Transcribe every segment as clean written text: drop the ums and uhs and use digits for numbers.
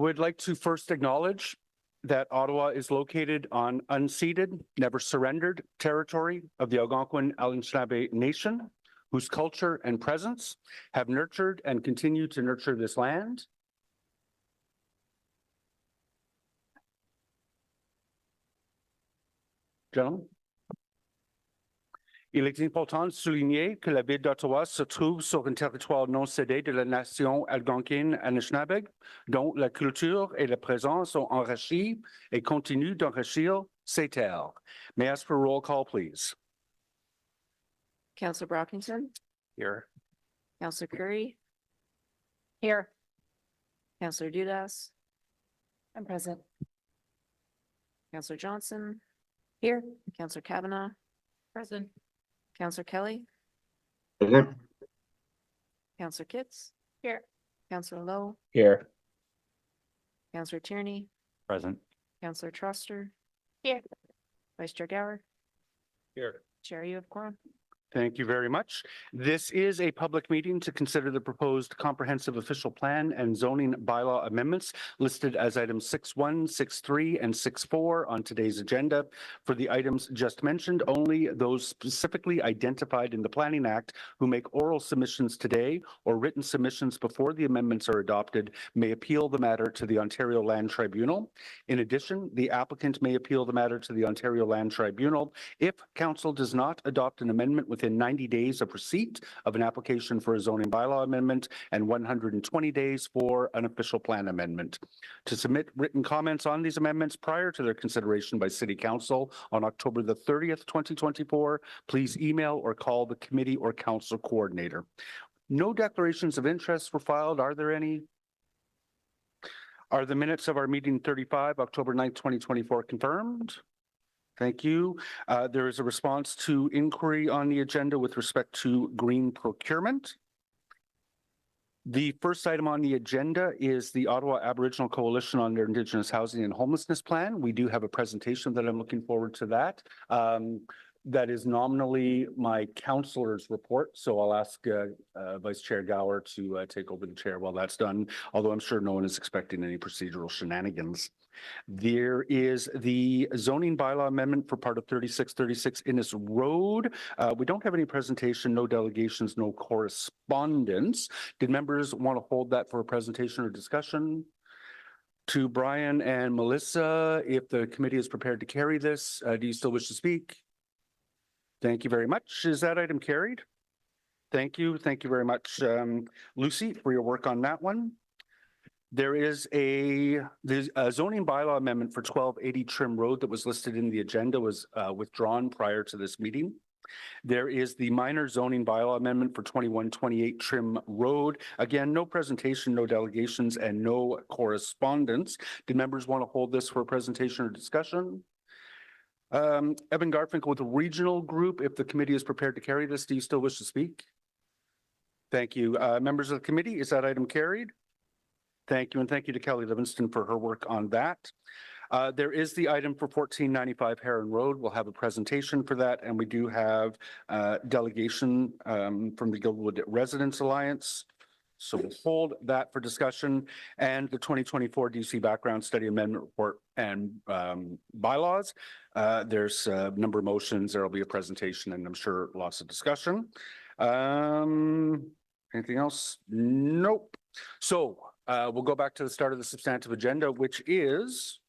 Would like to first acknowledge that Ottawa is located on unceded, never surrendered territory of the Algonquin Anishinaabe Nation, whose culture and presence have nurtured and continue to nurture this land. Gentlemen. Il est important de souligner que la ville d'Ottawa se trouve sur un territoire non cédé de la nation algonquine Anishinaabe, dont la culture et la présence ont enrichi et continuent d'enrichir ces terres. May I ask for a roll call, please? Councillor Brockington, Here. Councillor Curry. Here. Councillor Dudas. I'm present. Councillor Johnson. Here. Councillor Kavanaugh. Present. Councillor Kelly. Present. Councillor Kitts. Here. Councillor Lowe. Here. Councillor Tierney. Present. Councillor Truster. Here. Vice Chair Gower. Here. Chair, you have quorum. Thank you very much. This is a public meeting to consider the proposed comprehensive official plan and zoning bylaw amendments listed as items 6.1, 6.3, and 6.4 on today's agenda. For the items just mentioned, only those specifically identified in the Planning Act who make oral submissions today or written submissions before the amendments are adopted may appeal the matter to the Ontario Land Tribunal. In addition, the applicant may appeal the matter to the Ontario Land Tribunal if Council does not adopt an amendment within 90 days of receipt of an application for a zoning bylaw amendment and 120 days for an official plan amendment. To submit written comments on these amendments prior to their consideration by City Council on October the 30th, 2024, please email or call the committee or council coordinator. No declarations of interest were filed. Are there any? Are the minutes of our meeting 35, October 9th, 2024 confirmed? Thank you. There is a response to inquiry on the agenda with respect to green procurement. The first item on the agenda is the Ottawa Aboriginal Coalition on their Indigenous Housing and Homelessness Plan. We do have a presentation that I'm looking forward to that. That is nominally my councillor's report, so I'll ask Vice Chair Gower to take over the chair while that's done, although I'm sure no one is expecting any procedural shenanigans. There is the zoning bylaw amendment for part of 3636 Innes Road. We don't have any presentation, no delegations, no correspondence. Did members want to hold that for a presentation or discussion? To Brian and Melissa, if the committee is prepared to carry this, do you still wish to speak? Thank you very much. Is that item carried? Thank you. Thank you very much, Lucy, for your work on that one. There is a zoning bylaw amendment for 1280 Trim Road that was listed in the agenda, was withdrawn prior to this meeting. There is the minor zoning bylaw amendment for 2128 Trim Road. Again, no presentation, no delegations, and no correspondence. Do members want to hold this for a presentation or discussion? Evan Garfinkel with the regional group, if the committee is prepared to carry this, do you still wish to speak? Thank you. Members of the committee, is that item carried? Thank you, and thank you to Kelly Livingston for her work on that. There is the item for 1495 Heron Road. We'll have a presentation for that, and we do have delegation from the Guildwood Residents Alliance. So we'll hold that for discussion, and the 2024 DC Background Study Amendment Report and bylaws. There's a number of motions. There will be a presentation, and I'm sure lots of discussion. Anything else? Nope. So we'll go back to the start of the substantive agenda, which is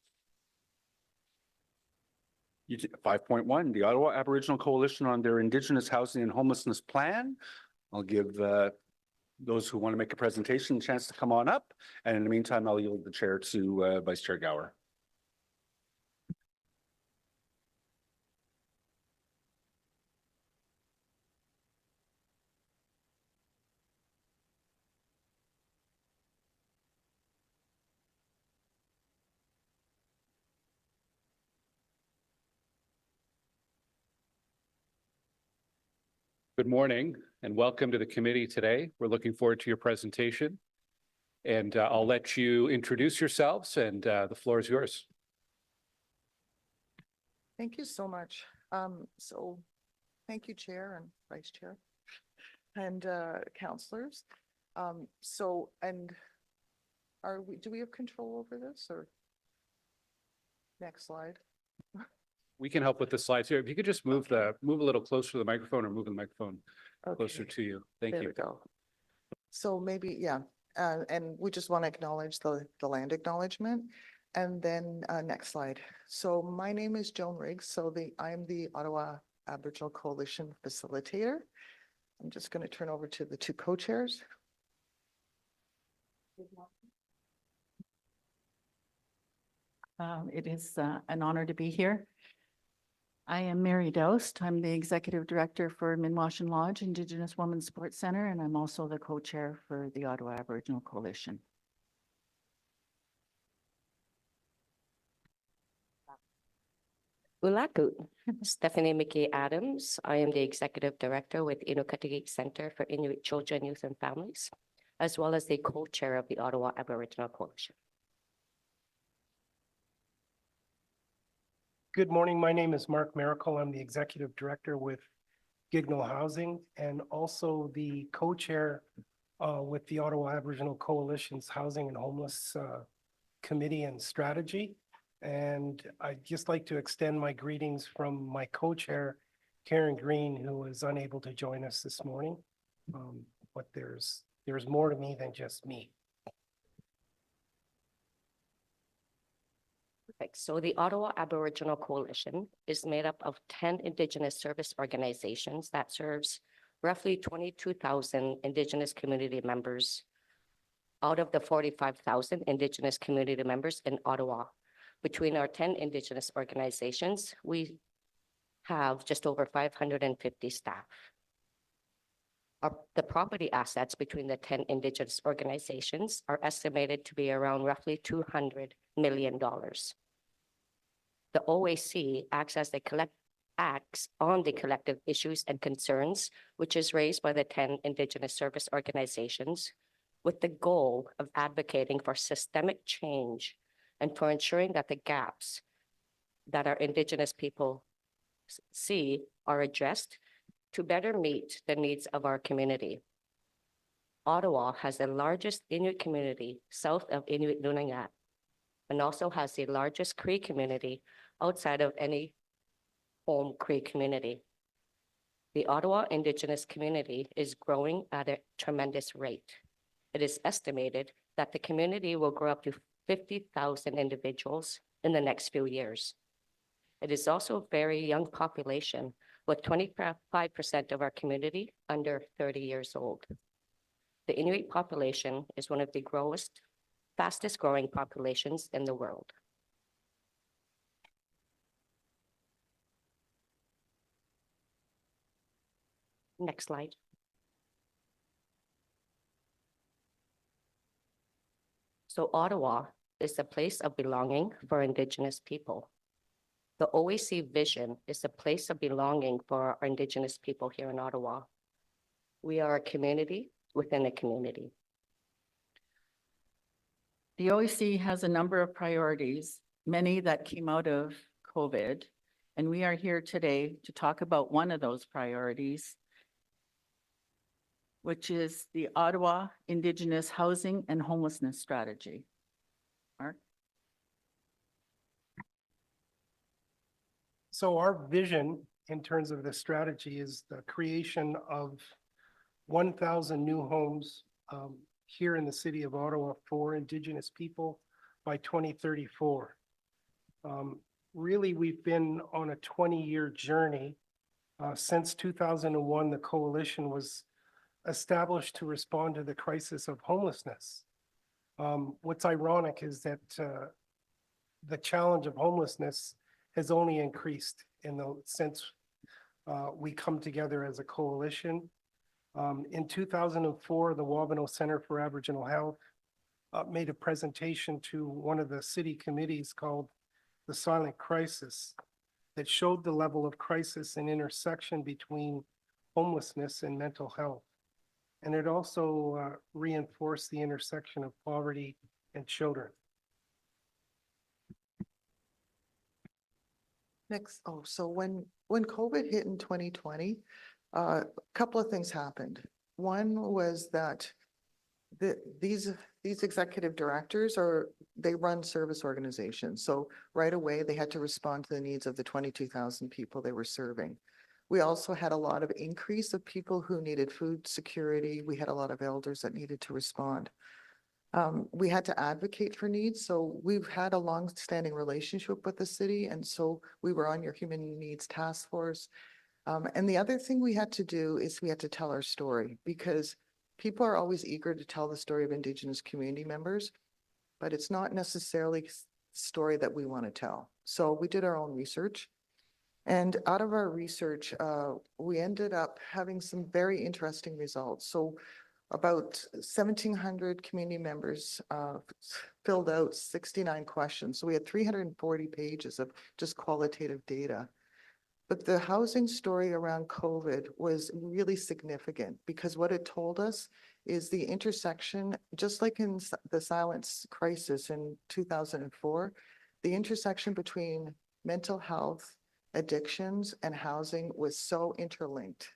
5.1, the Ottawa Aboriginal Coalition on their Indigenous Housing and Homelessness Plan. I'll give those who want to make a presentation a chance to come on up. And in the meantime, I'll yield the chair to Vice Chair Gower. Good morning and welcome to the committee today. We're looking forward to your presentation, and I'll let you introduce yourselves, and the floor is yours. Thank you so much. So thank you, Chair and Vice Chair and councillors. And do we have control over this or? Next slide. We can help with the slides here. If you could just move a little closer to the microphone or move the microphone closer Okay, to you. Thank there you. we go. So maybe, yeah, and we just want to acknowledge the land acknowledgement. And then next slide. So my name is Joan Riggs. So I'm the Ottawa Aboriginal Coalition Facilitator. I'm just going to turn over to the two co-chairs. It is an honor to be here. I am Mary Doust. I'm the Executive Director for Minwashin Lodge Indigenous Women's Sports Center, and I'm also the co-chair for the Ottawa Aboriginal Coalition. Ulaku, Stephanie McKay Adams. I am the Executive Director with Inukatigi Center for Inuit Children, Youth and Families, as well as the co-chair of the Ottawa Aboriginal Coalition. Good morning. My name is Mark Miracle. I'm the Executive Director with Gignal Housing and also the co-chair with the Ottawa Aboriginal Coalition's Housing and Homeless Committee and Strategy. And I'd just like to extend my greetings from my co-chair, Karen Green, who was unable to join us this morning. But there's more to me than just me. Perfect. So the Ottawa Aboriginal Coalition is made up of 10 Indigenous service organizations that serves roughly 22,000 Indigenous community members out of the 45,000 Indigenous community members in Ottawa. Between our 10 Indigenous organizations, we have just over 550 staff. The property assets between the 10 Indigenous organizations are estimated to be around roughly $200 million. The OAC acts on the collective issues and concerns, which is raised by the 10 Indigenous service organizations, with the goal of advocating for systemic change and for ensuring that the gaps that our Indigenous people see are addressed to better meet the needs of our community. Ottawa has the largest Inuit community south of Inuit Nunangat and also has the largest Cree community outside of any home Cree community. The Ottawa Indigenous community is growing at a tremendous rate. It is estimated that the community will grow up to 50,000 individuals in the next few years. It is also a very young population, with 25% of our community under 30 years old. The Inuit population is one of the fastest growing populations in the world. Next slide. So Ottawa is a place of belonging for Indigenous people. The OAC vision is a place of belonging for our Indigenous people here in Ottawa. We are a community within a community. The OAC has a number of priorities, many that came out of COVID, and we are here today to talk about one of those priorities, which is the Ottawa Indigenous Housing and Homelessness Strategy. Mark? So our vision in terms of the strategy is the creation of 1,000 new homes here in the city of Ottawa for Indigenous people by 2034. Really, we've been on a 20-year journey. Since 2001, the coalition was established to respond to the crisis of homelessness. What's ironic is that the challenge of homelessness has only increased since we come together as a coalition. In 2004, the Wabano Center for Aboriginal Health made a presentation to one of the city committees called the Silent Crisis that showed the level of crisis and intersection between homelessness and mental health. And it also reinforced the intersection of poverty and children. Next, so when COVID hit in 2020, a couple of things happened. One was that these these executive directors they run service organizations. So right away, they had to respond to the needs of the 22,000 people they were serving. We also had a lot of increase of people who needed food security. We had a lot of elders that needed to respond. We had to advocate for needs. So we've had a long-standing relationship with the city. And so we were on your human needs task force. And the other thing we had to do is we had to tell our story, because people are always eager to tell the story of Indigenous community members, but it's not necessarily the story that we want to tell. So we did our own research. And out of our research, we ended up having some very interesting results. So about 1,700 community members filled out 69 questions. So we had 340 pages of just qualitative data. But the housing story around COVID was really significant, because what it told us is the intersection, just like in the silence crisis in 2004, the intersection between mental health, addictions, and housing was so interlinked.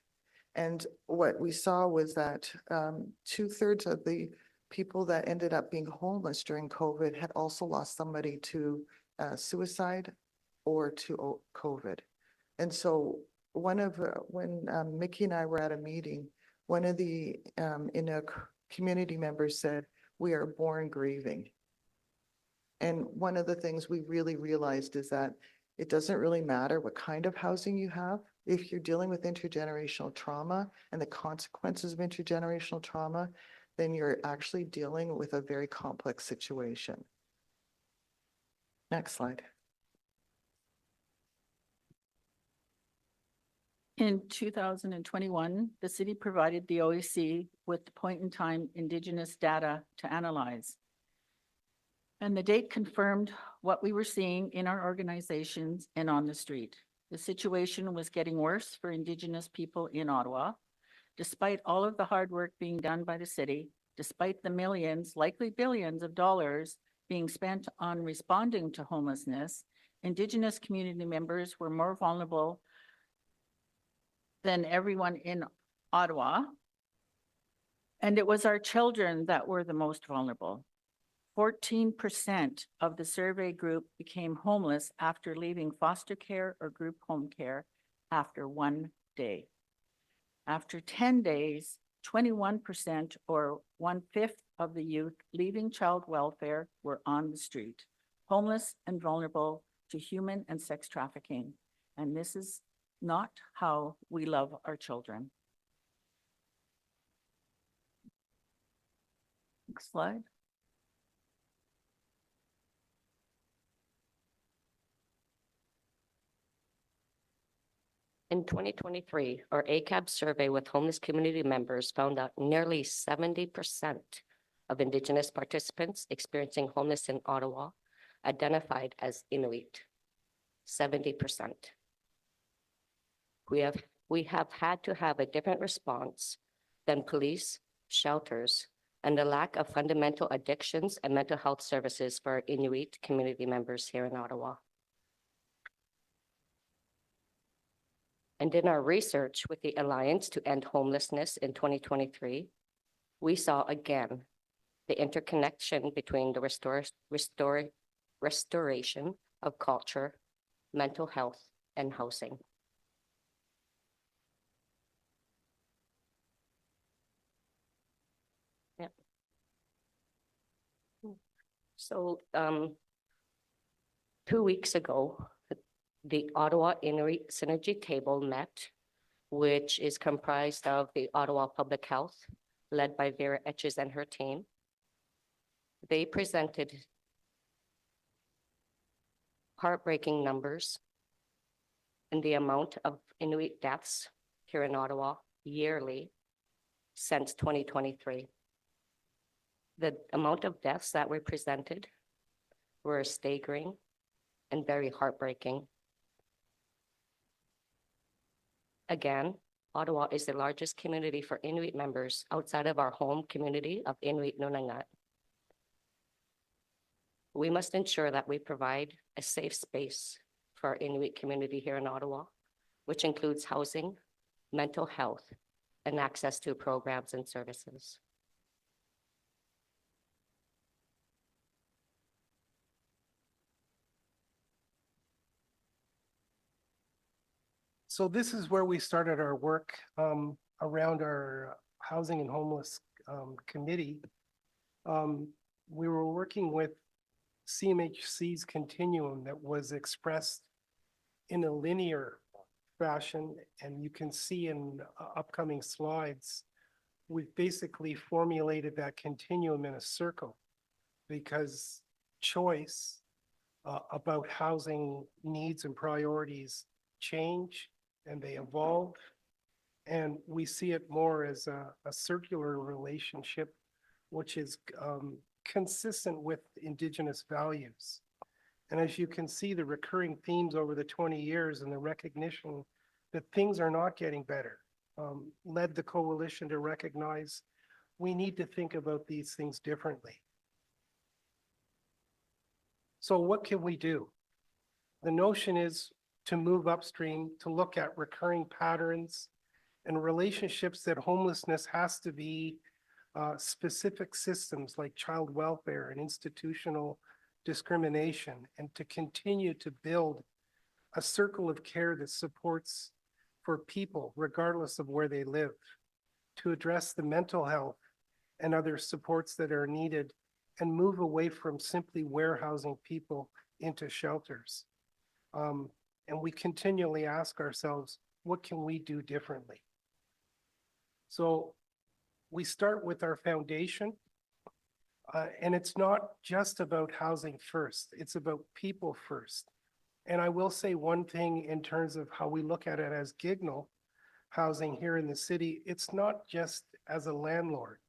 And what we saw was that 2/3 of the people that ended up being homeless during COVID had also lost somebody to suicide or to COVID. And so when Mickey and I were at a meeting, one of the community members said, "We are born grieving." And one of the things we really realized is that it doesn't really matter what kind of housing you have. If you're dealing with intergenerational trauma and the consequences of intergenerational trauma, then you're actually dealing with a very complex situation. Next slide. In 2021, the city provided the OEC with the point-in-time Indigenous data to analyze. And the date confirmed what we were seeing in our organizations and on the street. The situation was getting worse for Indigenous people in Ottawa. Despite all of the hard work being done by the city, despite the millions, likely billions of dollars being spent on responding to homelessness, Indigenous community members were more vulnerable than everyone in Ottawa. And it was our children that were the most vulnerable. 14% of the survey group became homeless after leaving foster care or group home care after 1 day. After 10 days, 21% or 1/5 of the youth leaving child welfare were on the street, homeless and vulnerable to human and sex trafficking. And this is not how we love our children. Next slide. In 2023, our ACAB survey with homeless community members found out nearly 70% of Indigenous participants experiencing homelessness in Ottawa identified as Inuit. 70%. We have had to have a different response than police, shelters, and the lack of fundamental addictions and mental health services for our Inuit community members here in Ottawa. And in our research with the Alliance to End Homelessness in 2023, we saw again the interconnection between the restoration of culture, mental health, and housing. Yep. So 2 weeks ago, the Ottawa Inuit Synergy Table met, which is comprised of the Ottawa Public Health, led by Vera Etches and her team. They presented heartbreaking numbers in the amount of Inuit deaths here in Ottawa yearly since 2023. The amount of deaths that were presented were staggering and very heartbreaking. Again, Ottawa is the largest community for Inuit members outside of our home community of Inuit Nunangat. We must ensure that we provide a safe space for our Inuit community here in Ottawa, which includes housing, mental health, and access to programs and services. So this is where we started our work around our Housing and Homeless Committee. We were working with CMHC's continuum that was expressed in a linear fashion, and you can see in upcoming slides, we've basically formulated that continuum in a circle because choice about housing needs and priorities change and they evolve. And we see it more as a circular relationship, which is consistent with Indigenous values. And as you can see, the recurring themes over the 20 years and the recognition that things are not getting better led the coalition to recognize we need to think about these things differently. So what can we do? The notion is to move upstream, to look at recurring patterns and relationships that homelessness has to be specific systems like child welfare and institutional discrimination, and to continue to build a circle of care that supports for people regardless of where they live, to address the mental health and other supports that are needed and move away from simply warehousing people into shelters. And we continually ask ourselves, what can we do differently? So we start with our foundation, and it's not just about housing first, it's about people first. And I will say one thing in terms of how we look at it as Gignal housing here in the city, it's not just as a landlord.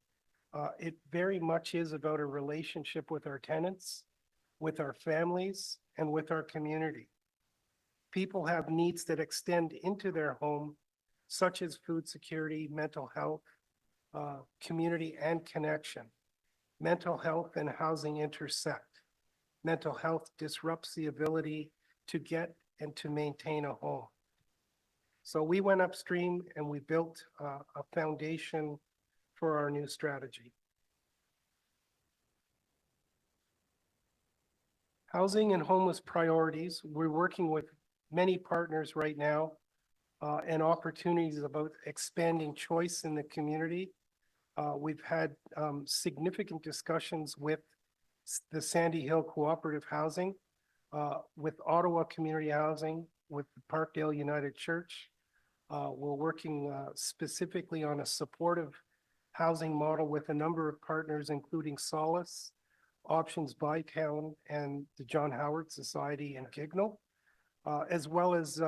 It very much is about a relationship with our tenants, with our families, and with our community. People have needs that extend into their home, such as food security, mental health, community and connection. Mental health and housing intersect. Mental health disrupts the ability to get and to maintain a home. So we went upstream and we built a foundation for our new strategy. Housing and homeless priorities. We're working with many partners right now and opportunities about expanding choice in the community. We've had significant discussions with the Sandy Hill Cooperative Housing, with Ottawa Community Housing, with the Parkdale United Church. We're working specifically on a supportive housing model with a number of partners, including Solace, Options by Town, and the John Howard Society and Gignal, as well as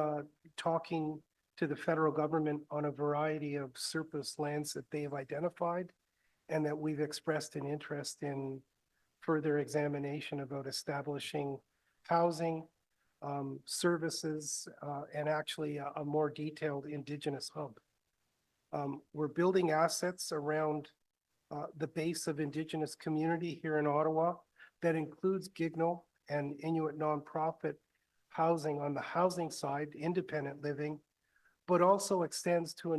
talking to the federal government on a variety of surplus lands that they have identified and that we've expressed an interest in further examination about establishing housing, services, and actually a more detailed Indigenous hub. We're building assets around the base of Indigenous community here in Ottawa that includes Gignal and Inuit nonprofit housing on the housing side, independent living, but also extends to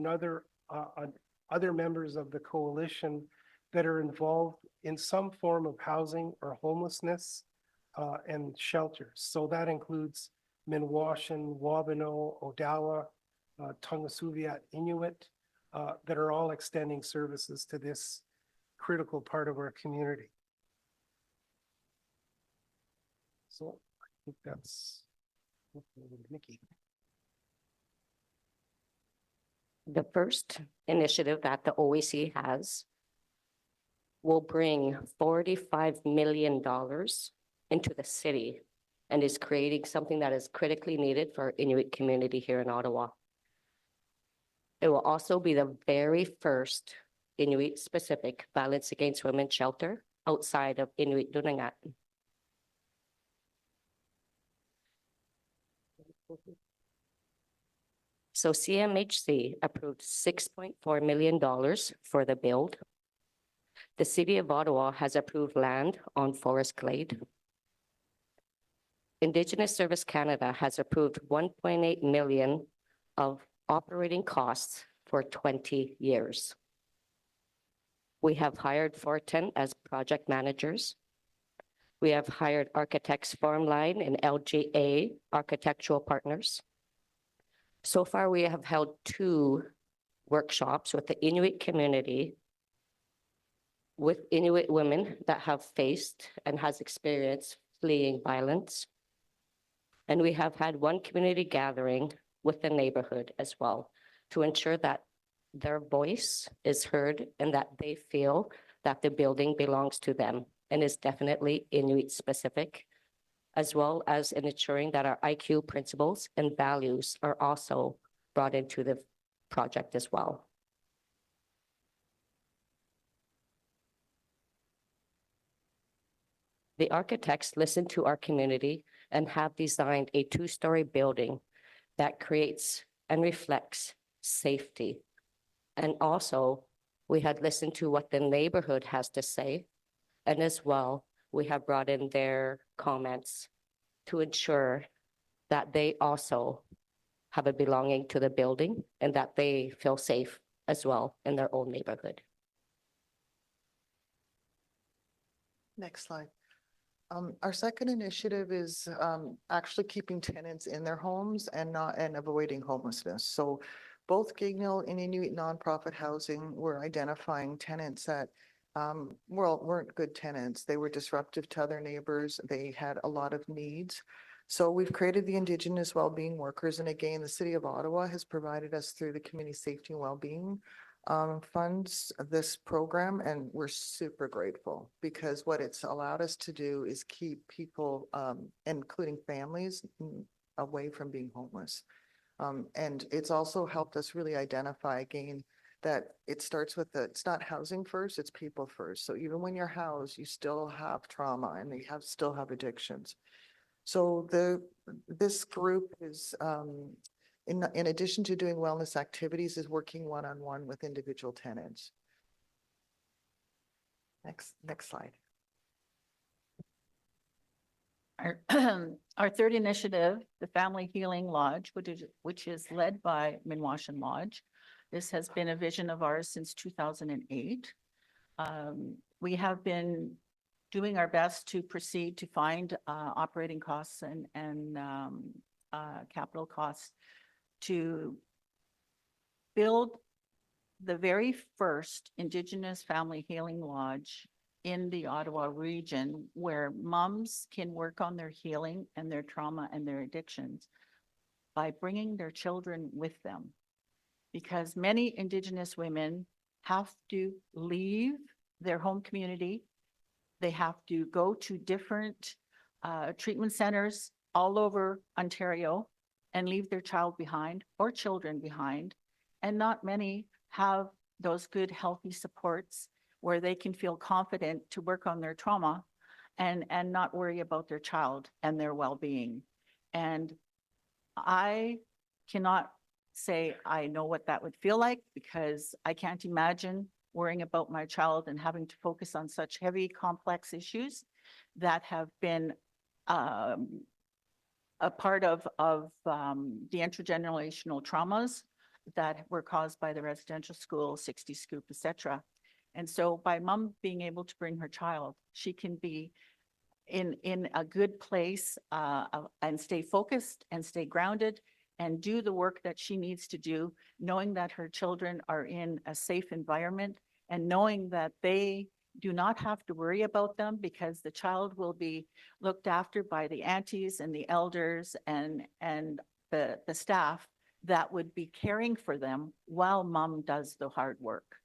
other members of the coalition that are involved in some form of housing or homelessness and shelters. So that includes Minwashin, Wabano, Odawa, Tungasuviat Inuit, that are all extending services to this critical part of our community. So I think that's Nikki. The first initiative that the OAC has will bring $45 million into the city and is creating something that is critically needed for our Inuit community here in Ottawa. It will also be the very first Inuit-specific violence against women shelter outside of Inuit Dunangat. So CMHC approved $6.4 million for the build. The City of Ottawa has approved land on Forest Glade. Indigenous Service Canada has approved $1.8 million of operating costs for 20 years. We have hired Fortin as project managers. We have hired architects Formline and LGA Architectural Partners. So far, we have held 2 workshops with the Inuit community, with Inuit women that have faced and has experienced fleeing violence. And we have had 1 community gathering with the neighborhood as well to ensure that their voice is heard and that they feel that the building belongs to them and is definitely Inuit specific, as well as in ensuring that our IQ principles and values are also brought into the project as well. The architects listened to our community and have designed a 2-story building that creates and reflects safety. And also, we had listened to what the neighborhood has to say. And as well, we have brought in their comments to ensure that they also have a belonging to the building and that they feel safe as well in their own neighborhood. Next slide. Our second initiative is actually keeping tenants in their homes and avoiding homelessness. So both Gignell and Inuit nonprofit housing were identifying tenants that weren't good tenants. They were disruptive to other neighbors. They had a lot of needs. So we've created the Indigenous Wellbeing Workers. And again, the City of Ottawa has provided us through the Community Safety and Wellbeing funds this program, and we're super grateful because what it's allowed us to do is keep people, including families, away from being homeless. And it's also helped us really identify again that it starts with it's not housing first, it's people first. So even when you're housed, you still have trauma and they still have addictions. So this group is in addition to doing wellness activities, is working one-on-one with individual tenants. Next slide. Our third initiative, the Family Healing Lodge, which is led by Minwashan Lodge. This has been a vision of ours since 2008. We have been doing our best to proceed to find operating costs and capital costs to build the very first Indigenous Family Healing Lodge in the Ottawa region, where moms can work on their healing and their trauma and their addictions by bringing their children with them. Because many Indigenous women have to leave their home community. They have to go to different treatment centers all over Ontario and leave their child behind or children behind. And not many have those good, healthy supports where they can feel confident to work on their trauma and not worry about their child and their well-being. And I cannot say I know what that would feel like, because I can't imagine worrying about my child and having to focus on such heavy, complex issues that have been a part of the intergenerational traumas that were caused by the residential school, 60 Scoop, et cetera. And so by mom being able to bring her child, she can be in a good place and stay focused and stay grounded and do the work that she needs to do, knowing that her children are in a safe environment and knowing that they do not have to worry about them, because the child will be looked after by the aunties and the elders and the staff that would be caring for them while mom does the hard work.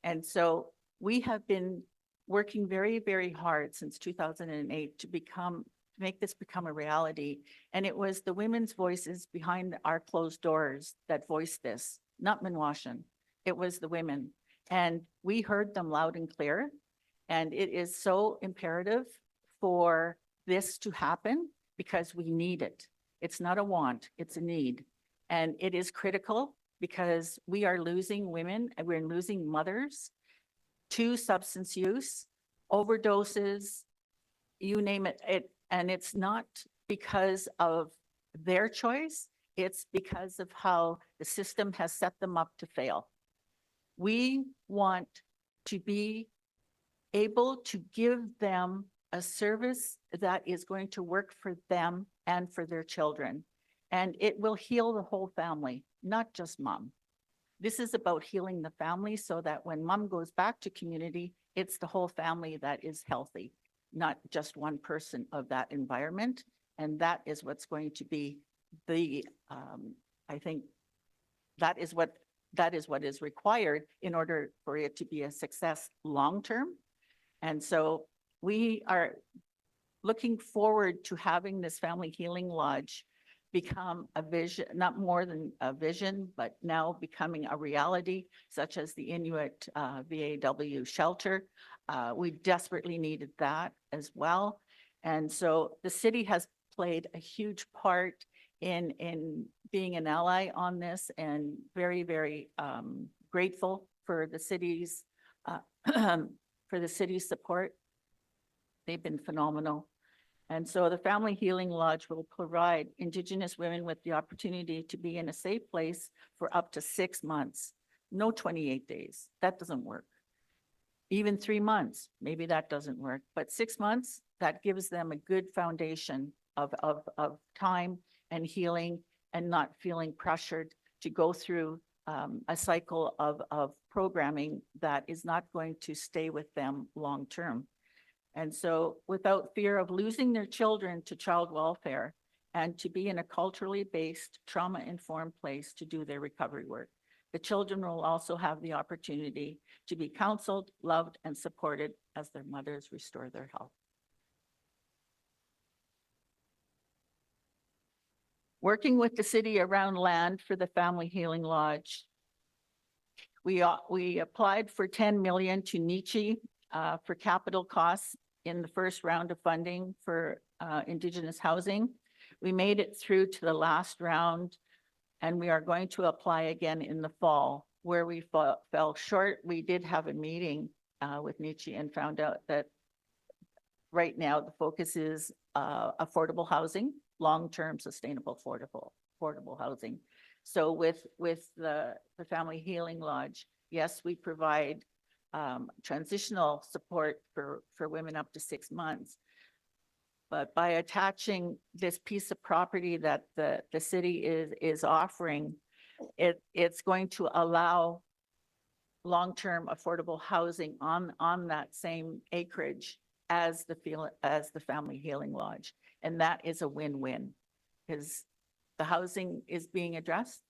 And so we have been working very, very hard since 2008 to make this become a reality. And it was the women's voices behind our closed doors that voiced this, not Minwashan. It was the women. And we heard them loud and clear. And it is so imperative for this to happen because we need it. It's not a want, it's a need. And it is critical because we are losing women and we're losing mothers to substance use, overdoses, you name it. And it's not because of their choice, it's because of how the system has set them up to fail. We want to be able to give them a service that is going to work for them and for their children. And it will heal the whole family, not just mom. This is about healing the family so that when mom goes back to community, it's the whole family that is healthy, not just one person of that environment. And that is what's going to be the, I think, that is what is required in order for it to be a success long-term. And so we are looking forward to having this Family Healing Lodge become a vision, not more than a vision, but now becoming a reality, such as the Inuit VAW shelter. We desperately needed that as well. And so the city has played a huge part in being an ally on this, and very, very grateful for the city's support. They've been phenomenal. And so the Family Healing Lodge will provide Indigenous women with the opportunity to be in a safe place for up to 6 months, no 28 days. That doesn't work. Even 3 months, maybe that doesn't work, but 6 months, that gives them a good foundation of time and healing, and not feeling pressured to go through a cycle of programming that is not going to stay with them long-term. And so without fear of losing their children to child welfare, and to be in a culturally based, trauma-informed place to do their recovery work. The children will also have the opportunity to be counseled, loved, and supported as their mothers restore their health. Working with the city around land for the Family Healing Lodge, we applied for 10 million to Nietzsche for capital costs in the first round of funding for Indigenous housing. We made it through to the last round, and we are going to apply again in the fall. Where we fell short, we did have a meeting with Nietzsche and found out that right now the focus is affordable housing, long-term sustainable affordable housing. So with the Family Healing Lodge, yes, we provide transitional support for women up to 6 months. But by attaching this piece of property that the city is offering, it's going to allow long-term affordable housing on that same acreage as the Family Healing Lodge. And that is a win-win, because the housing is being addressed,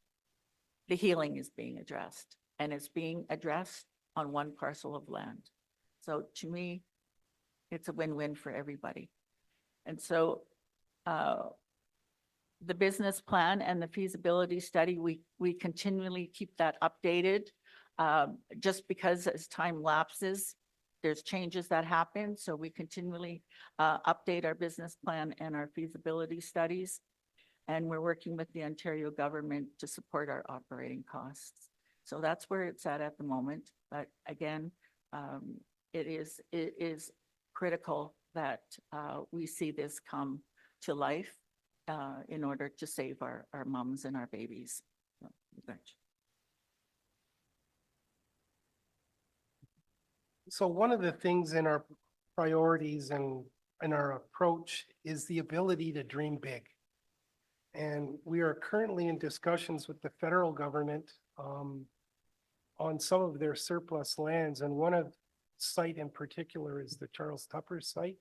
the healing is being addressed, and it's being addressed on one parcel of land. So to me, it's a win-win for everybody. And so the business plan and the feasibility study, we continually keep that updated, just because as time lapses, there's changes that happen. So we continually update our business plan and our feasibility studies. And we're working with the Ontario government to support our operating costs. So that's where it's at the moment. But again, it is critical that we see this come to life in order to save our moms and our babies. So, thanks. So one of the things in our priorities and in our approach is the ability to dream big. And we are currently in discussions with the federal government on some of their surplus lands. And one of site in particular is the Charles Tupper site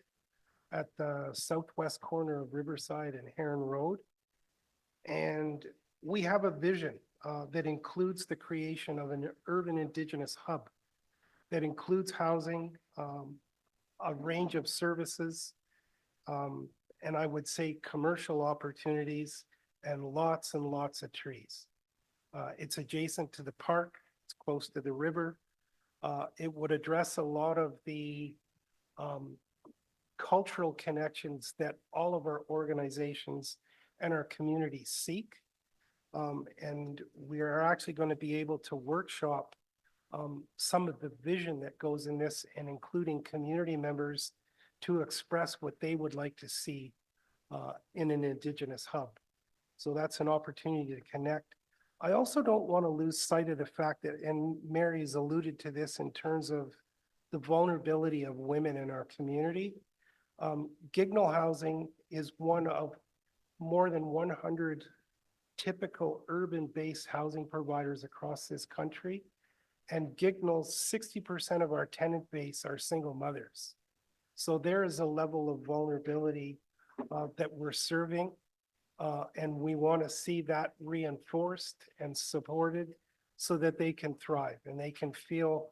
at the southwest corner of Riverside and Heron Road. And we have a vision that includes the creation of an urban Indigenous hub that includes housing, a range of services, and I would say commercial opportunities, and lots of trees. It's adjacent to the park, it's close to the river. It would address a lot of the cultural connections that all of our organizations and our communities seek. And we are actually going to be able to workshop some of the vision that goes in this, and including community members to express what they would like to see in an Indigenous hub. So that's an opportunity to connect. I also don't want to lose sight of the fact that, and Mary's alluded to this in terms of the vulnerability of women in our community. Gignal housing is one of more than 100 typical urban-based housing providers across this country. And Gignol's 60% of our tenant base are single mothers. So there is a level of vulnerability that we're serving. And we want to see that reinforced and supported so that they can thrive and they can feel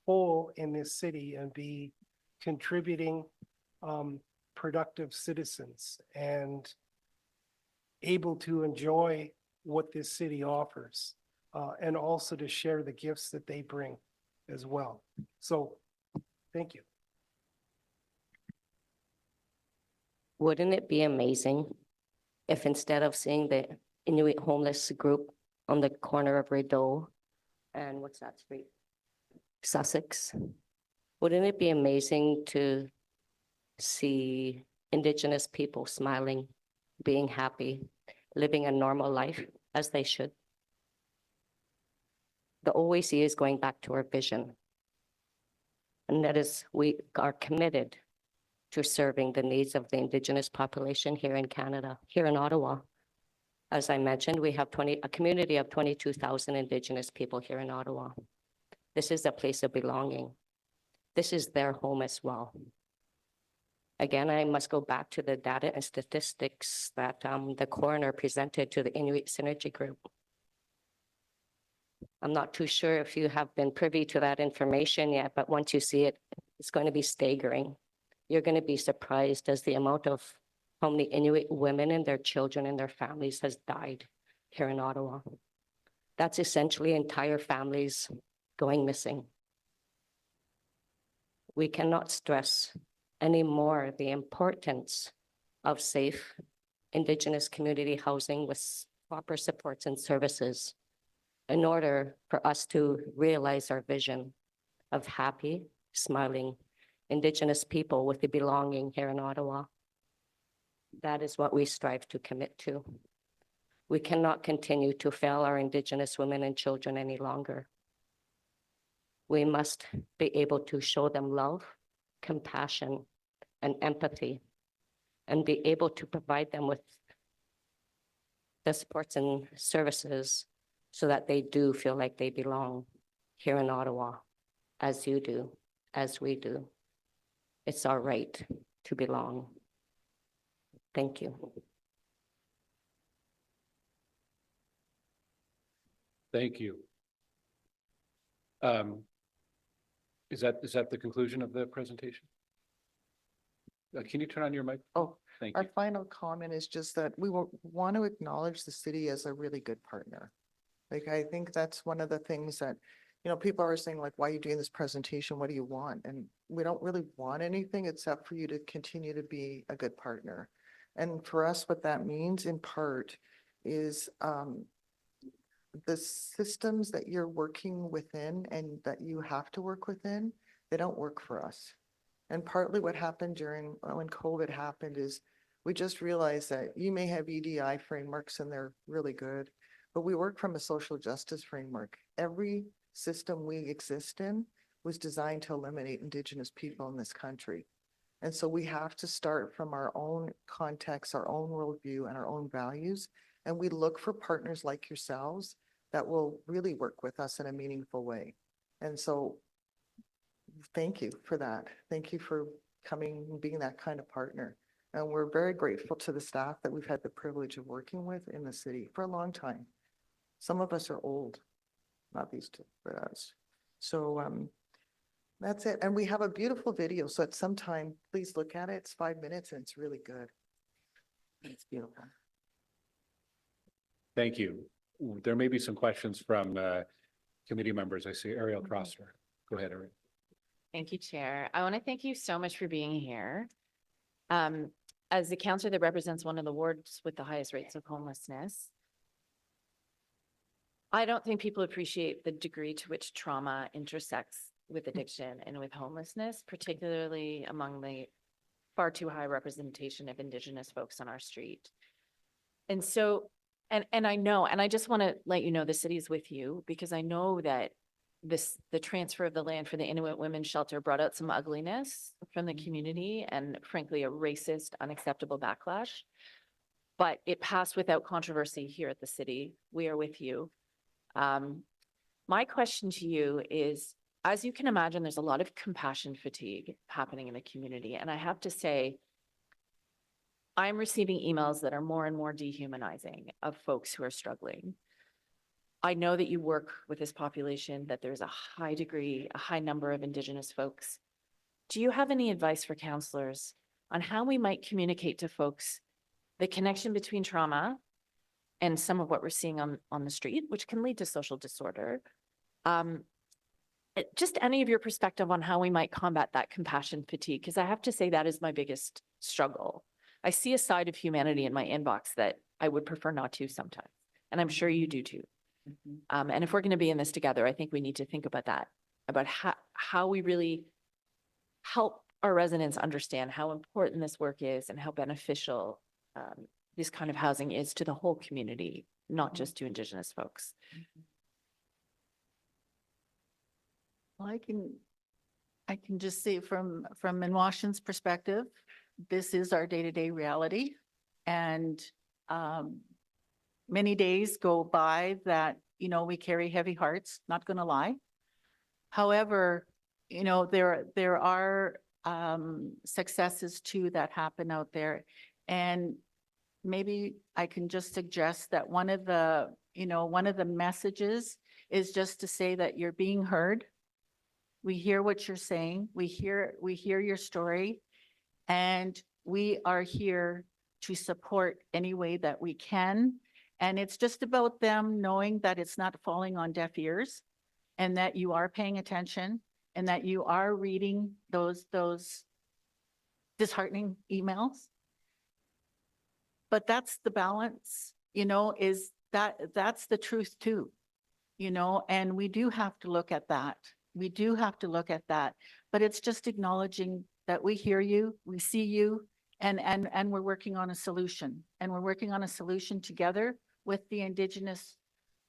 whole in this city and be contributing productive citizens and able to enjoy what this city offers, and also to share the gifts that they bring as well. So, thank you. Wouldn't it be amazing if instead of seeing the Inuit homeless group on the corner of Rideau and what's that street? Sussex? Wouldn't it be amazing to see Indigenous people smiling, being happy, living a normal life as they should? The OAC is going back to our vision. And that is, we are committed to serving the needs of the Indigenous population here in Canada, here in Ottawa. As I mentioned, we have a community of 22,000 Indigenous people here in Ottawa. This is a place of belonging. This is their home as well. Again, I must go back to the data and statistics that the coroner presented to the Inuit Synergy Group. I'm not too sure if you have been privy to that information yet, but once you see it, it's going to be staggering. You're going to be surprised as the amount of how many Inuit women and their children and their families has died here in Ottawa. That's essentially entire families going missing. We cannot stress anymore the importance of safe Indigenous community housing with proper supports and services in order for us to realize our vision of happy, smiling Indigenous people with the belonging here in Ottawa. That is what we strive to commit to. We cannot continue to fail our Indigenous women and children any longer. We must be able to show them love, compassion, and empathy, and be able to provide them with the supports and services so that they do feel like they belong here in Ottawa, as you do, as we do. It's our right to belong. Thank you. Thank you. Is that the conclusion of the presentation? Can you turn on your mic? Oh, Thank our you. final comment is just that we want to acknowledge the city as a really good partner. Like, I think that's one of the things that, you know, people are saying like, why are you doing this presentation? What do you want? And we don't really want anything except for you to continue to be a good partner. And for us, what that means in part is the systems that you're working within and that you have to work within, they don't work for us. And partly what happened during when COVID happened is we just realized that you may have EDI frameworks and they're really good, but we work from a social justice framework. Every system we exist in was designed to eliminate Indigenous people in this country. And so we have to start from our own context, our own worldview, and our own values. And we look for partners like yourselves that will really work with us in a meaningful way. And so thank you for that. Thank you for coming and being that kind of partner. And we're very grateful to the staff that we've had the privilege of working with in the city for a long time. Some of us are old, not these two, but us. So that's it. And we have a beautiful video. So at some time, please look at it. It's 5 minutes and it's really good. It's beautiful. Thank you. There may be some questions from committee members. I see Ariel Crosser. Go ahead, Ariel. Thank you, Chair. I want to thank you so much for being here. As the councillor that represents one of the wards with the highest rates of homelessness, I don't think people appreciate the degree to which trauma intersects with addiction and with homelessness, particularly among the far too high representation of Indigenous folks on our street. And so, and I know, and I just want to let you know the city is with you, because I know that the transfer of the land for the Inuit Women's Shelter brought out some ugliness from the community and frankly, a racist, unacceptable backlash. but it passed without controversy here at the city. We are with you. My question to you is, as you can imagine, there's a lot of compassion fatigue happening in the community. And I have to say, I'm receiving emails that are more and more dehumanizing of folks who are struggling. I know that you work with this population, that there's a high number of Indigenous folks. Do you have any advice for counselors on how we might communicate to folks the connection between trauma and some of what we're seeing on the street, which can lead to social disorder? Just any of your perspective on how we might combat that compassion fatigue, because I have to say that is my biggest struggle. I see a side of humanity in my inbox that I would prefer not to sometimes, and I'm sure you do too. And if we're going to be in this together, I think we need to think about that, about how we really help our residents understand how important this work is and how beneficial this kind of housing is to the whole community, not just to Indigenous folks. Well, I can just say from Minwashan's perspective, this is our day-to-day reality. And many days go by that, you know, we carry heavy hearts, not going to lie. However, you know, there are successes too that happen out there. And maybe I can just suggest that one of the messages is just to say that you're being heard. We hear what you're saying. We hear your story, and we are here to support any way that we can. And it's just about them knowing that it's not falling on deaf ears, and that you are paying attention, and that you are reading those disheartening emails. But that's the balance, you know, is that's the truth too, you know, and we do have to look at that. We do have to look at that, but it's just acknowledging that we hear you, we see you, and we're working on a solution, and we're working on a solution together with the Indigenous,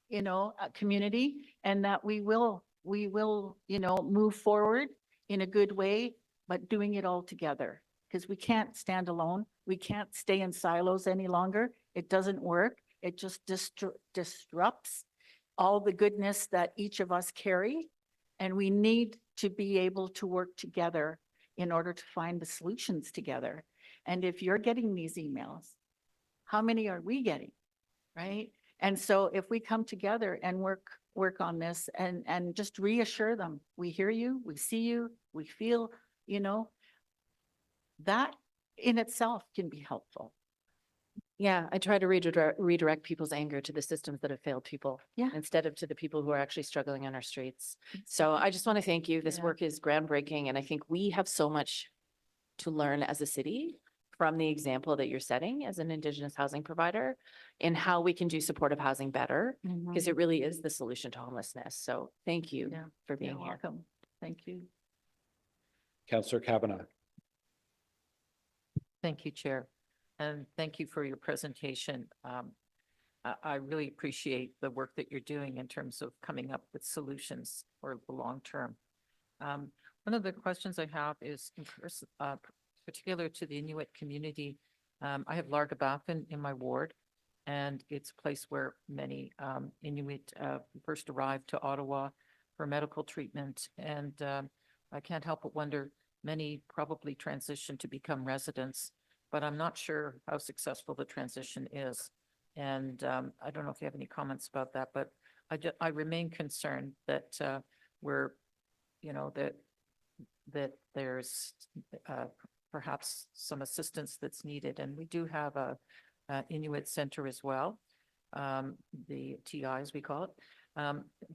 you know, community, and that we will, you know, move forward in a good way, but doing it all together, because we can't stand alone. We can't stay in silos any longer. It doesn't work. It just disrupts all the goodness that each of us carry. And we need to be able to work together in order to find the solutions together. And if you're getting these emails, how many are we getting, right? And so if we come together and work on this and just reassure them, we hear you, we see you, we feel, you know, that in itself can be helpful. Yeah, I try to redirect people's anger to the systems that have failed people. Yeah. Instead of to the people who are actually struggling on our streets. So I just want to thank you. This Yeah. work is groundbreaking, and I think we have so much to learn as a city from the example that you're setting as an Indigenous housing provider in how we can do supportive housing better, because it really is the solution to homelessness. So thank you Yeah. for being You're here. welcome. Thank you. Councillor Kavanaugh. Thank you, Chair, and thank you for your presentation. I really appreciate the work that you're doing in terms of coming up with solutions for the long term. One of the questions I have is particular to the Inuit community. I have Largabafin in my ward, and it's a place where many Inuit first arrived to Ottawa for medical treatment. And I can't help but wonder, many probably transition to become residents, but I'm not sure how successful the transition is. And I don't know if you have any comments about that, but I remain concerned that we're, you know, that there's perhaps some assistance that's needed. And we do have a Inuit center as well, the TI as we call it.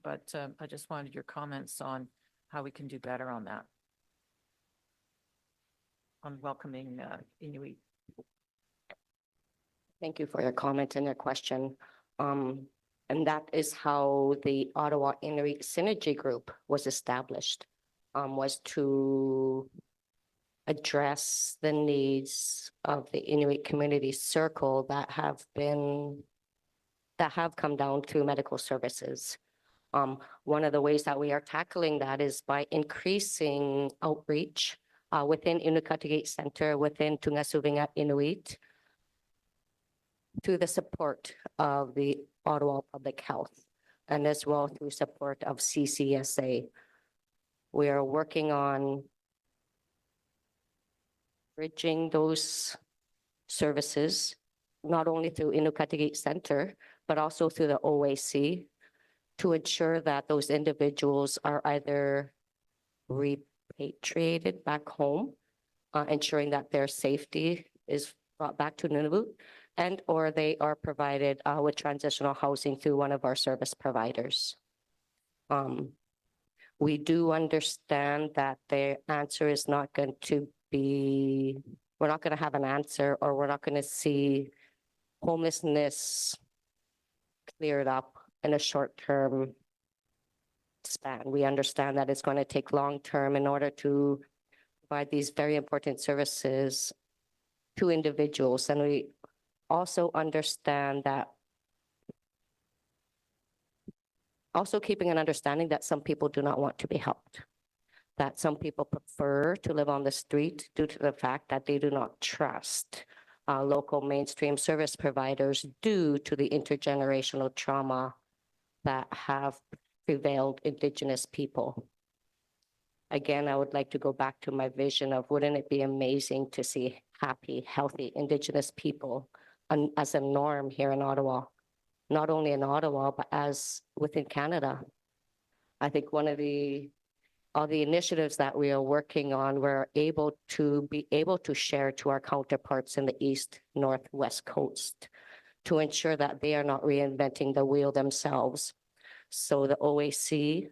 But I just wanted your comments on how we can do better on that, on welcoming Inuit. Thank you for your comment and your question. And that is how the Ottawa Inuit Synergy Group was established, was to address the needs of the Inuit community circle that have come down to medical services. One of the ways that we are tackling that is by increasing outreach within Inuktitut Center, within Tungasuvinga Inuit, through the support of the Ottawa Public Health and as well through support of CCSA. We are working on bridging those services, not only through Inukatigit Center, but also through the OAC to ensure that those individuals are either repatriated back home, ensuring that their safety is brought back to Nunavut, and or they are provided with transitional housing through one of our service providers. We do understand that the answer is not going to be, we're not going to have an answer, or we're not going to see homelessness cleared up in a short-term span. We understand that it's going to take long-term in order to provide these very important services to individuals. And we also understand that, also keeping an understanding that some people do not want to be helped, that some people prefer to live on the street due to the fact that they do not trust local mainstream service providers due to the intergenerational trauma that have prevailed Indigenous people. Again, I would like to go back to my vision of, wouldn't it be amazing to see happy, healthy Indigenous people as a norm here in Ottawa, not only in Ottawa, but as within Canada. I think one of all the initiatives that we are working on, we're able to share to our counterparts in the East, North, West Coast to ensure that they are not reinventing the wheel themselves. So the OAC,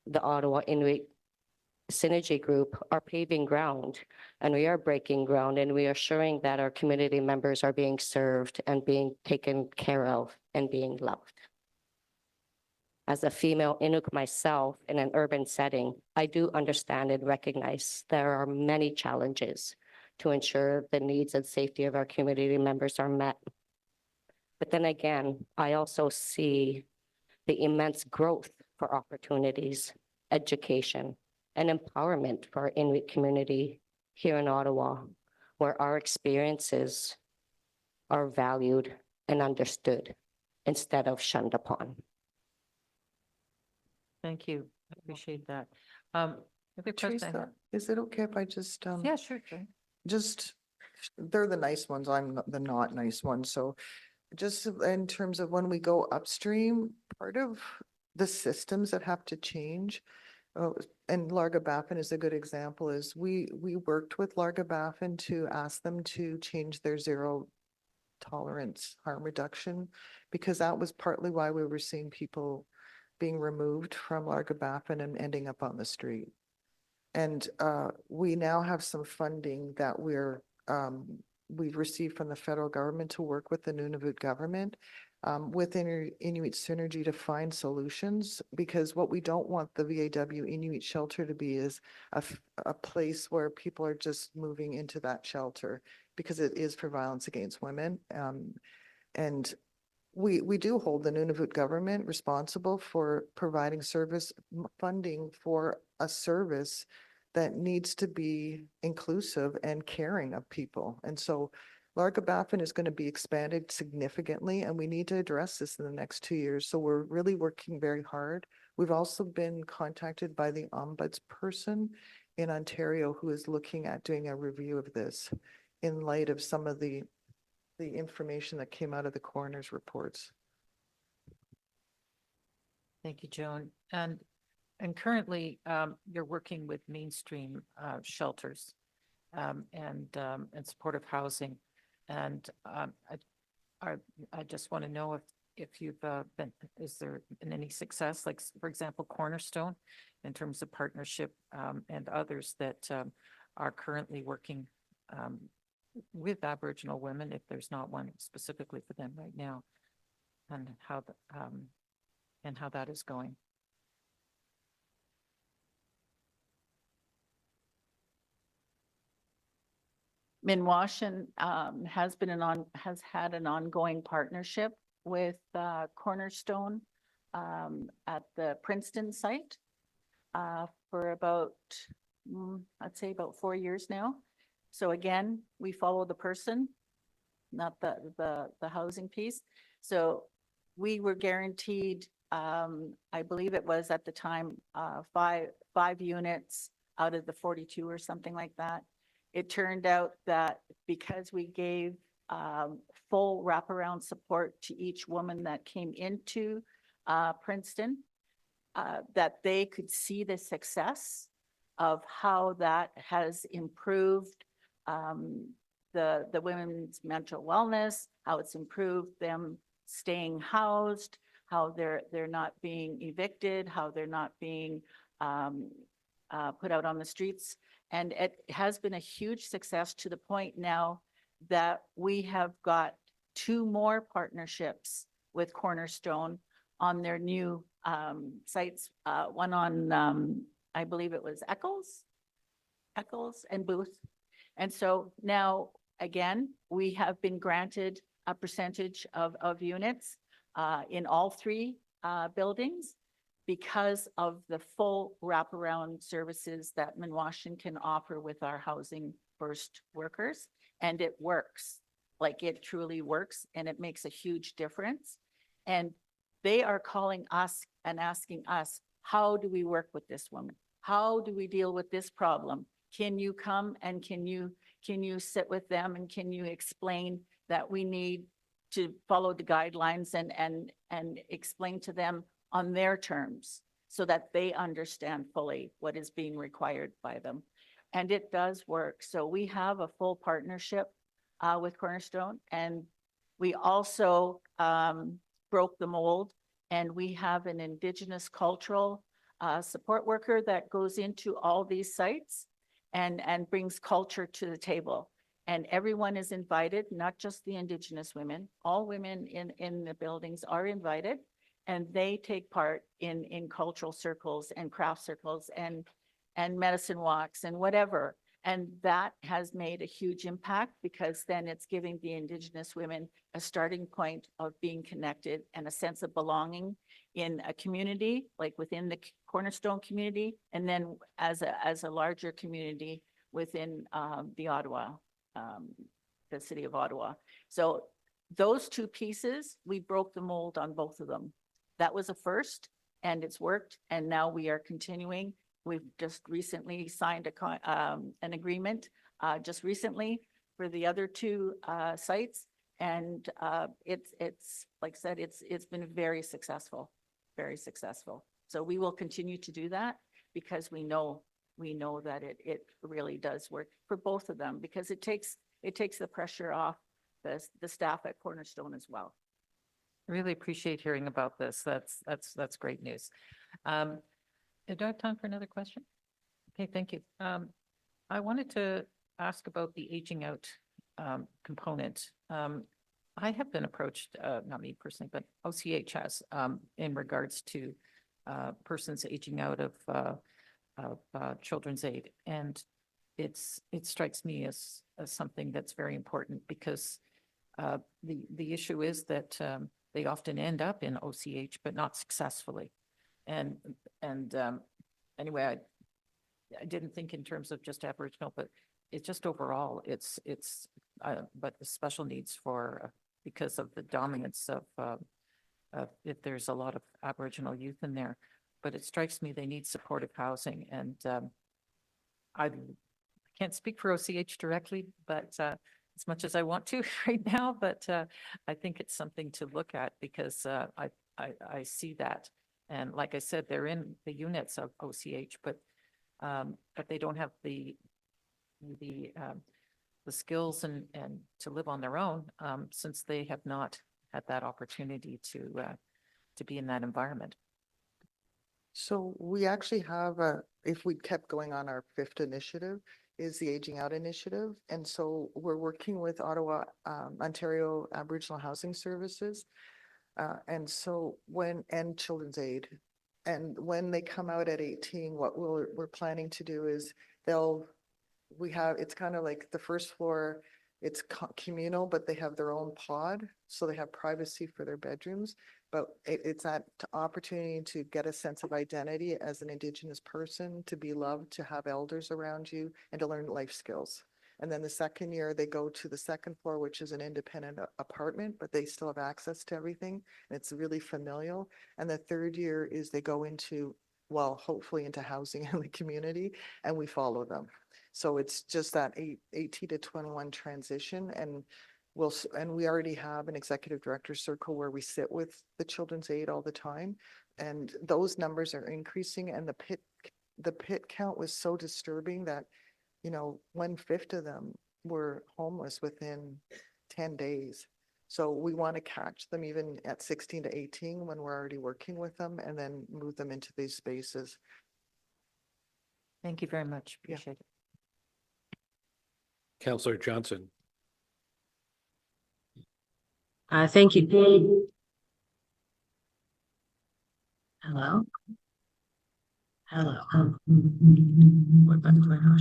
the Ottawa Inuit Synergy Group are paving ground, and we are breaking ground, and we are assuring that our community members are being served and being taken care of and being loved. As a female Inuk myself in an urban setting, I do understand and recognize there are many challenges to ensure the needs and safety of our community members are met. But then again, I also see the immense growth for opportunities, education, and empowerment for our Inuit community here in Ottawa, where our experiences are valued and understood instead of shunned upon. Thank you. I appreciate that. Other question I Teresa, had- is it okay if I just, Yeah, sure. Jane. just, they're the nice ones, I'm the not nice one, so just in terms of when we go upstream, part of the systems that have to change, and Larga-Baffin is a good example, is we worked with Larga-Baffin to ask them to change their zero tolerance harm reduction, because that was partly why we were seeing people being removed from Larga-Baffin and ending up on the street. And we now have some funding that we've received from the federal government to work with the Nunavut government within Inuit Synergy to find solutions, because what we don't want the VAW Inuit shelter to be is a place where people are just moving into that shelter, because it is for violence against women. And we do hold the Nunavut government responsible for providing service funding for a service that needs to be inclusive and caring of people. And so Larga-Baffin is going to be expanded significantly, and we need to address this in the next 2 years. So we're really working very hard. We've also been contacted by the ombudsperson in Ontario, who is looking at doing a review of this in light of some of the information that came out of the coroner's reports. Thank you, Joan. And currently, you're working with mainstream shelters and supportive housing. And I just want to know if you've is there been any success, like, for example, Cornerstone, in terms of partnership and others that are currently working with Aboriginal women, if there's not one specifically for them right now, and how that is going. Minwashin has had an ongoing partnership with Cornerstone at the Princeton site for about, I'd say about 4 years now. So again, we follow the person. not the housing piece. So we were guaranteed, I believe it was at the time, five units out of the 42 or something like that. It turned out that because we gave full wraparound support to each woman that came into Princeton, that they could see the success of how that has improved the women's mental wellness, how it's improved them staying housed, how they're not being evicted, how they're not being put out on the streets. And it has been a huge success to the point now that we have got 2 more partnerships with Cornerstone on their new sites, one on, I believe it was Eccles and Booth. And so now, again, we have been granted a percentage of units in all 3 buildings because of the full wraparound services that Minwashin can offer with our housing first workers. And it works, like it truly works, and it makes a huge difference. And they are calling us and asking us, how do we work with this woman? How do we deal with this problem? Can you come and can you sit with them and can you explain that we need to follow the guidelines and explain to them on their terms so that they understand fully what is being required by them. And it does work. So we have a full partnership with Cornerstone, and we also broke the mold, and we have an Indigenous cultural support worker that goes into all these sites and brings culture to the table. And everyone is invited, not just the Indigenous women. All women in the buildings are invited, and they take part in cultural circles and craft circles and medicine walks and whatever. And that has made a huge impact because then it's giving the Indigenous women a starting point of being connected and a sense of belonging in a community, like within the Cornerstone community, and then as a larger community within the Ottawa, the city of Ottawa. So those 2 pieces, we broke the mold on both of them. That was a first, and it's worked, and now we are continuing. We've just recently signed an agreement just recently for the other 2 sites, and it's like I said, it's been very successful, very successful. So we will continue to do that because we know that it really does work for both of them, because it takes the pressure off the staff at Cornerstone as well. Really appreciate hearing about this. That's great news. Do I have time for another question? Okay, thank you. I wanted to ask about the aging out component. I have been approached, not me personally, but OCH has, in regards to persons aging out of children's aid. And it strikes me as something that's very important because the issue is that they often end up in OCH, but not successfully. And anyway, I didn't think in terms of just Aboriginal, but it's just overall, but the special needs for, because of the dominance of if there's a lot of Aboriginal youth in there, but it strikes me they need supportive housing. And I can't speak for OCH directly, but as much as I want to right now, but I think it's something to look at because I see that. And like I said, they're in the units of OCH, but they don't have the skills and to live on their own since they have not had that opportunity to be in that environment. So we actually have if we kept going on, our 5th initiative is the Aging Out Initiative. And so we're working with Ottawa, Ontario Aboriginal Housing Services. And so and Children's Aid. And when they come out at 18, what we're planning to do is it's kind of like the first floor, it's communal, but they have their own pod. So they have privacy for their bedrooms, but it's that opportunity to get a sense of identity as an Indigenous person, to be loved, to have elders around you, and to learn life skills. And then the second year, they go to the second floor, which is an independent apartment, but they still have access to everything. And it's really familial. And the third year is they go into, well, hopefully into housing in the community, and we follow them. So it's just that 18 to 21 transition, and and we already have an executive director circle where we sit with the children's aid all the time. And those numbers are increasing, and the pit count was so disturbing that, 1/5 of them were homeless within 10 days. So we want to catch them even at 16 to 18 when we're already working with them, and then move them into these spaces. Thank you very much. Yeah. Appreciate it. Councillor Johnson. Thank you. Hello? Hello. What button's going on?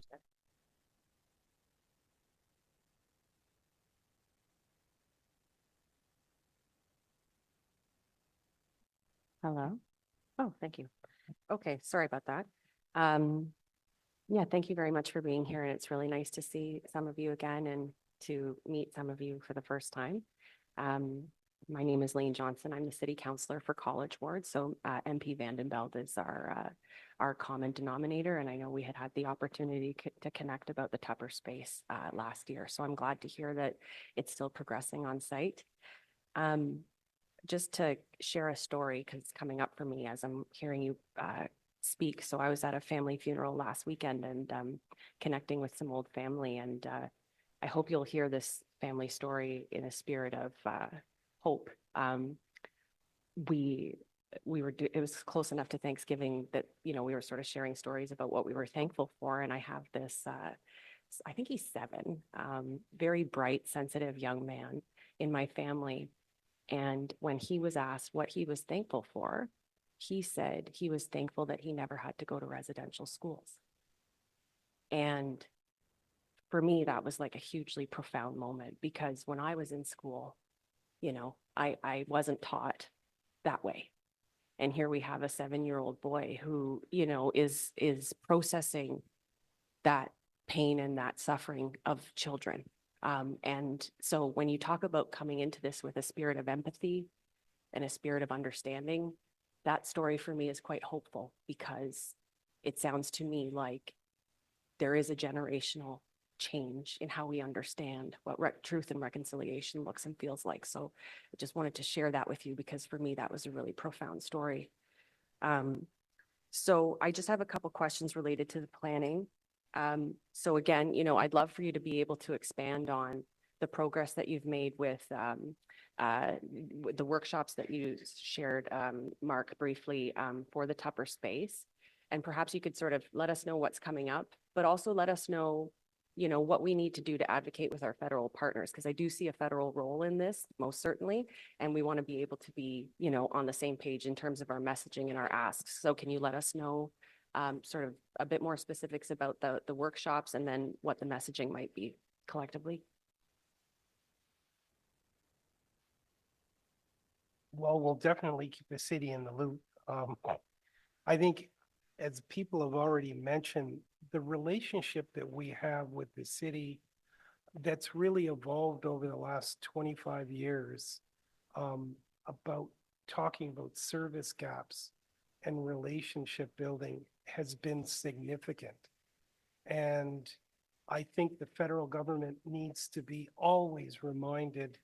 Hello? Oh, thank you. Okay, sorry about that. Yeah, thank you very much for being here, and it's really nice to see some of you again and to meet some of you for the first time. My name is Lane Johnson. I'm the city councillor for College Ward. So MP Vandenbeld is our common denominator, and I know we had the opportunity to connect about the Tupper space last year. So I'm glad to hear that it's still progressing on site. Just to share a story, because it's coming up for me as I'm hearing you speak. So I was at a family funeral last weekend and connecting with some old family, and I hope you'll hear this family story in a spirit of hope. It was close enough to Thanksgiving that, we were sort of sharing stories about what we were thankful for. And I have this, I think he's 7, very bright, sensitive young man in my family. And when he was asked what he was thankful for, he said he was thankful that he never had to go to residential schools. And for me, that was like a hugely profound moment, because when I was in school, I wasn't taught that way. And here we have a 7-year-old boy who, is processing that pain and that suffering of children. And so when you talk about coming into this with a spirit of empathy and a spirit of understanding, that story for me is quite hopeful, because it sounds to me like there is a generational change in how we understand what truth and reconciliation looks and feels like. So I just wanted to share that with you, because for me, that was a really profound story. So I just have a couple questions related to the planning. So again, I'd love for you to be able to expand on the progress that you've made with the workshops that you shared, Mark, briefly for the Tupper space. And perhaps you could sort of let us know what's coming up, but also let us know, what we need to do to advocate with our federal partners, because I do see a federal role in this, most certainly. And we want to be able to be, on the same page in terms of our messaging and our asks. So can you let us know sort of a bit more specifics about the workshops, and then what the messaging might be collectively? Well, we'll definitely keep the city in the loop. I think, as people have already mentioned, the relationship that we have with the city that's really evolved over the last 25 years, about talking about service gaps and relationship building, has been significant. And I think the federal government needs to be always reminded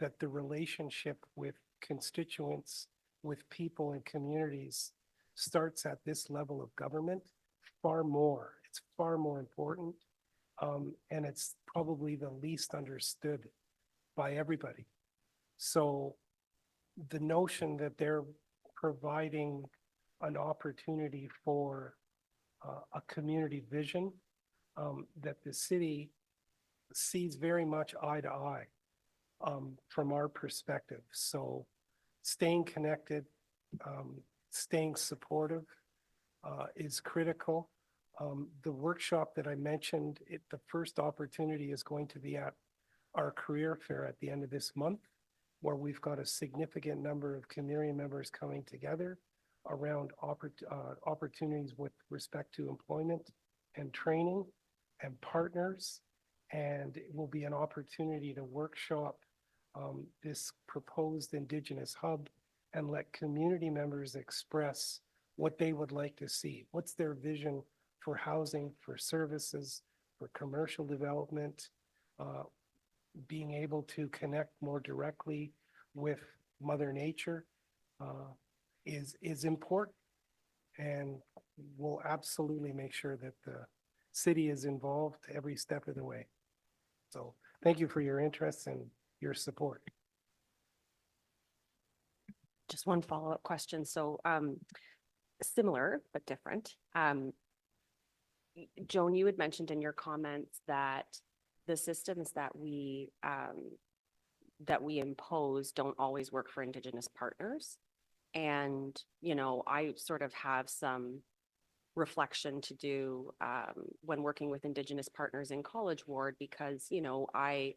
that the relationship with constituents, with people and communities, starts at this level of government far more. It's far more important. And it's probably the least understood by everybody. So the notion that they're providing an opportunity for a community vision that the city sees very much eye to eye from our perspective. So staying connected, staying supportive is critical. The workshop that I mentioned, the first opportunity is going to be at our career fair at the end of this month, where we've got a significant number of community members coming together around opportunities with respect to employment and training and partners And it will be an opportunity to workshop this proposed Indigenous hub and let community members express what they would like to see. What's their vision for housing, for services, for commercial development, being able to connect more directly with Mother Nature is important. And we'll absolutely make sure that the city is involved every step of the way. So thank you for your interest and your support. Just one follow-up question. So similar but different. Joan, you had mentioned in your comments that the systems that we impose don't always work for Indigenous partners. And, you know, I sort of have some reflection to do when working with Indigenous partners in College Ward, because, you know, I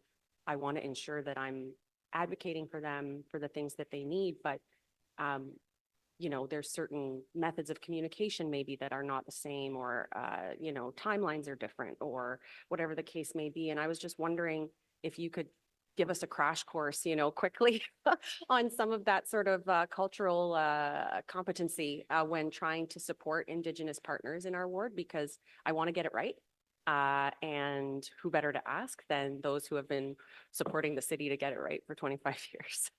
want to ensure that I'm advocating for them for the things that they need, but you know, there's certain methods of communication maybe that are not the same, or you know, timelines are different, or whatever the case may be. And I was just wondering if you could give us a crash course, you know, quickly on some of that sort of cultural competency when trying to support Indigenous partners in our ward, because I want to get it right. And who better to ask than those who have been supporting the city to get it right for 25 years.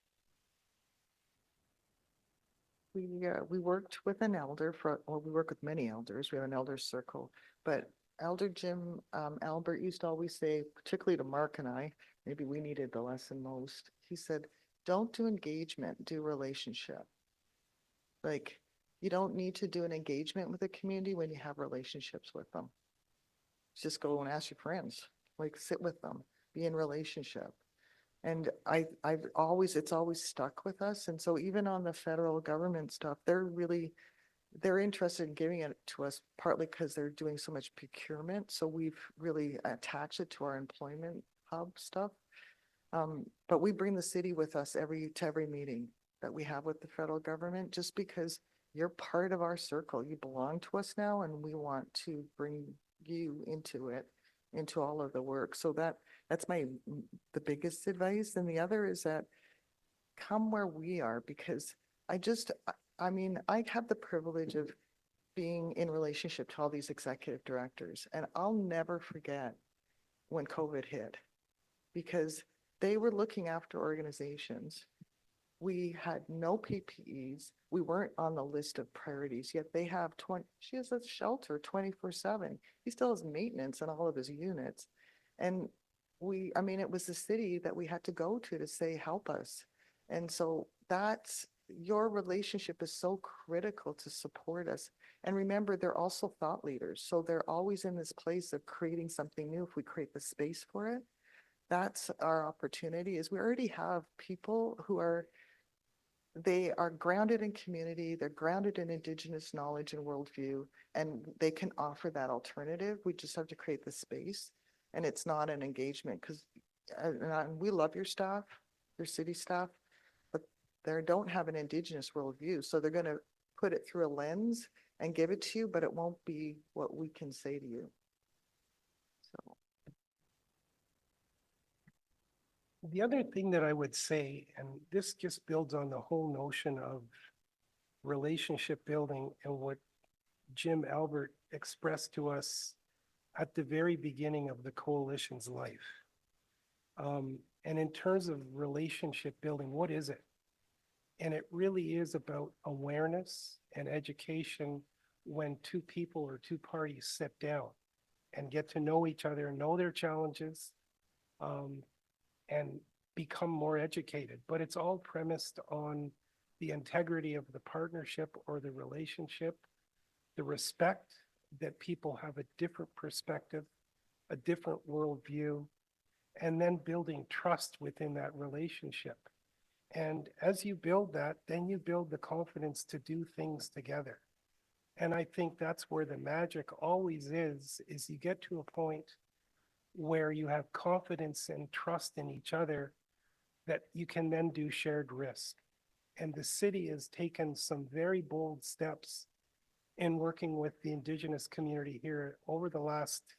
We worked with an elder we work with many elders. We have an elder circle, but Elder Jim Albert used to always say, particularly to Mark and I, maybe we needed the lesson most. He said, don't do engagement, do relationship. Like, you don't need to do an engagement with a community when you have relationships with them. Just go and ask your friends, like sit with them, be in relationship. And it's always stuck with us. And so even on the federal government stuff, they're interested in giving it to us partly because they're doing so much procurement. So we've really attached it to our employment hub stuff. But we bring the city with us to every meeting that we have with the federal government, just because you're part of our circle. You belong to us now, and we want to bring you into all of the work. So that's the biggest advice. And the other is that come where we are, because I have the privilege of being in relationship to all these executive directors, and I'll never forget when COVID hit, because they were looking after organizations. We had no PPEs. We weren't on the list of priorities, yet she has a shelter 24/7. He still has maintenance in all of his units. And it was the city that we had to go to say, help us. And so your relationship is so critical to support us. And remember, they're also thought leaders. So they're always in this place of creating something new if we create the space for it. That's our opportunity. Is we already have people they are grounded in community, they're grounded in Indigenous knowledge and worldview, and they can offer that alternative. We just have to create the space, and it's not an engagement, because we love your staff, your city staff, but they don't have an Indigenous worldview. So they're going to put it through a lens and give it to you, but it won't be what we can say to you. So. The other thing that I would say, and this just builds on the whole notion of relationship building and what Jim Albert expressed to us at the very beginning of the coalition's life. And in terms of relationship building, what is it? And it really is about awareness and education when two people or two parties sit down and get to know each other, know their challenges, and become more educated. But it's all premised on the integrity of the partnership or the relationship, the respect that people have a different perspective, a different worldview, and then building trust within that relationship. And as you build that, then you build the confidence to do things together. And I think that's where the magic always is you get to a point where you have confidence and trust in each other that you can then do shared risk. And the city has taken some very bold steps in working with the Indigenous community here over the last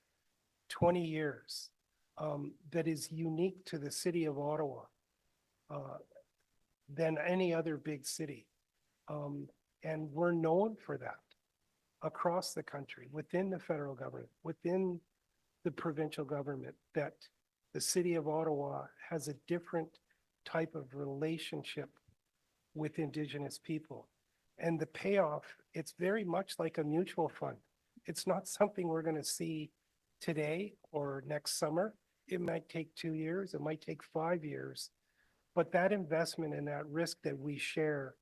20 years that is unique to the city of Ottawa than any other big city. And we're known for that across the country, within the federal government, within the provincial government, that the city of Ottawa has a different type of relationship with Indigenous people. And the payoff, it's very much like a mutual fund. It's not something we're going to see today or next summer. It might take 2 years, it might take 5 years, but that investment and that risk that we share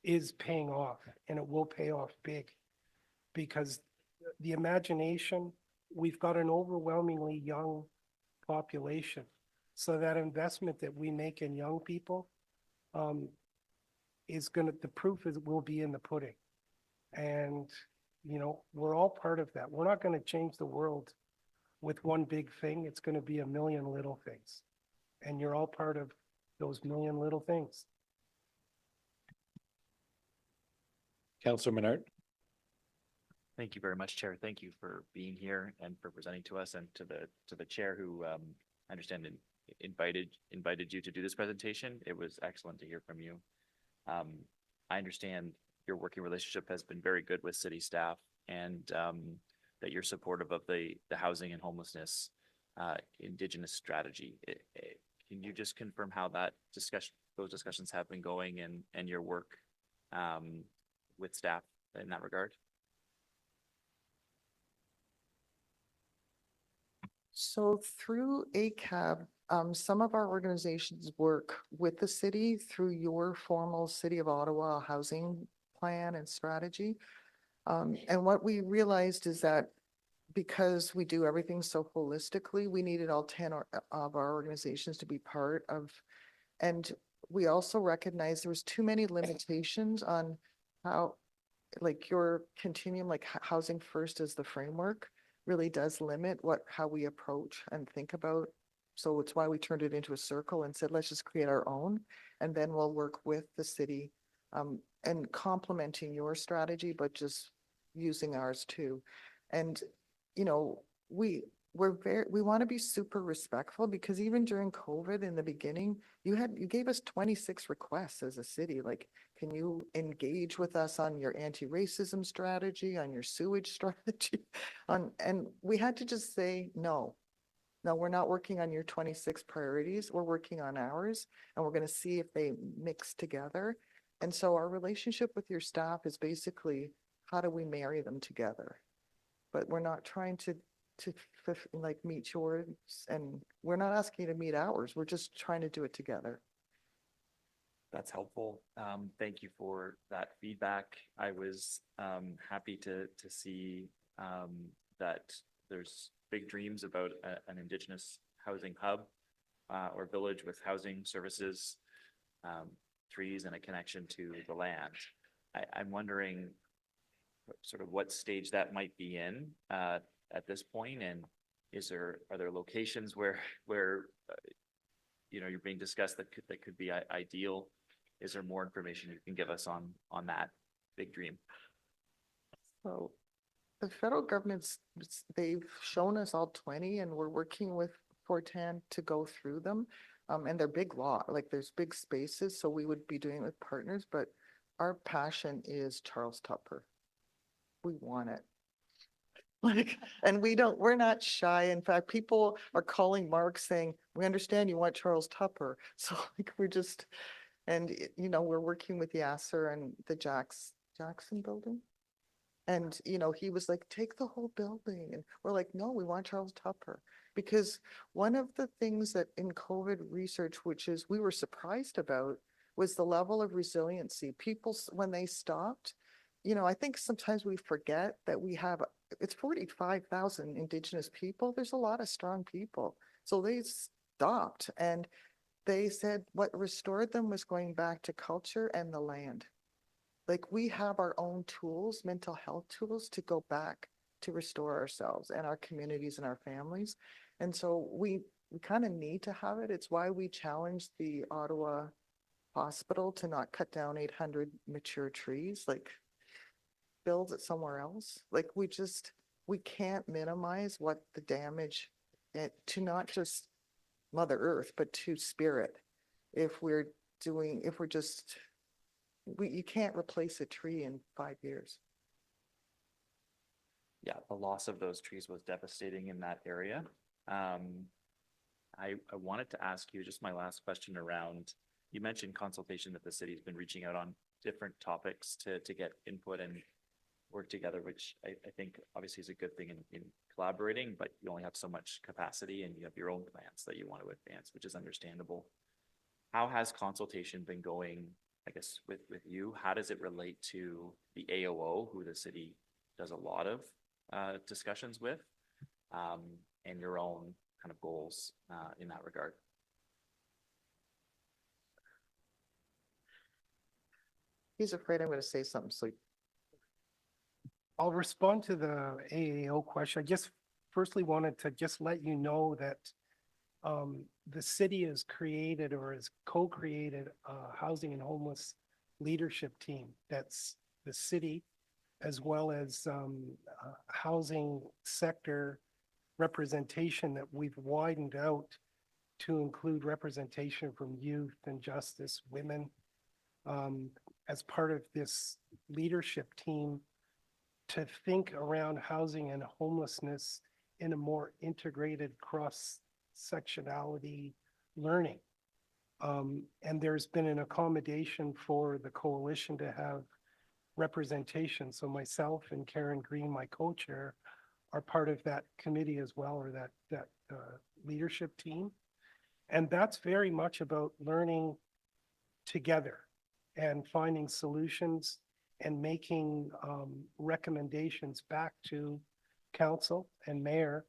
is paying off, and it will pay off big, because the imagination, we've got an overwhelmingly young population. So that investment that we make in young people is the proof will be in the pudding. And, you know, we're all part of that. We're not going to change the world with one big thing. It's going to be a million little things. And you're all part of those million little things. Councillor Menard. Thank you very much, Chair. Thank you for being here and for presenting to us, and to the chair who I understand invited you to do this presentation. It was excellent to hear from you. I understand your working relationship has been very good with city staff, and that you're supportive of the housing and homelessness Indigenous strategy. Can you just confirm how those discussions have been going, and your work with staff in that regard? So through ACAB, some of our organizations work with the city through your formal City of Ottawa housing plan and strategy. And what we realized is that because we do everything so holistically, we needed all 10 of our organizations to be part of. And we also recognized there was too many limitations on how, like your continuum, like housing first as the framework really does limit how we approach and think about. So it's why we turned it into a circle and said, let's just create our own, and then we'll work with the city and complementing your strategy, but just using ours too. And, you know, we want to be super respectful, because even during COVID in the beginning, you gave us 26 requests as a city. Like, can you engage with us on your anti-racism strategy, on your sewage strategy? And we had to just say, no, we're not working on your 26 priorities. We're working on ours, and we're going to see if they mix together. And so our relationship with your staff is basically, how do we marry them together? But we're not trying to like meet yours, and we're not asking you to meet ours. We're just trying to do it together. That's helpful. Thank you for that feedback. I was happy to see that there's big dreams about an Indigenous housing hub or village with housing services, trees, and a connection to the land. I'm wondering sort of what stage that might be in at this point, and are there locations where you know, you're being discussed that could be ideal? Is there more information you can give us on that big dream? So the federal government's, they've shown us all 20, and we're working with Fortan to go through them. And they're big like there's big spaces, so we would be doing it with partners, but our passion is Charles Tupper. We want it. Like, and we're not shy. In fact, people are calling Mark saying, we understand you want Charles Tupper. So like, and you know, we're working with Yasser and the Jackson building. And, you know, he was like, take the whole building. And we're like, no, we want Charles Tupper. Because one of the things that in COVID research, which is we were surprised about, was the level of resiliency. People, when they stopped, you know, I think sometimes we forget that it's 45,000 Indigenous people. There's a lot of strong people. So they stopped, and they said what restored them was going back to culture and the land. Like, we have our own tools, mental health tools, to go back to restore ourselves and our communities and our families. And so we kind of need to have it. It's why we challenged the Ottawa Hospital to not cut down 800 mature trees, like build it somewhere else. Like, we can't minimize what the damage to not just Mother Earth, but to Spirit. If we're just, you can't replace a tree in 5 years. Yeah, the loss of those trees was devastating in that area. I wanted to ask you just my last question around, you mentioned consultation that the city's been reaching out on different topics to get input and work together, which I think obviously is a good thing in collaborating, but you only have so much capacity and you have your own plans that you want to advance, which is understandable. How has consultation been going, I guess, with you? How does it relate to the AOO, who the city does a lot of discussions with, and your own kind of goals in that regard? He's afraid I'm going to say something, so I'll respond to the AAO question. I just firstly wanted to just let you know that the city has created or has co-created a housing and homeless leadership team. That's the city, as well as housing sector representation that we've widened out to include representation from youth and justice, women, as part of this leadership team to think around housing and homelessness in a more integrated cross-sectionality learning. And there's been an accommodation for the coalition to have representation. So myself and Karen Green, my co-chair, are part of that committee as well, or that leadership team. And that's very much about learning together and finding solutions and making recommendations back to council and mayor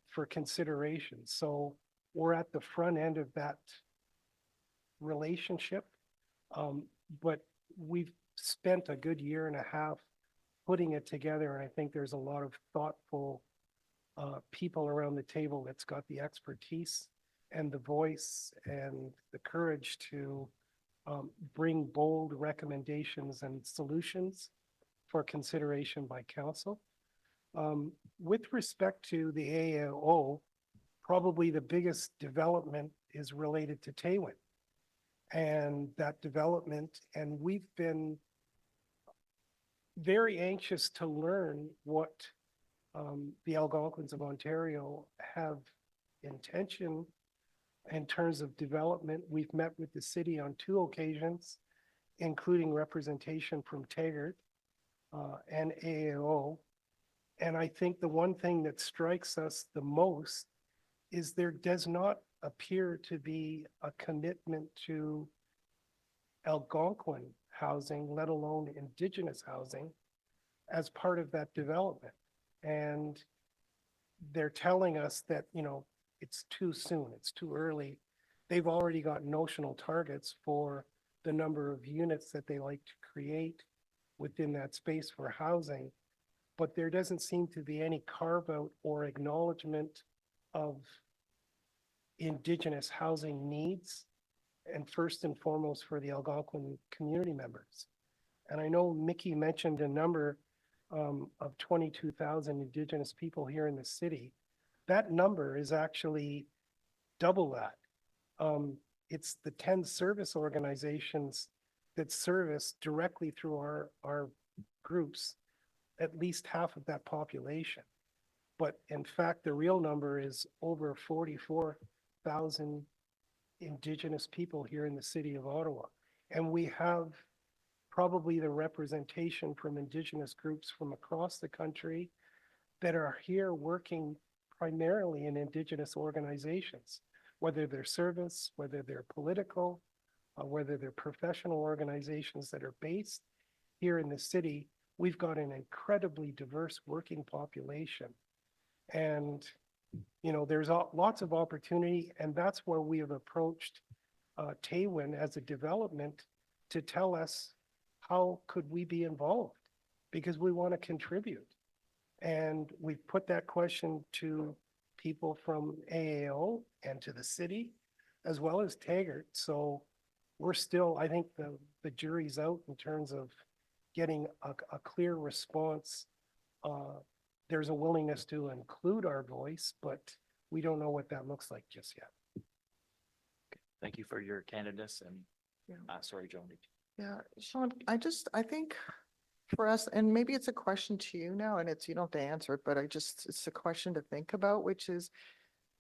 for consideration. So we're at the front end of that relationship, but we've spent a good year and a half putting it together, and I think there's a lot of thoughtful people around the table that's got the expertise and the voice and the courage to bring bold recommendations and solutions for consideration by council. With respect to the AAO, probably the biggest development is related to Taywin and that development. And we've been very anxious to learn what the Algonquins of Ontario have intention in terms of development. We've met with the city on 2 occasions, including representation from Taggart and AAO. And I think the one thing that strikes us the most is there does not appear to be a commitment to Algonquin housing, let alone Indigenous housing, as part of that development. And they're telling us that, you know, it's too soon, it's too early. They've already got notional targets for the number of units that they like to create within that space for housing, but there doesn't seem to be any carve out or acknowledgement of Indigenous housing needs, and first and foremost for the Algonquin community members. And I know Mickey mentioned a number of 22,000 Indigenous people here in the city. That number is actually double that. It's the 10 service organizations that service directly through our groups, at least half of that population. But in fact, the real number is over 44,000 Indigenous people here in the city of Ottawa. And we have probably the representation from Indigenous groups from across the country that are here working primarily in Indigenous organizations, whether they're service, whether they're political, whether they're professional organizations that are based here in the city. We've got an incredibly diverse working population. And, you know, there's lots of opportunity, and that's where we have approached Taywin as a development to tell us how could we be involved, because we want to contribute. And we've put that question to people from AAO and to the city, as well as Taggart. So we're still, I think the jury's out in terms of getting a clear response. There's a willingness to include our voice, but we don't know what that looks like just yet. Thank you for your candidness and, Yeah. sorry, Joan. Yeah, Sean, I think for us, and maybe it's a question to you now, and you don't have to answer it, but it's a question to think about, which is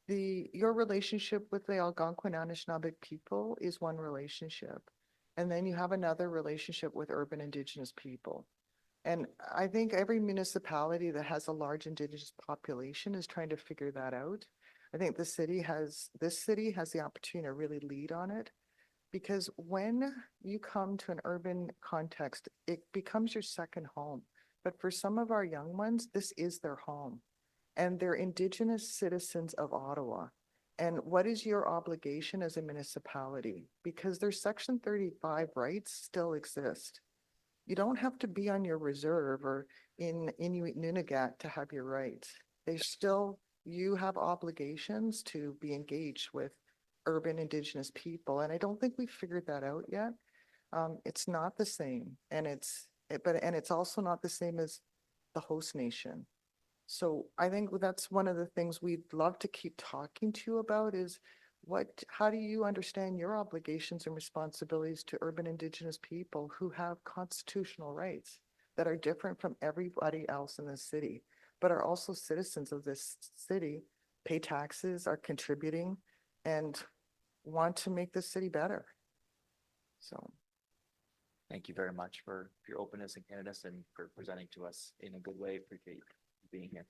your relationship with the Algonquin Anishinaabe people is one relationship. And then you have another relationship with urban Indigenous people. And I think every municipality that has a large Indigenous population is trying to figure that out. I think this city has the opportunity to really lead on it. Because when you come to an urban context, it becomes your second home. But for some of our young ones, this is their home. And they're Indigenous citizens of Ottawa. And what is your obligation as a municipality? Because their Section 35 rights still exist. You don't have to be on your reserve or in Inuit Nunavut to have your rights. You have obligations to be engaged with urban Indigenous people. And I don't think we've figured that out yet. It's not the same. And it's also not the same as the host nation. So I think that's one of the things we'd love to keep talking to you about is how do you understand your obligations and responsibilities to urban Indigenous people who have constitutional rights that are different from everybody else in the city, but are also citizens of this city, pay taxes, are contributing, and want to make this city better. So. Thank you very much for your openness and candidness and for presenting to us in a good way. Appreciate you being here.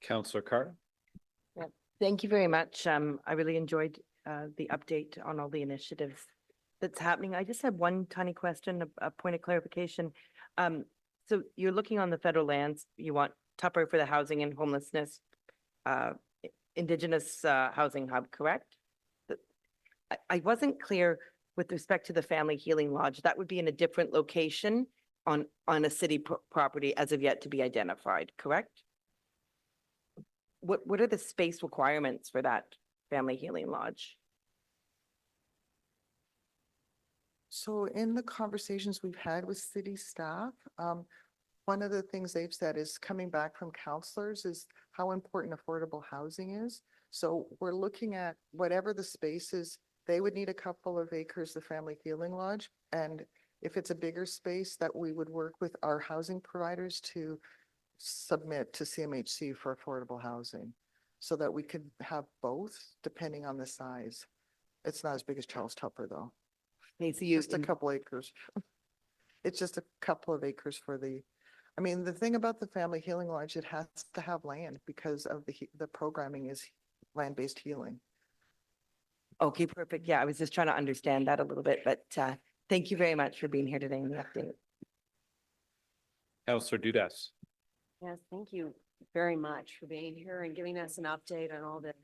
Councillor Carr. Thank you very much. I really enjoyed the update on all the initiatives that's happening. I just have one tiny question, a point of clarification. So you're looking on the federal lands, you want Tupper for the housing and homelessness, Indigenous housing hub, correct? I wasn't clear with respect to the Family Healing Lodge. That would be in a different location on a city property as of yet to be identified, correct? What are the space requirements for that Family Healing Lodge? So in the conversations we've had with city staff, one of the things they've said is coming back from counselors is how important affordable housing is. So we're looking at whatever the space is, they would need a couple of acres, the Family Healing Lodge. And if it's a bigger space, that we would work with our housing providers to submit to CMHC for affordable housing so that we could have both depending on the size. It's not as big as Charles Tupper though. Okay, so Just a couple acres. It's just a couple of acres I mean, the thing about the Family Healing Lodge, it has to have land because of the programming is land-based healing. Okay, perfect. Yeah, I was just trying to understand that a little bit, but thank you very much for being here today in the update. Councillor Dudas. Yes, thank you very much for being here and giving us an update on all the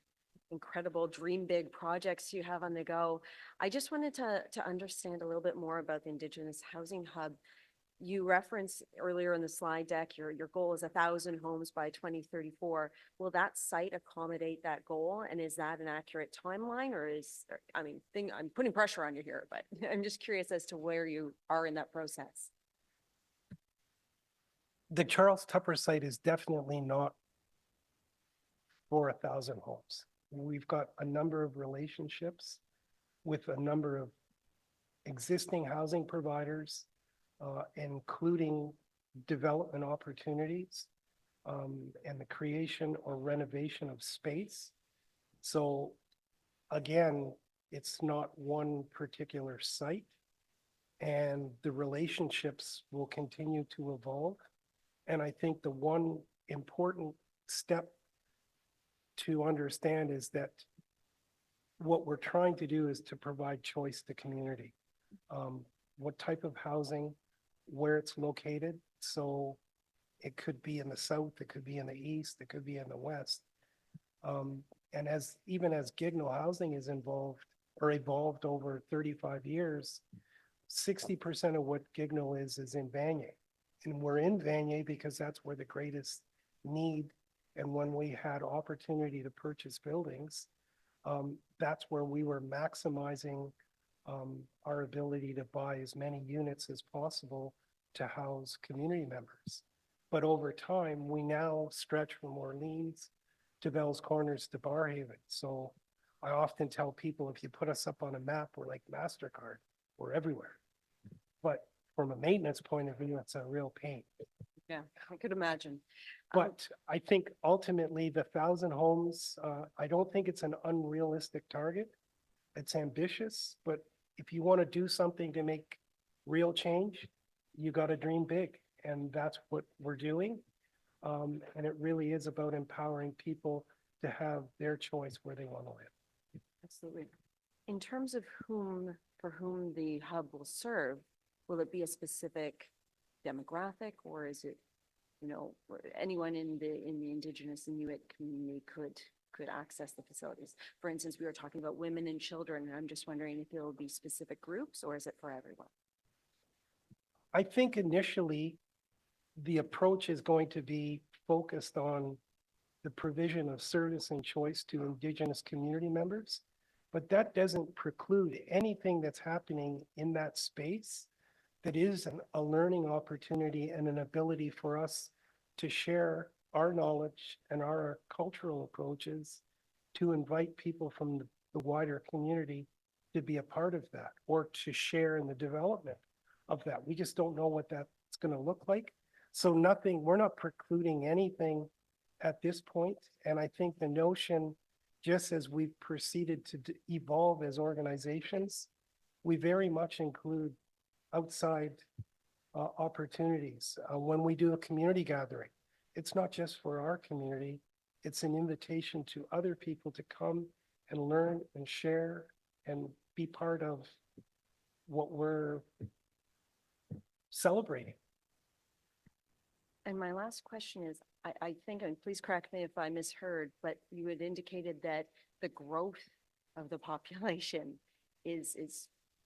incredible dream big projects you have on the go. I just wanted to understand a little bit more about the Indigenous Housing Hub. You referenced earlier in the slide deck, your goal is 1,000 homes by 2034. Will that site accommodate that goal? And is that an accurate timeline I'm putting pressure on you here, but I'm just curious as to where you are in that process. The Charles Tupper site is definitely not for 1,000 homes. We've got a number of relationships with a number of existing housing providers, including development opportunities and the creation or renovation of space. So again, it's not one particular site, and the relationships will continue to evolve. And I think the one important step to understand is that what we're trying to do is to provide choice to community. What type of housing, where it's located. So it could be in the south, it could be in the east, it could be in the west. And even as Gigno housing is evolved over 35 years, 60% of what Gigno is in Vanier. And we're in Vanier because that's where the greatest need, and when we had opportunity to purchase buildings, that's where we were maximizing our ability to buy as many units as possible to house community members. But over time, we now stretch from Orleans to Bell's Corners to Barhaven. So I often tell people, if you put us up on a map, we're like MasterCard, we're everywhere. But from a maintenance point of view, it's a real pain. Yeah, I could imagine. But I think ultimately the 1,000 homes, I don't think it's an unrealistic target. It's ambitious, but if you want to do something to make real change, you got to dream big. And that's what we're doing. And it really is about empowering people to have their choice where they want to live. Absolutely. In terms of for whom the hub will serve, will it be a specific demographic, or is it, you know, anyone in the Indigenous Inuit community could access the facilities? For instance, we were talking about women and children, and I'm just wondering if there will be specific groups, or is it for everyone? I think initially the approach is going to be focused on the provision of service and choice to Indigenous community members, but that doesn't preclude anything that's happening in that space that is a learning opportunity and an ability for us to share our knowledge and our cultural approaches to invite people from the wider community to be a part of that or to share in the development of that. We just don't know what that's going to look like. So we're not precluding anything at this point. And I think the notion, just as we've proceeded to evolve as organizations, we very much include outside opportunities. When we do a community gathering, it's not just for our community, it's an invitation to other people to come and learn and share and be part of what we're celebrating. And my last question is, I think, and please correct me if I misheard, but you had indicated that the growth of the population is,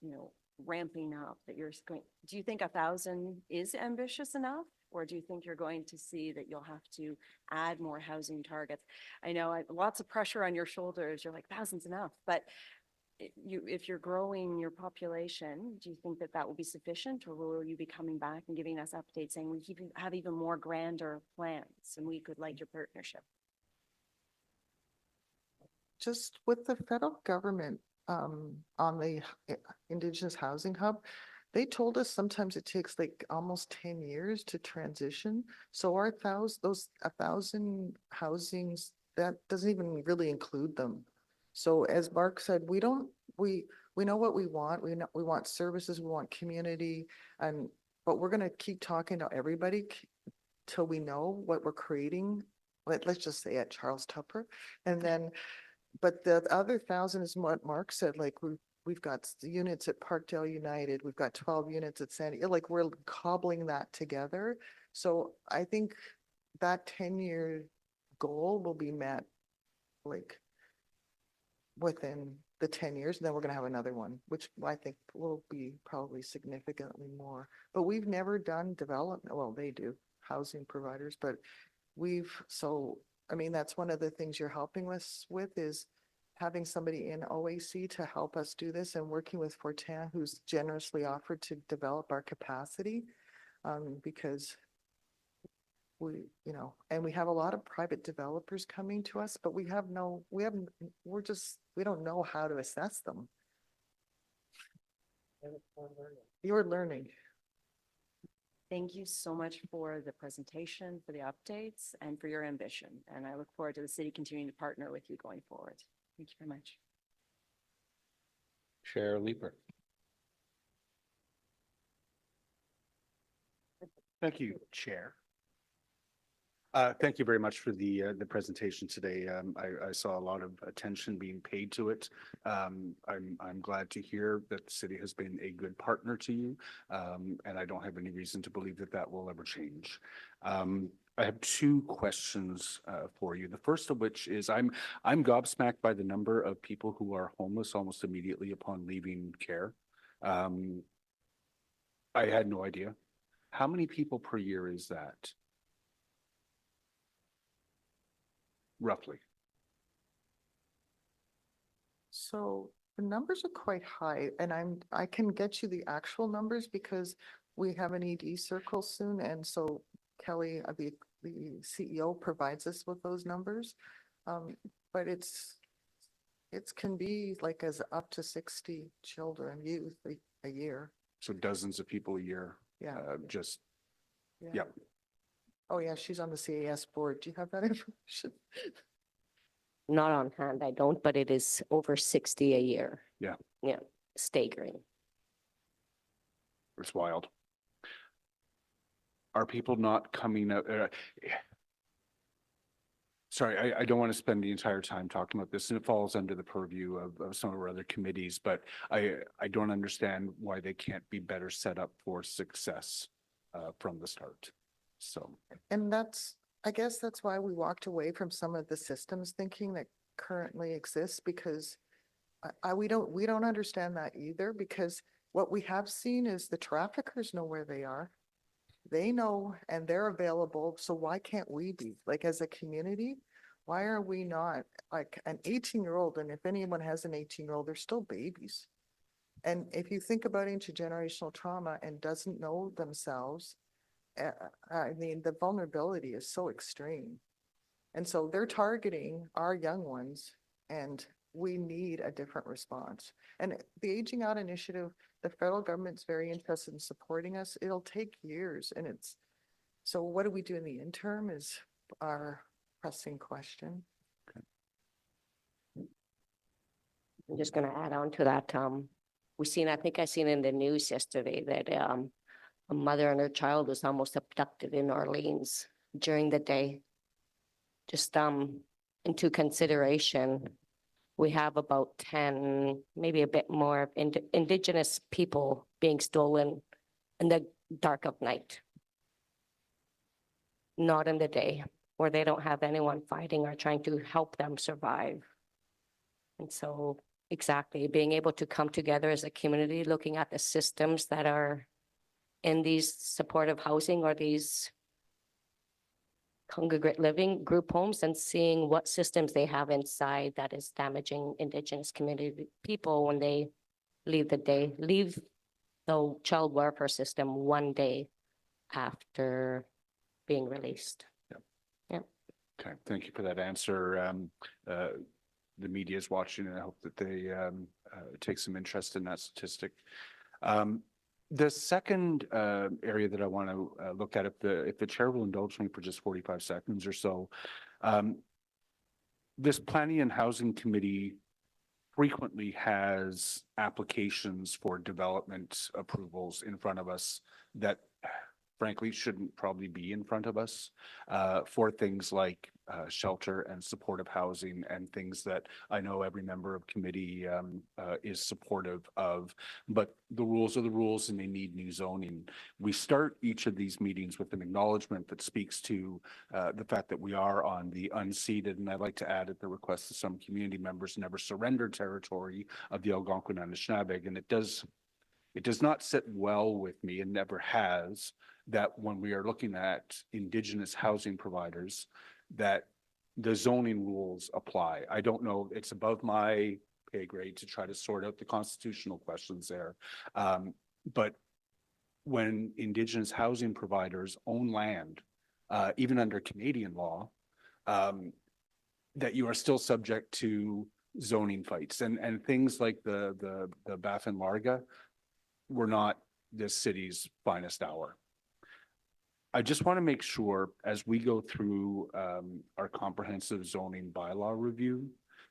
you know, ramping up, that you're going, do you think 1,000 is ambitious enough? Or do you think you're going to see that you'll have to add more housing targets? I know lots of pressure on your shoulders. You're like, 1,000's enough, but if you're growing your population, do you think that will be sufficient, or will you be coming back and giving us updates saying we have even more grander plans and we could like your partnership? Just with the federal government on the Indigenous Housing Hub, they told us sometimes it takes like almost 10 years to transition. So our 1,000 housings, that doesn't even really include them. So as Mark said, we know what we want. We want services, we want community, but we're going to keep talking to everybody till we know what we're creating. Let's just say at Charles Tupper, and then, but the other 1,000 is what Mark said. Like we've got units at Parkdale United, we've got 12 units at Sandy. Like we're cobbling that together. So I think that 10-year goal will be met like within the 10 years, and then we're going to have another one, which I think will be probably significantly more. But we've never done development. Well, they do, housing providers, but I mean, that's one of the things you're helping us with is having somebody in OAC to help us do this, and working with Fortin, who's generously offered to develop our capacity, because and we have a lot of private developers coming to us, but we don't know how to assess them. You're learning. Thank you so much for the presentation, for the updates, and for your ambition. And I look forward to the city continuing to partner with you going forward. Thank you very much. Chair Leeper. Thank you, Chair. Thank you very much for the presentation today. I saw a lot of attention being paid to it. I'm glad to hear that the city has been a good partner to you, and I don't have any reason to believe that will ever change. I have two questions for you. The first of which is I'm gobsmacked by the number of people who are homeless almost immediately upon leaving care. I had no idea. How many people per year is that? Roughly. So the numbers are quite high, and I can get you the actual numbers because we have an ED circle soon, and so Kelly, the CEO, provides us with those numbers. But it can be like as up to 60 children, youth a year. So dozens of people a year, Yeah. just, Yeah. yep. Oh, yeah, she's on the CAS board. Do you have that information? Not on hand, I don't, but it is over 60 a year. Yeah. Yeah, staggering. It's wild. Are people not coming out? Sorry, I don't want to spend the entire time talking about this, and it falls under the purview of some of our other committees, but I don't understand why they can't be better set up for success from the start. So. And I guess that's why we walked away from some of the systems thinking that currently exists, because we don't understand that either, because what we have seen is the traffickers know where they are. They know and they're available. So why can't we be, like, as a community? Why are we not like an 18-year-old? And if anyone has an 18-year-old, they're still babies. And if you think about intergenerational trauma and doesn't know themselves, I mean, the vulnerability is so extreme. And so they're targeting our young ones, and we need a different response. And the Aging Out Initiative, the federal government's very interested in supporting us. It'll take years, and so what do we do in the interim is our pressing question. I'm just gonna add on to that. I think I seen in the news yesterday that a mother and her child was almost abducted in Orleans during the day. Just into consideration, we have about 10, maybe a bit more Indigenous people being stolen in the dark of night. Not in the day, where they don't have anyone fighting or trying to help them survive. And so exactly, being able to come together as a community, looking at the systems that are in these supportive housing or these congregate living group homes, and seeing what systems they have inside that is damaging Indigenous community people when they leave the child welfare system one day after being released. Okay, thank you for that answer. The media is watching, and I hope that they take some interest in that statistic. The second area that I want to look at, if the chair will indulge me for just 45 seconds or so, this Planning and Housing Committee frequently has applications for development approvals in front of us that frankly shouldn't probably be in front of us for things like shelter and supportive housing and things that I know every member of committee is supportive of, but the rules are the rules and they need new zoning. We start each of these meetings with an acknowledgement that speaks to the fact that we are on the unceded, and I'd like to add at the request of some community members, never surrender territory of the Algonquin Anishinaabe, and it does not sit well with me, and never has, that when we are looking at Indigenous housing providers, that the zoning rules apply. I don't know, it's above my pay grade to try to sort out the constitutional questions there. But when Indigenous housing providers own land, even under Canadian law, that you are still subject to zoning fights and things like the Baffin Larga were not this city's finest hour. I just want to make sure as we go through our comprehensive zoning bylaw review,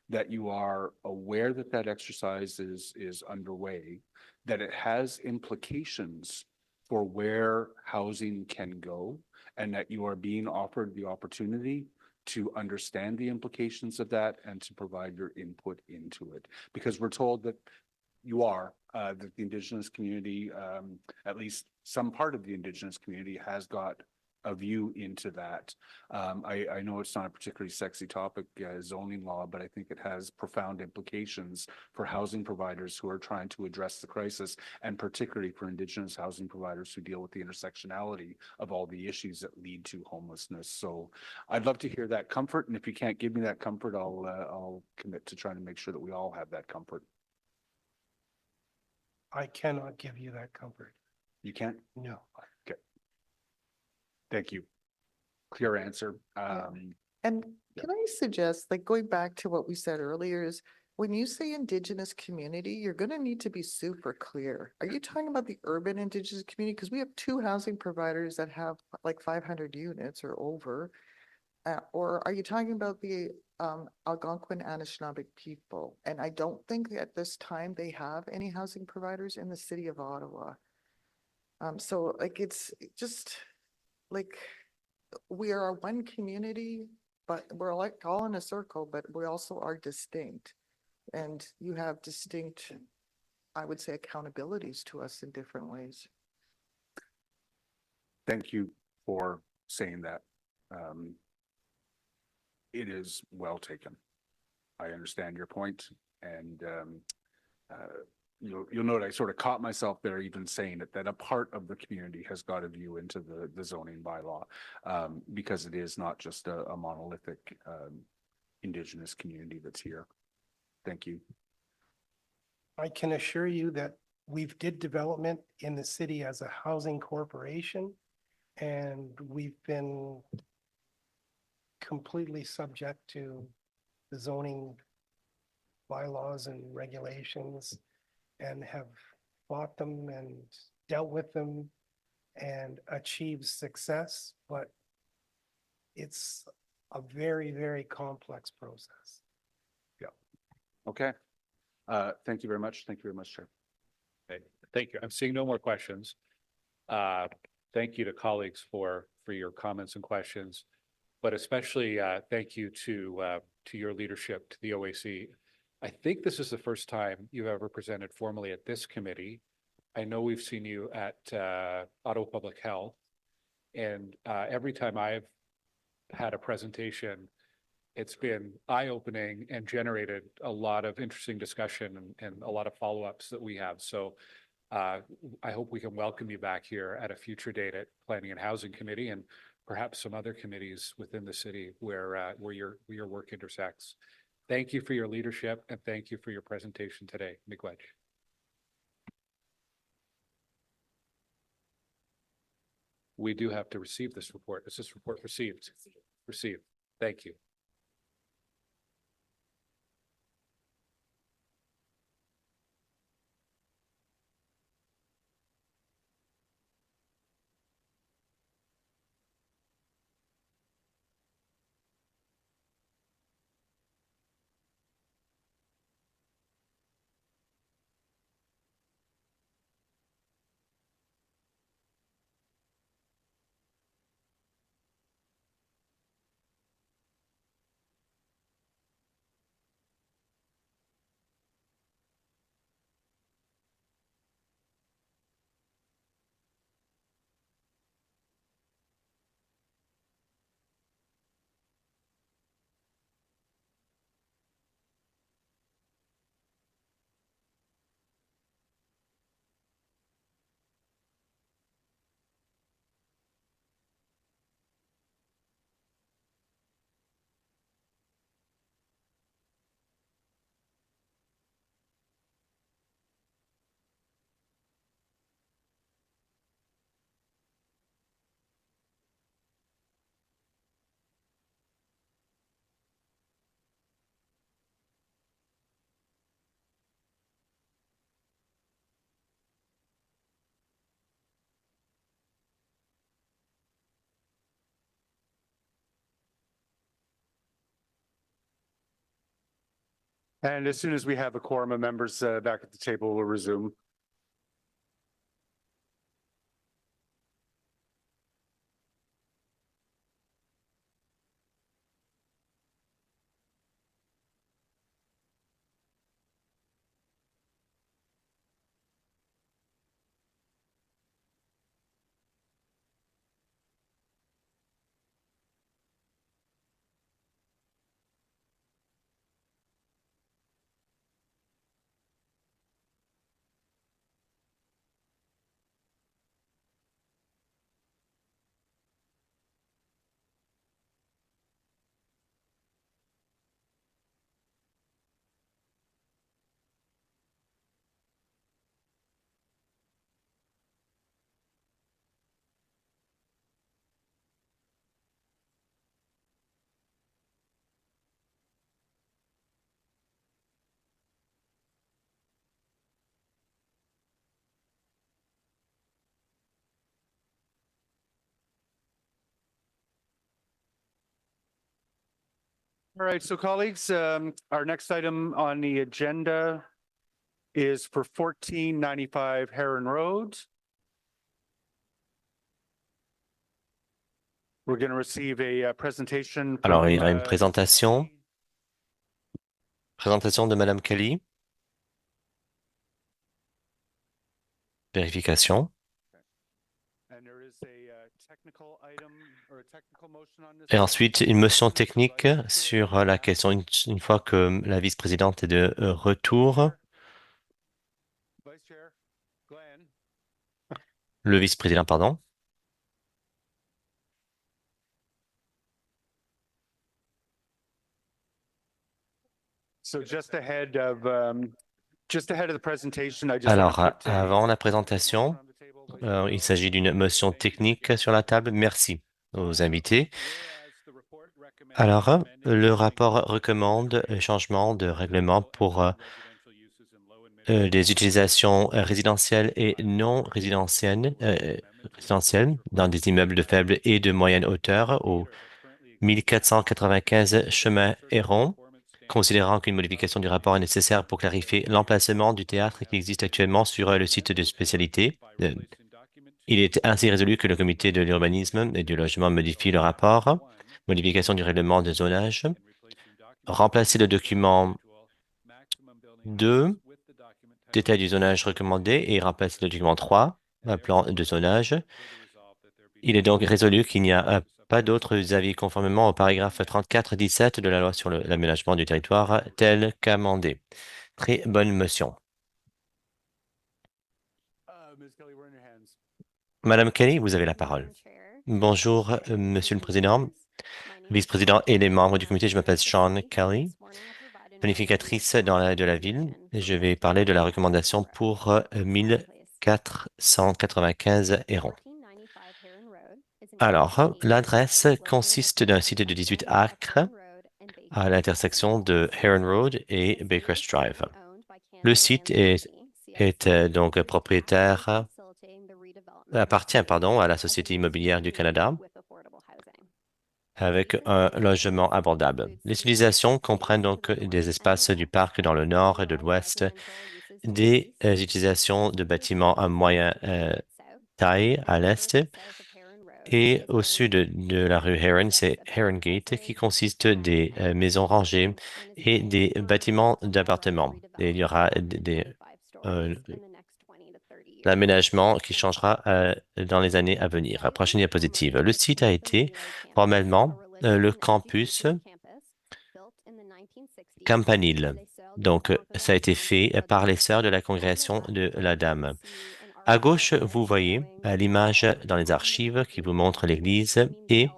that you are aware that that exercise is underway, that it has implications for where housing can go, and that you are being offered the opportunity to understand the implications of that and to provide your input into it. Because we're told that you are, that the Indigenous community, at least some part of the Indigenous community, has got a view into that. I know it's not a particularly sexy topic, zoning law, but I think it has profound implications for housing providers who are trying to address the crisis, and particularly for Indigenous housing providers who deal with the intersectionality of all the issues that lead to homelessness. So I'd love to hear that comfort, and if you can't give me that comfort, I'll commit to trying to make sure that we all have that comfort. I cannot give you that comfort. You can't? No. Okay. Thank you. Clear answer. And can I suggest, like, going back to what we said earlier is, when you say Indigenous community, you're gonna need to be super clear. Are you talking about the urban Indigenous community? Because we have two housing providers that have like 500 units or over. Or are you talking about the Algonquin Anishinaabe people? And I don't think at this time they have any housing providers in the city of Ottawa. So like, it's just like, we are one community, but we're like all in a circle, but we also are distinct. And you have distinct, I would say, accountabilities to us in different ways. Thank you for saying that. It is well taken. I understand your point, and you'll note I sort of caught myself there even saying it, that a part of the community has got a view into the zoning bylaw, because it is not just a monolithic Indigenous community that's here. Thank you. I can assure you that we've did development in the city as a housing corporation, and we've been completely subject to the zoning bylaws and regulations, and have fought them and dealt with them and achieved success, but it's a very, very complex process. Okay. Thank you very much. Thank you very much, Chair. Okay, thank you. I'm seeing no more questions. Thank you to colleagues for your comments and questions, but especially thank you to your leadership, to the OAC. I think this is the first time you've ever presented formally at this committee. I know we've seen you at Ottawa Public Health, and every time I've had a presentation, it's been eye-opening and generated a lot of interesting discussion and a lot of follow-ups that we have. So I hope we can welcome you back here at a future date at Planning and Housing Committee, and perhaps some other committees within the city where your work intersects. Thank you for your leadership, and thank you for your presentation today. Miigwech. We do have to receive this report. Is this report received? Received. Thank you. And as soon as we have a quorum of members back at the table, we'll resume. All right, so colleagues, our next item on the agenda is for 1495 Heron Road. We're going to receive a presentation. Alors, il y from, aura une présentation. Présentation de Madame Kelly. Vérification. Et ensuite, une motion technique sur la question une fois que la vice-présidente est de retour. Le vice-président, pardon. Alors, avant la présentation, il s'agit d'une motion technique sur la table. Merci aux invités. Alors, le rapport recommande un changement de règlement pour des utilisations résidentielles et non résidentielles, dans des immeubles de faible et de moyenne hauteur au 1495 chemin Héron, considérant qu'une modification du rapport est nécessaire pour clarifier l'emplacement du théâtre qui existe actuellement sur le site de spécialité. Il est ainsi résolu que le comité de l'urbanisme et du logement modifie le rapport, modification du règlement de zonage, remplacer le document 2, détail du zonage recommandé, et remplacer le document 3, plan de zonage. Il est donc résolu qu'il n'y a pas d'autres avis conformément au paragraphe 34-17 de la loi sur l'aménagement du territoire tel qu'amendé. Très bonne motion. Madame Kelly, vous avez la parole. Bonjour, Monsieur le Président, vice-président et les membres du comité. Je m'appelle Sean Kelly, planificatrice de la ville. Et je vais parler de la recommandation pour 1495 Héron. Alors, l'adresse consiste d'un site de 18 acres à l'intersection de Heron Road et Baker's Drive. Le site donc appartient à la Société immobilière du Canada avec un logement abordable. L'utilisation comprend donc des espaces du parc dans le nord et de l'ouest, des utilisations de bâtiments à moyenne taille à l'est, et au sud de la rue Heron, c'est Heron Gate, qui consiste des maisons rangées et des bâtiments d'appartements. Et il y aura l'aménagement qui changera dans les années à venir. Prochaine diapositive. Le site a été formellement le campus Campanile. Donc, ça a été fait par les sœurs de la congrégation de la Dame. À gauche, vous voyez l'image dans les archives qui vous montre l'église et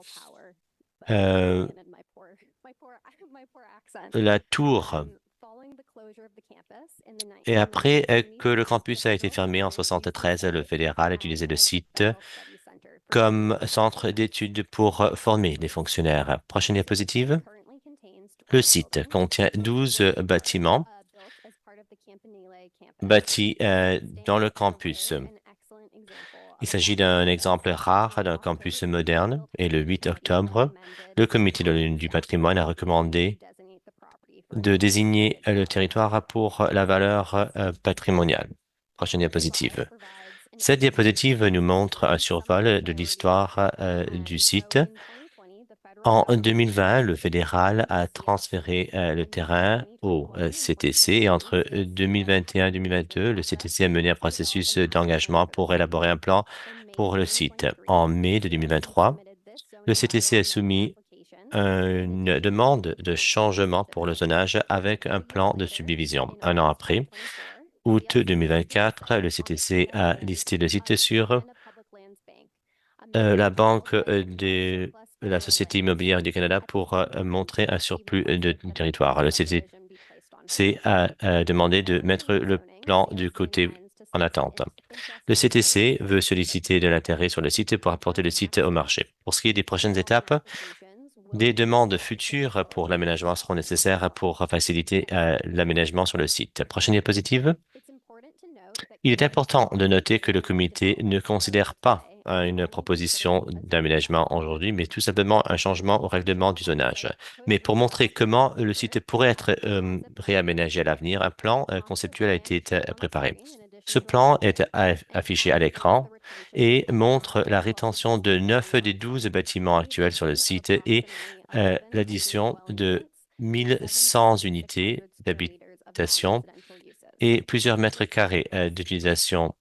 la tour. Et après que le campus a été fermé en 1973, le fédéral a utilisé le site comme centre d'études pour former les fonctionnaires. Prochaine diapositive. Le site contient 12 bâtiments bâtis dans le campus. Il s'agit d'un exemple rare d'un campus moderne et le 8 octobre, le comité du patrimoine a recommandé de désigner le territoire pour la valeur patrimoniale. Prochaine diapositive. Cette diapositive nous montre un survol de l'histoire du site. En 2020, le fédéral a transféré le terrain au CTC et entre 2021 et 2022, le CTC a mené un processus d'engagement pour élaborer un plan pour le site. En mai de 2023, le CTC a soumis une demande de changement pour le zonage avec un plan de subdivision. Un an après, août 2024, le CTC a listé le site sur la banque de la Société immobilière du Canada pour montrer un surplus de territoire. Le CTC a demandé de mettre le plan du côté en attente. Le CTC veut solliciter de l'intérêt sur le site pour apporter le site au marché. Pour ce qui est des prochaines étapes, des demandes futures pour l'aménagement seront nécessaires pour faciliter l'aménagement sur le site. Prochaine diapositive. Il est important de noter que le comité ne considère pas une proposition d'aménagement aujourd'hui, mais tout simplement un changement au règlement du zonage. Mais pour montrer comment le site pourrait être réaménagé à l'avenir, un plan conceptuel a été préparé. Ce plan est affiché à l'écran et montre la rétention de 9 des 12 bâtiments actuels sur le site et l'addition de 1100 unités d'habitation et plusieurs mètres carrés d'utilisation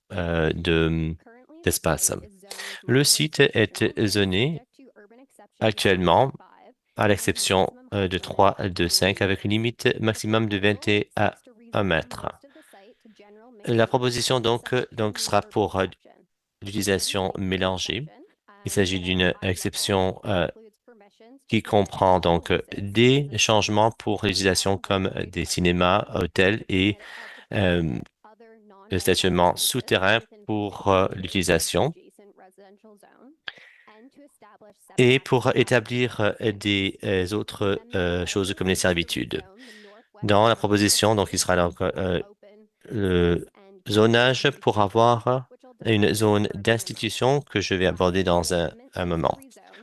d'espace. Le site est zoné actuellement, à l'exception de 3 de 5, avec une limite maximum de 21 mètres. La proposition donc sera pour l'utilisation mélangée. Il s'agit d'une exception qui comprend donc des changements pour l'utilisation comme des cinémas, hôtels et le stationnement souterrain pour l'utilisation et pour établir des autres choses comme les servitudes. Dans la proposition, donc, il sera donc le zonage pour avoir une zone d'institution que je vais aborder dans un moment.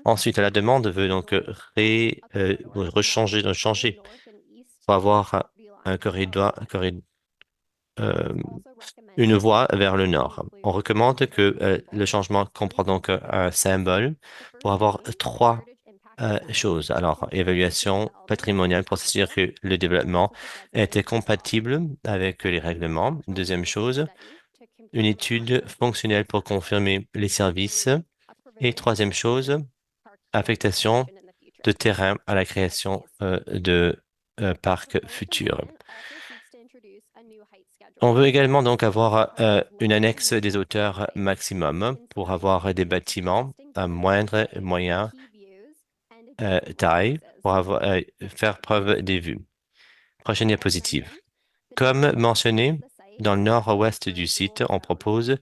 Ensuite, la demande veut donc changer pour avoir un corridor, une voie vers le nord. On recommande que le changement comprend donc un symbole pour avoir 3 choses. Alors, évaluation patrimoniale pour s'assurer que le développement était compatible avec les règlements. Deuxième chose, une étude fonctionnelle pour confirmer les services. Et troisième chose, affectation de terrain à la création de parcs futurs. On veut également donc avoir une annexe des hauteurs maximum pour avoir des bâtiments à moindre et moyen taille pour faire preuve des vues. Prochaine diapositive. Comme mentionné, dans le nord-ouest du site, on propose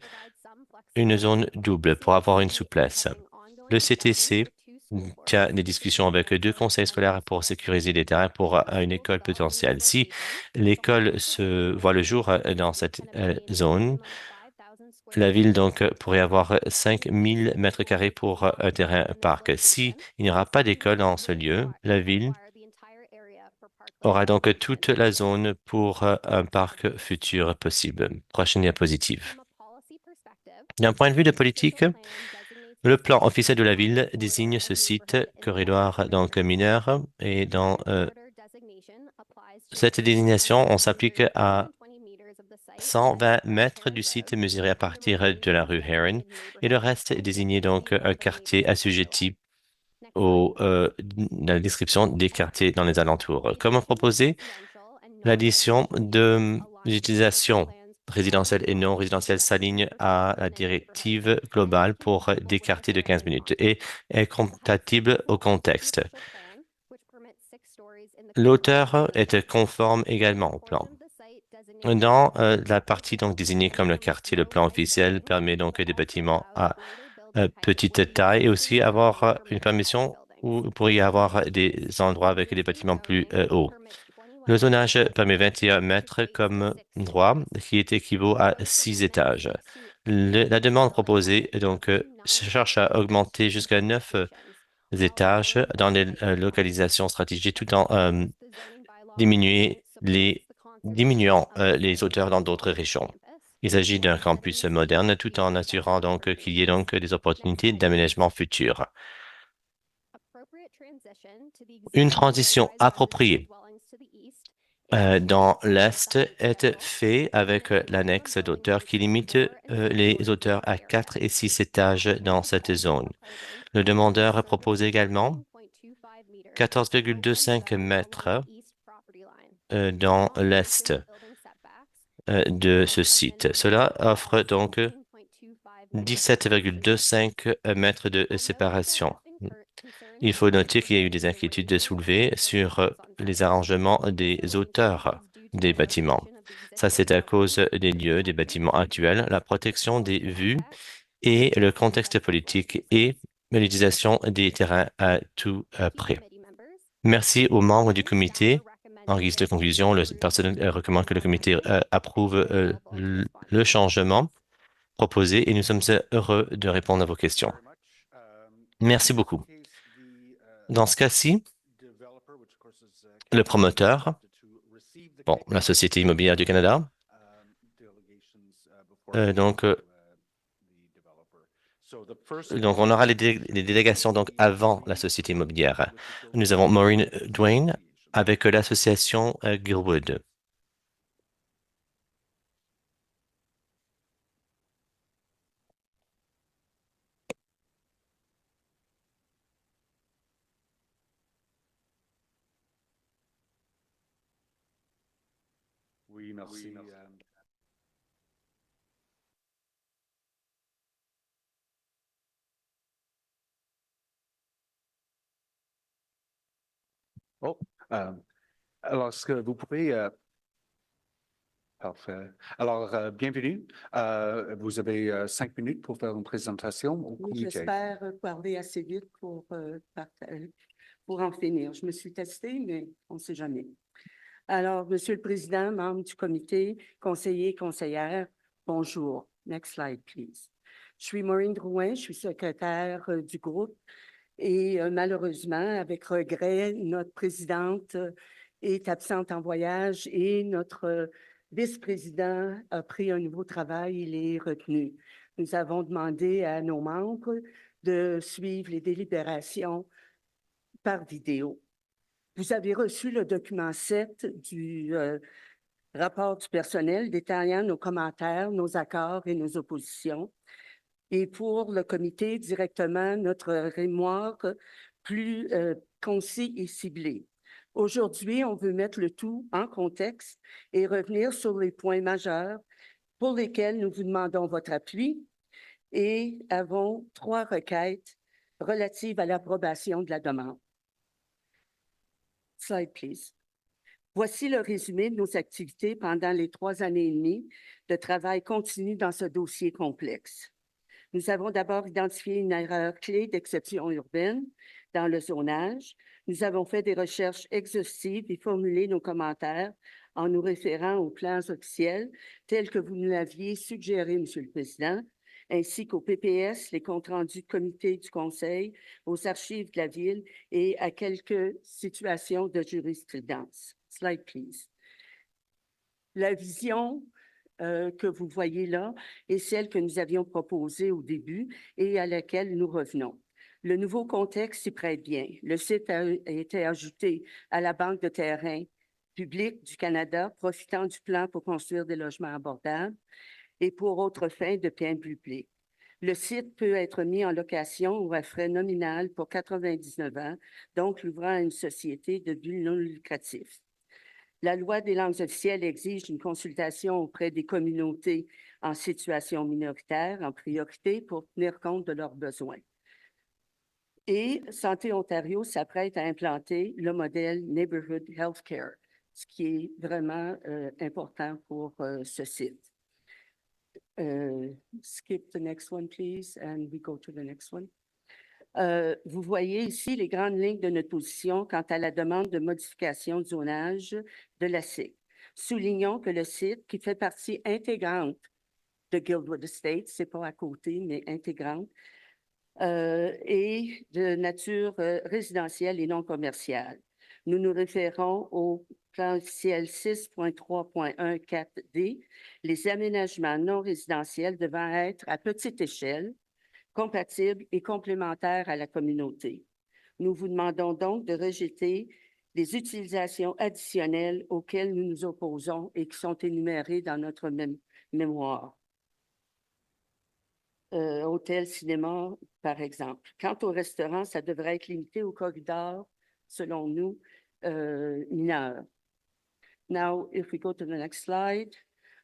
une zone double pour avoir une souplesse. Le CTC tient des discussions avec 2 conseils scolaires pour sécuriser les terrains pour une école potentielle. Si l'école se voit le jour dans cette zone, la ville donc pourrait avoir 5000 mètres carrés pour un terrain parc. Si il n'y aura pas d'école dans ce lieu, la ville aura donc toute la zone pour un parc futur possible. Prochaine diapositive. D'un point de vue de politique, le plan officiel de la ville désigne ce site corridor donc mineur et dans cette désignation, on s'applique à 120 mètres du site mesuré à partir de la rue Heron et le reste est désigné donc un quartier assujetti la description des quartiers dans les alentours. Comme proposé, l'addition de l'utilisation résidentielle et non résidentielle s'aligne à la directive globale pour des quartiers de 15 minutes et est compatible au contexte. L'auteur est conforme également au plan. Dans la partie donc désignée comme le quartier, le plan officiel permet donc des bâtiments à petite taille et aussi avoir une permission où il pourrait y avoir des endroits avec des bâtiments plus hauts. Le zonage permet 21 mètres comme droit, qui est équivaut à 6 étages. La demande proposée donc cherche à augmenter jusqu'à 9 étages dans les localisations stratégiques tout en diminuant les hauteurs dans d'autres régions. Il s'agit d'un campus moderne tout en assurant donc qu'il y ait donc des opportunités d'aménagement futur. Une transition appropriée dans l'Est est faite avec l'annexe d'auteur qui limite les hauteurs à 4 et 6 étages dans cette zone. Le demandeur propose également 14,25 mètres dans l'Est de ce site. Cela offre donc 17,25 mètres de séparation. Il faut noter qu'il y a eu des inquiétudes soulevées sur les arrangements des hauteurs des bâtiments. Ça, c'est à cause des lieux, des bâtiments actuels, la protection des vues et le contexte politique et l'utilisation des terrains à tout prix. Merci aux membres du comité. En guise de conclusion, le personnel recommande que le comité approuve le changement proposées et nous sommes heureux de répondre à vos questions. Merci beaucoup. Dans ce cas-ci, le promoteur, bon, la Société immobilière du Canada, donc on aura les délégations donc avant la Société immobilière. Nous avons Maureen Dwayne avec l'association Gilwood. Oui, merci. Oh, alors, est-ce que vous pouvez... Parfait. Alors, bienvenue. Vous avez 5 minutes pour faire une présentation au Oui, comité. j'espère parler assez vite pour en finir. Je me suis testée, mais on ne sait jamais. Alors, Monsieur le Président, membres du comité, conseillers, conseillères, bonjour. Next slide, please. Je suis Maureen Drouin, je suis secrétaire du groupe et malheureusement, avec regret, notre présidente est absente en voyage et notre vice-président a pris un nouveau travail, il est retenu. Nous avons demandé à nos membres de suivre les délibérations par vidéo. Vous avez reçu le document 7 du rapport du personnel détaillant nos commentaires, nos accords et nos oppositions. Et pour le comité, directement, notre mémoire plus concis et ciblé. Aujourd'hui, on veut mettre le tout en contexte et revenir sur les points majeurs pour lesquels nous vous demandons votre appui et avons 3 requêtes relatives à l'approbation de la demande. Slide, please. Voici le résumé de nos activités pendant les 3 années et demie de travail continu dans ce dossier complexe. Nous avons d'abord identifié une erreur clé d'exception urbaine dans le zonage. Nous avons fait des recherches exhaustives et formulé nos commentaires en nous référant aux plans officiels tels que vous nous l'aviez suggéré, Monsieur le Président, ainsi qu'aux PPS, les comptes rendus du comité du conseil, aux archives de la ville et à quelques situations de jurisprudence. Slide, please. La vision que vous voyez là est celle que nous avions proposée au début et à laquelle nous revenons. Le nouveau contexte s'y prête bien. Le site a été ajouté à la Banque de terrain publique du Canada, profitant du plan pour construire des logements abordables et pour autres fins de biens publics. Le site peut être mis en location ou à frais nominal pour 99 ans, donc l'ouvrant à une société de but non lucratif. La loi des langues officielles exige une consultation auprès des communautés en situation minoritaire en priorité pour tenir compte de leurs besoins. Et Santé Ontario s'apprête à implanter le modèle Neighborhood Healthcare, ce qui est vraiment important pour ce site. Skip the next one, please, and we go to the next one. Vous voyez ici les grandes lignes de notre position quant à la demande de modification de zonage de la SIC. Soulignons que le site, qui fait partie intégrante de Gilwood Estates, c'est pas à côté, mais intégrante, est de nature résidentielle et non commerciale. Nous nous référons au plan officiel 6.3.14D, les aménagements non résidentiels devant être à petite échelle, compatibles et complémentaires à la communauté. Nous vous demandons donc de rejeter les utilisations additionnelles auxquelles nous nous opposons et qui sont énumérées dans notre mémoire. Hôtel, cinéma, par exemple. Quant au restaurant, ça devrait être limité au corridor, selon nous, mineur. Now, if we go to the next slide.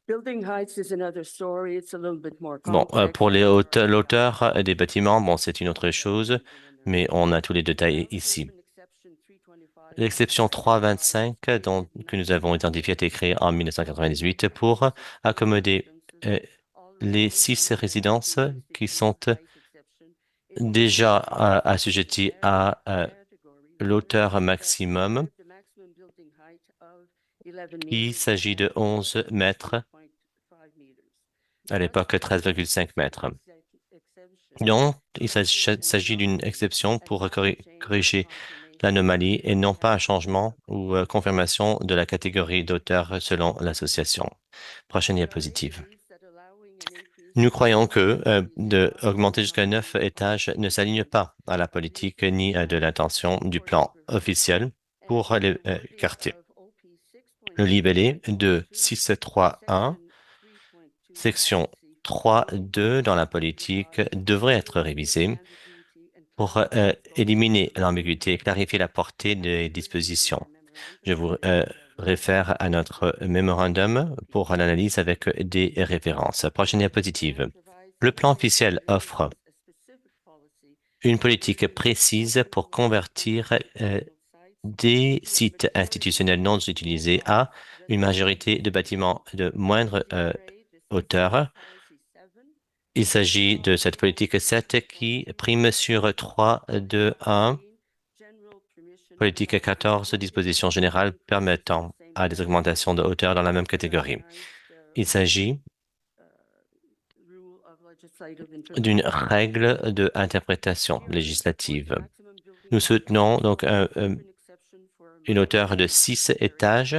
Building heights is another story. It's a little bit more Bon, complex. pour l'auteur des bâtiments, bon, c'est une autre chose, mais on a tous les détails ici. L'exception 325 que nous avons identifiée a été créée en 1998 pour accommoder les 6 résidences qui sont déjà assujetties à l'auteur maximum. Il s'agit de 11 mètres à l'époque 13,5 mètres. Donc, il s'agit d'une exception pour corriger l'anomalie et non pas un changement ou confirmation de la catégorie d'auteur selon l'association. Prochaine diapositive. Nous croyons que d'augmenter jusqu'à 9 étages ne s'aligne pas à la politique ni de l'intention du plan officiel pour les quartiers. Le libellé de 631, section 3.2 dans la politique devrait être révisé pour éliminer l'ambiguïté et clarifier la portée des dispositions. Je vous réfère à notre mémorandum pour l'analyse avec des références. Prochaine diapositive. Le plan officiel offre une politique précise pour convertir des sites institutionnels non utilisés à une majorité de bâtiments de moindre hauteur. Il s'agit de cette politique 7 qui prime sur 3, 2, 1. Politique 14, dispositions générales permettant à des augmentations de hauteur dans la même catégorie. Il s'agit d'une règle d'interprétation législative. Nous soutenons donc une hauteur de 6 étages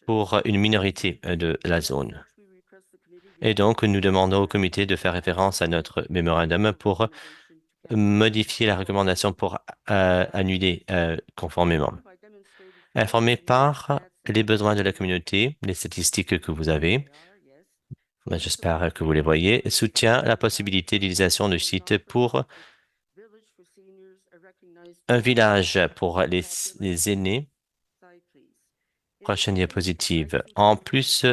pour une minorité de la zone. Et donc, nous demandons au comité de faire référence à notre mémorandum pour modifier la recommandation pour annuler conformément. Informé par les besoins de la communauté, les statistiques que vous avez, j'espère que vous les voyez, soutient la possibilité d'utilisation du site pour un village pour les aînés. Prochaine diapositive. En plus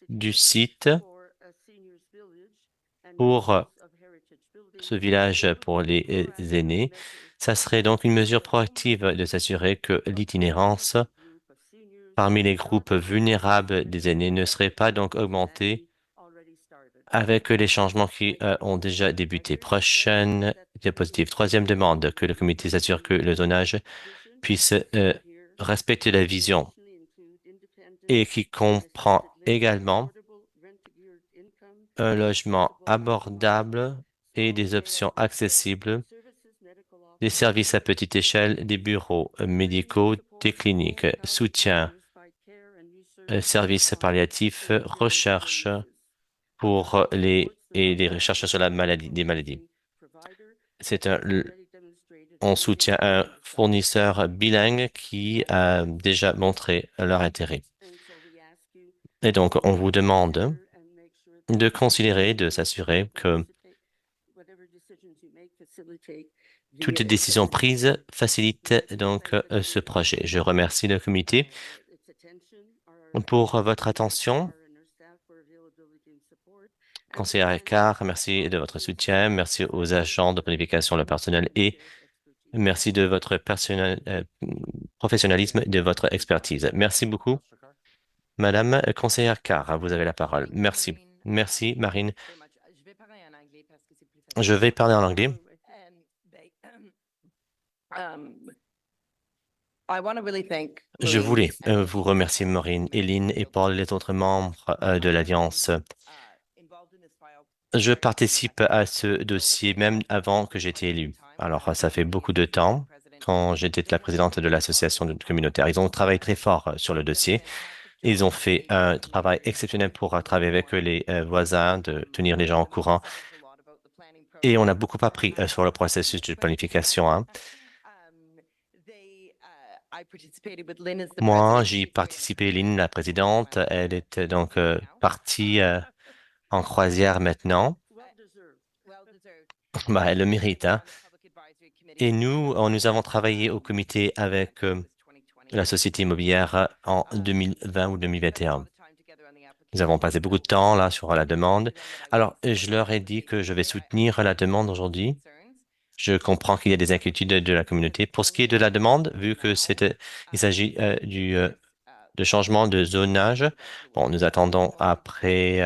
du site pour ce village pour les aînés, ça serait donc une mesure proactive de s'assurer que l'itinérance parmi les groupes vulnérables des aînés ne serait pas donc augmentée avec les changements qui ont déjà débuté. Prochaine diapositive. Troisième demande, que le comité s'assure que le zonage puisse respecter la vision et qui comprend également un logement abordable et des options accessibles, des services à petite échelle, des bureaux médicaux, des cliniques, soutien, services palliatifs, recherche pour les recherches sur la maladie, des maladies. On soutient un fournisseur bilingue qui a déjà montré leur intérêt. Et donc, on vous demande de considérer, de s'assurer que toute décision prise facilite donc ce projet. Je remercie le comité pour votre attention. Conseillère Carr, merci de votre soutien. Merci aux agents de planification, le personnel et merci de votre professionnalisme et de votre expertise. Merci beaucoup. Madame conseillère Carr, vous avez la parole. Merci. Merci, Marine. Je vais parler en anglais. Je voulais vous remercier, Maureen, Hélène et Paul, les autres membres de l'Alliance. Je participe à ce dossier même avant que j'étais élu. Alors, ça fait beaucoup de temps quand j'étais la présidente de l'association communautaire. Ils ont travaillé très fort sur le dossier. Ils ont fait un travail exceptionnel pour travailler avec les voisins, de tenir les gens au courant. Et on a beaucoup appris sur le processus de planification. Moi, j'y participé. Lynn, la présidente, elle était donc partie en croisière maintenant. Bah, elle le mérite. Et nous avons travaillé au comité avec la société immobilière en 2020 ou 2021. Nous avons passé beaucoup de temps là sur la demande. Alors, je leur ai dit que je vais soutenir la demande aujourd'hui. Je comprends qu'il y a des inquiétudes de la communauté. Pour ce qui est de la demande, vu que il s'agit de changement de zonage, bon, nous attendons après,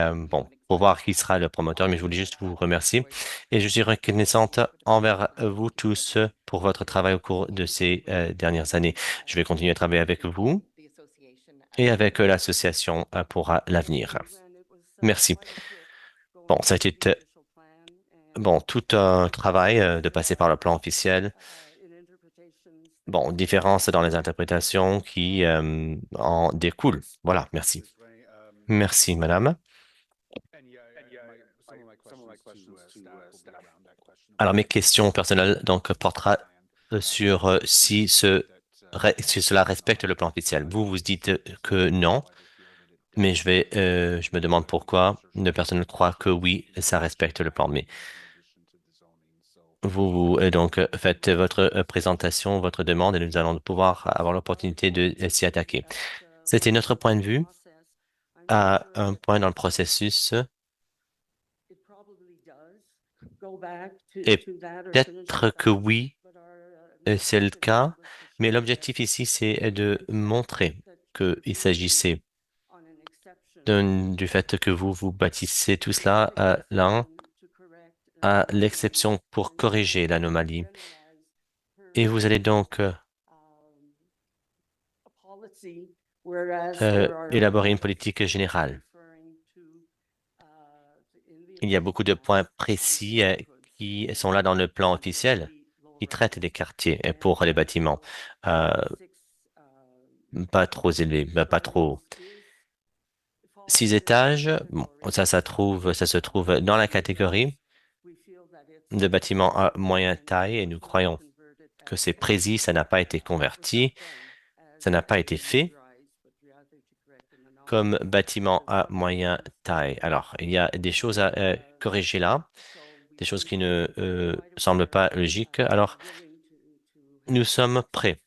pour voir qui sera le promoteur, mais je voulais juste vous remercier. Et je suis reconnaissante envers vous tous pour votre travail au cours de ces dernières années. Je vais continuer à travailler avec vous et avec l'association pour l'avenir. Merci. Bon, ça a été bon, tout un travail de passer par le plan officiel. Bon, différence dans les interprétations qui en découlent. Voilà, merci. Merci, madame. Alors, mes questions personnelles donc portera sur si cela respecte le plan officiel. Vous dites que non, mais je me demande pourquoi une personne croit que oui, ça respecte le plan. Mais vous donc faites votre présentation, votre demande, et nous allons pouvoir avoir l'opportunité de s'y attaquer. C'était notre point de vue à un point dans le processus. Et peut-être que oui, c'est le cas, mais l'objectif ici, c'est de montrer qu'il s'agissait du fait que vous bâtissez tout cela là à l'exception pour corriger l'anomalie. Et vous allez donc élaborer une politique générale. Il y a beaucoup de points précis qui sont là dans le plan officiel, qui traitent des quartiers pour les bâtiments. Pas trop élevés, pas trop. 6 étages, bon, ça se trouve dans la catégorie de bâtiments à moyenne taille et nous croyons que c'est précis, ça n'a pas été converti, ça n'a pas été fait comme bâtiment à moyenne taille. Alors, il y a des choses à corriger là, des choses qui ne semblent pas logiques. Alors, nous sommes prêts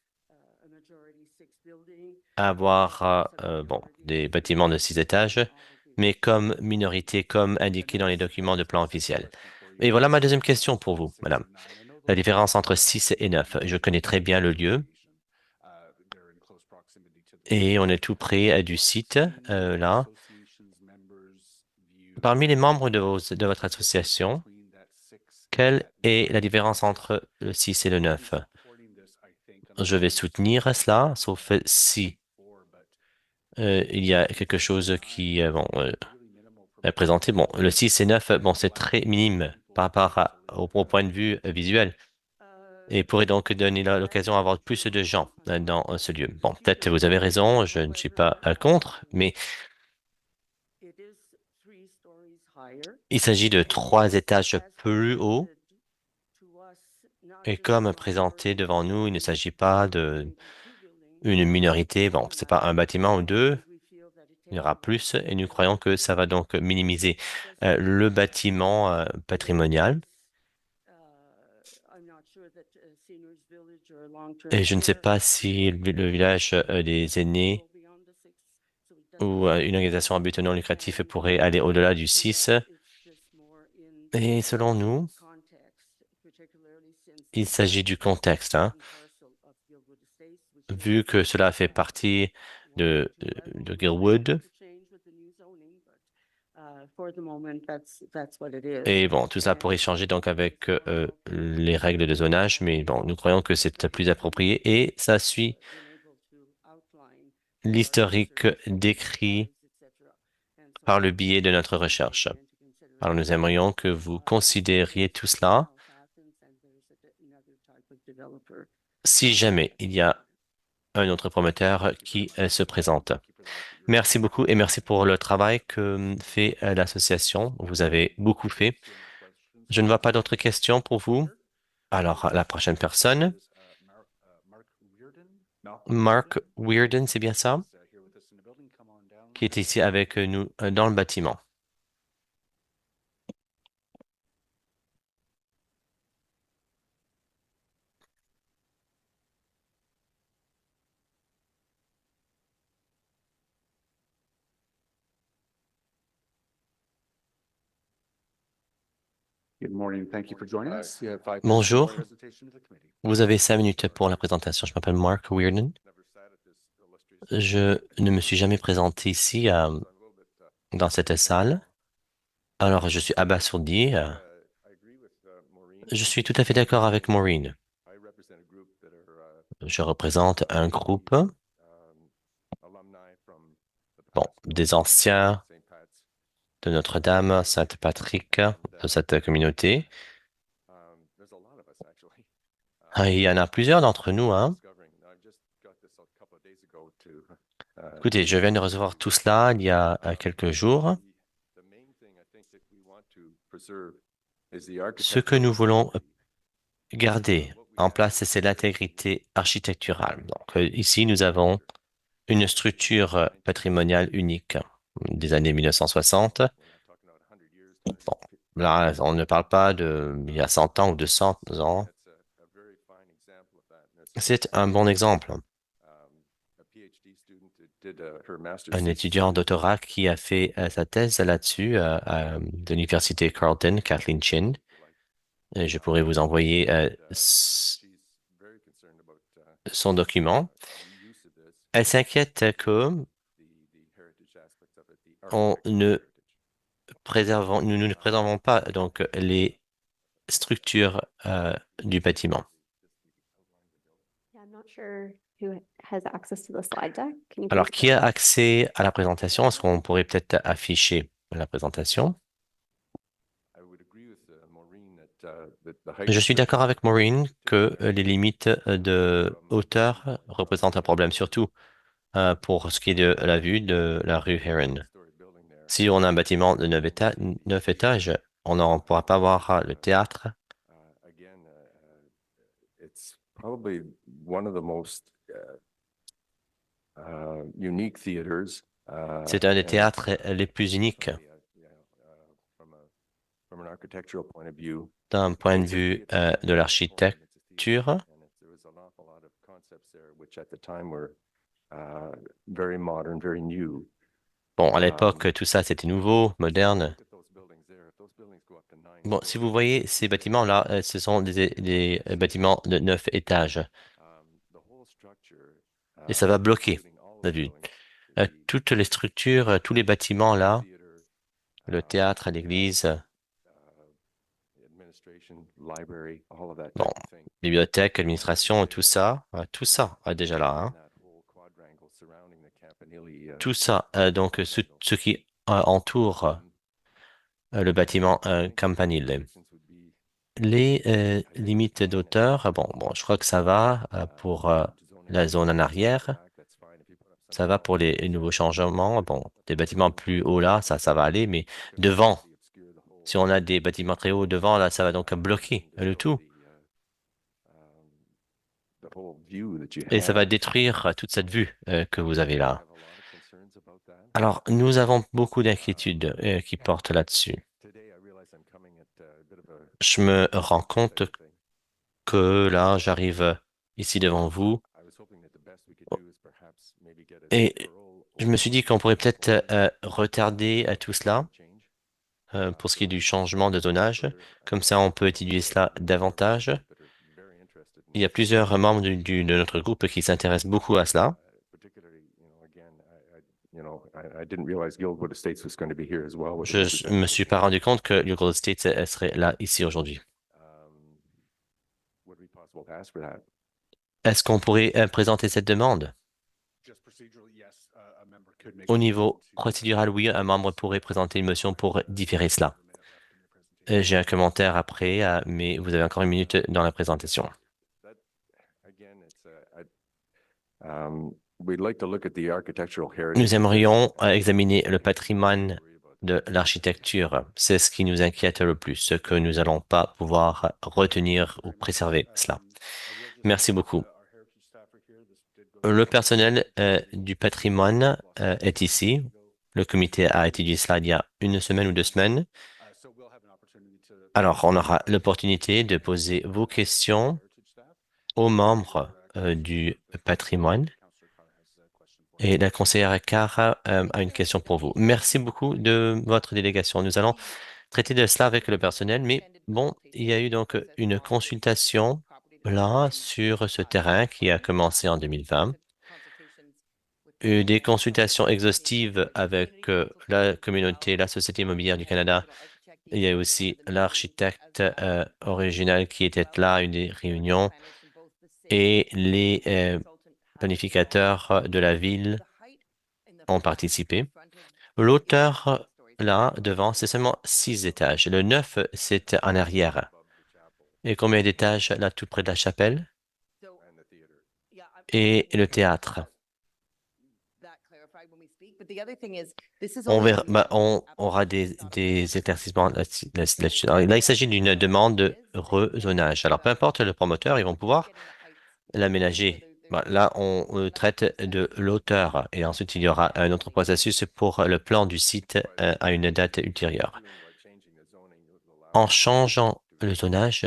à avoir bon, des bâtiments de 6 étages, mais comme minorité, comme indiqué dans les documents de plan officiel. Et voilà ma deuxième question pour vous, madame. La différence entre 6 et 9. Je connais très bien le lieu et on est tout près du site, là. Parmi les membres de votre association, quelle est la différence entre le 6 et le 9? Je vais soutenir cela, sauf si il y a quelque chose qui bon, est présenté. Bon, le 6 et 9, bon, c'est très minime par rapport au point de vue visuel et pourrait donc donner l'occasion d'avoir plus de gens dans ce lieu. Bon, peut-être vous avez raison, je ne suis pas contre, mais il s'agit de 3 étages plus haut. Et comme présenté devant nous, il ne s'agit pas d'une minorité. Bon, c'est pas un bâtiment ou deux, il y aura plus et nous croyons que ça va donc minimiser le bâtiment patrimonial. Et je ne sais pas si le village des aînés ou une organisation à but non lucratif pourrait aller au-delà du 6. Et selon nous, il s'agit du contexte, hein. Vu que cela fait partie de Gilwood. Et bon, tout ça pourrait changer donc avec les règles de zonage, mais bon, nous croyons que c'est plus approprié et ça suit l'historique décrit par le biais de notre recherche. Alors, nous aimerions que vous considériez tout cela si jamais il y a un autre promoteur qui se présente. Merci beaucoup et merci pour le travail que fait l'association. Vous avez beaucoup fait. Je ne vois pas d'autres questions pour vous. Alors, la prochaine personne. Mark Weirden, c'est bien ça? Qui est ici avec nous dans le bâtiment. Bonjour. Vous avez 5 minutes pour la présentation. Je m'appelle Mark Weirden. Je ne me suis jamais présenté ici dans cette salle. Alors, je suis abasourdi. Je suis tout à fait d'accord avec Maureen. Je représente un groupe, bon, des anciens de Notre-Dame, Saint-Patrick, de cette communauté. Il y en a plusieurs d'entre nous, hein. Écoutez, je viens de recevoir tout cela il y a quelques jours. Ce que nous voulons garder en place, c'est l'intégrité architecturale. Donc, ici, nous avons une structure patrimoniale unique des années 1960. Bon, là, on ne parle pas de il y a 100 ans ou de 100 ans. C'est un bon exemple. Un étudiant en doctorat qui a fait sa thèse là-dessus à l'université Carleton, Kathleen Chin. Et je pourrais vous envoyer son document. Elle s'inquiète que nous ne préservons pas donc les structures du bâtiment. Alors, qui a accès à la présentation? Est-ce qu'on pourrait peut-être afficher la présentation? Je suis d'accord avec Maureen que les limites de hauteur représentent un problème, surtout pour ce qui est de la vue de la rue Heron. Si on a un bâtiment de 9 étages, on ne pourra pas voir le théâtre. C'est un des théâtres les plus uniques d'un point de vue de l'architecture. Bon, à l'époque, tout ça, c'était nouveau, moderne. Bon, si vous voyez ces bâtiments-là, ce sont des bâtiments de 9 étages. Et ça va bloquer la vue. Toutes les structures, tous les bâtiments-là, le théâtre, l'église, bon, bibliothèque, administration, tout ça est déjà là, hein. Tout ça, donc ce qui entoure le bâtiment Campanile. Les limites d'auteur, bon, je crois que ça va pour la zone en arrière. Ça va pour les nouveaux changements. Bon, des bâtiments plus hauts là, ça va aller, mais devant, si on a des bâtiments très hauts devant, là, ça va donc bloquer le tout. Et ça va détruire toute cette vue que vous avez là. Alors, nous avons beaucoup d'inquiétudes qui portent là-dessus. Je me rends compte que là, j'arrive ici devant vous et je me suis dit qu'on pourrait peut-être retarder tout cela pour ce qui est du changement de zonage. Comme ça, on peut étudier cela davantage. Il y a plusieurs membres de notre groupe qui s'intéressent beaucoup à cela. Je ne me suis pas rendu compte que Gilgold Estates serait là, ici, aujourd'hui. Est-ce qu'on pourrait présenter cette demande? Au niveau procédural, oui, un membre pourrait présenter une motion pour différer cela. J'ai un commentaire après, mais vous avez encore une minute dans la présentation. Nous aimerions examiner le patrimoine de l'architecture. C'est ce qui nous inquiète le plus, ce que nous n'allons pas pouvoir retenir ou préserver cela. Merci beaucoup. Le personnel du patrimoine est ici. Le comité a étudié cela il y a une semaine ou 2 semaines. Alors, on aura l'opportunité de poser vos questions aux membres du patrimoine. Et la conseillère Carr a une question pour vous. Merci beaucoup de votre délégation. Nous allons traiter de cela avec le personnel, mais bon, il y a eu donc une consultation là sur ce terrain qui a commencé en 2020. Des consultations exhaustives avec la communauté, la Société immobilière du Canada. Il y a aussi l'architecte original qui était là à une des réunions et les planificateurs de la ville ont participé. L'auteur là, devant, c'est seulement 6 étages. Le 9, c'est en arrière. Et combien d'étages là, tout près de la chapelle? Et le théâtre. On aura des éclaircissements là-dessus. Alors, là, il s'agit d'une demande de rezonage. Alors, peu importe le promoteur, ils vont pouvoir l'aménager. Là, on traite de l'auteur et ensuite, il y aura un autre processus pour le plan du site à une date ultérieure. En changeant le zonage,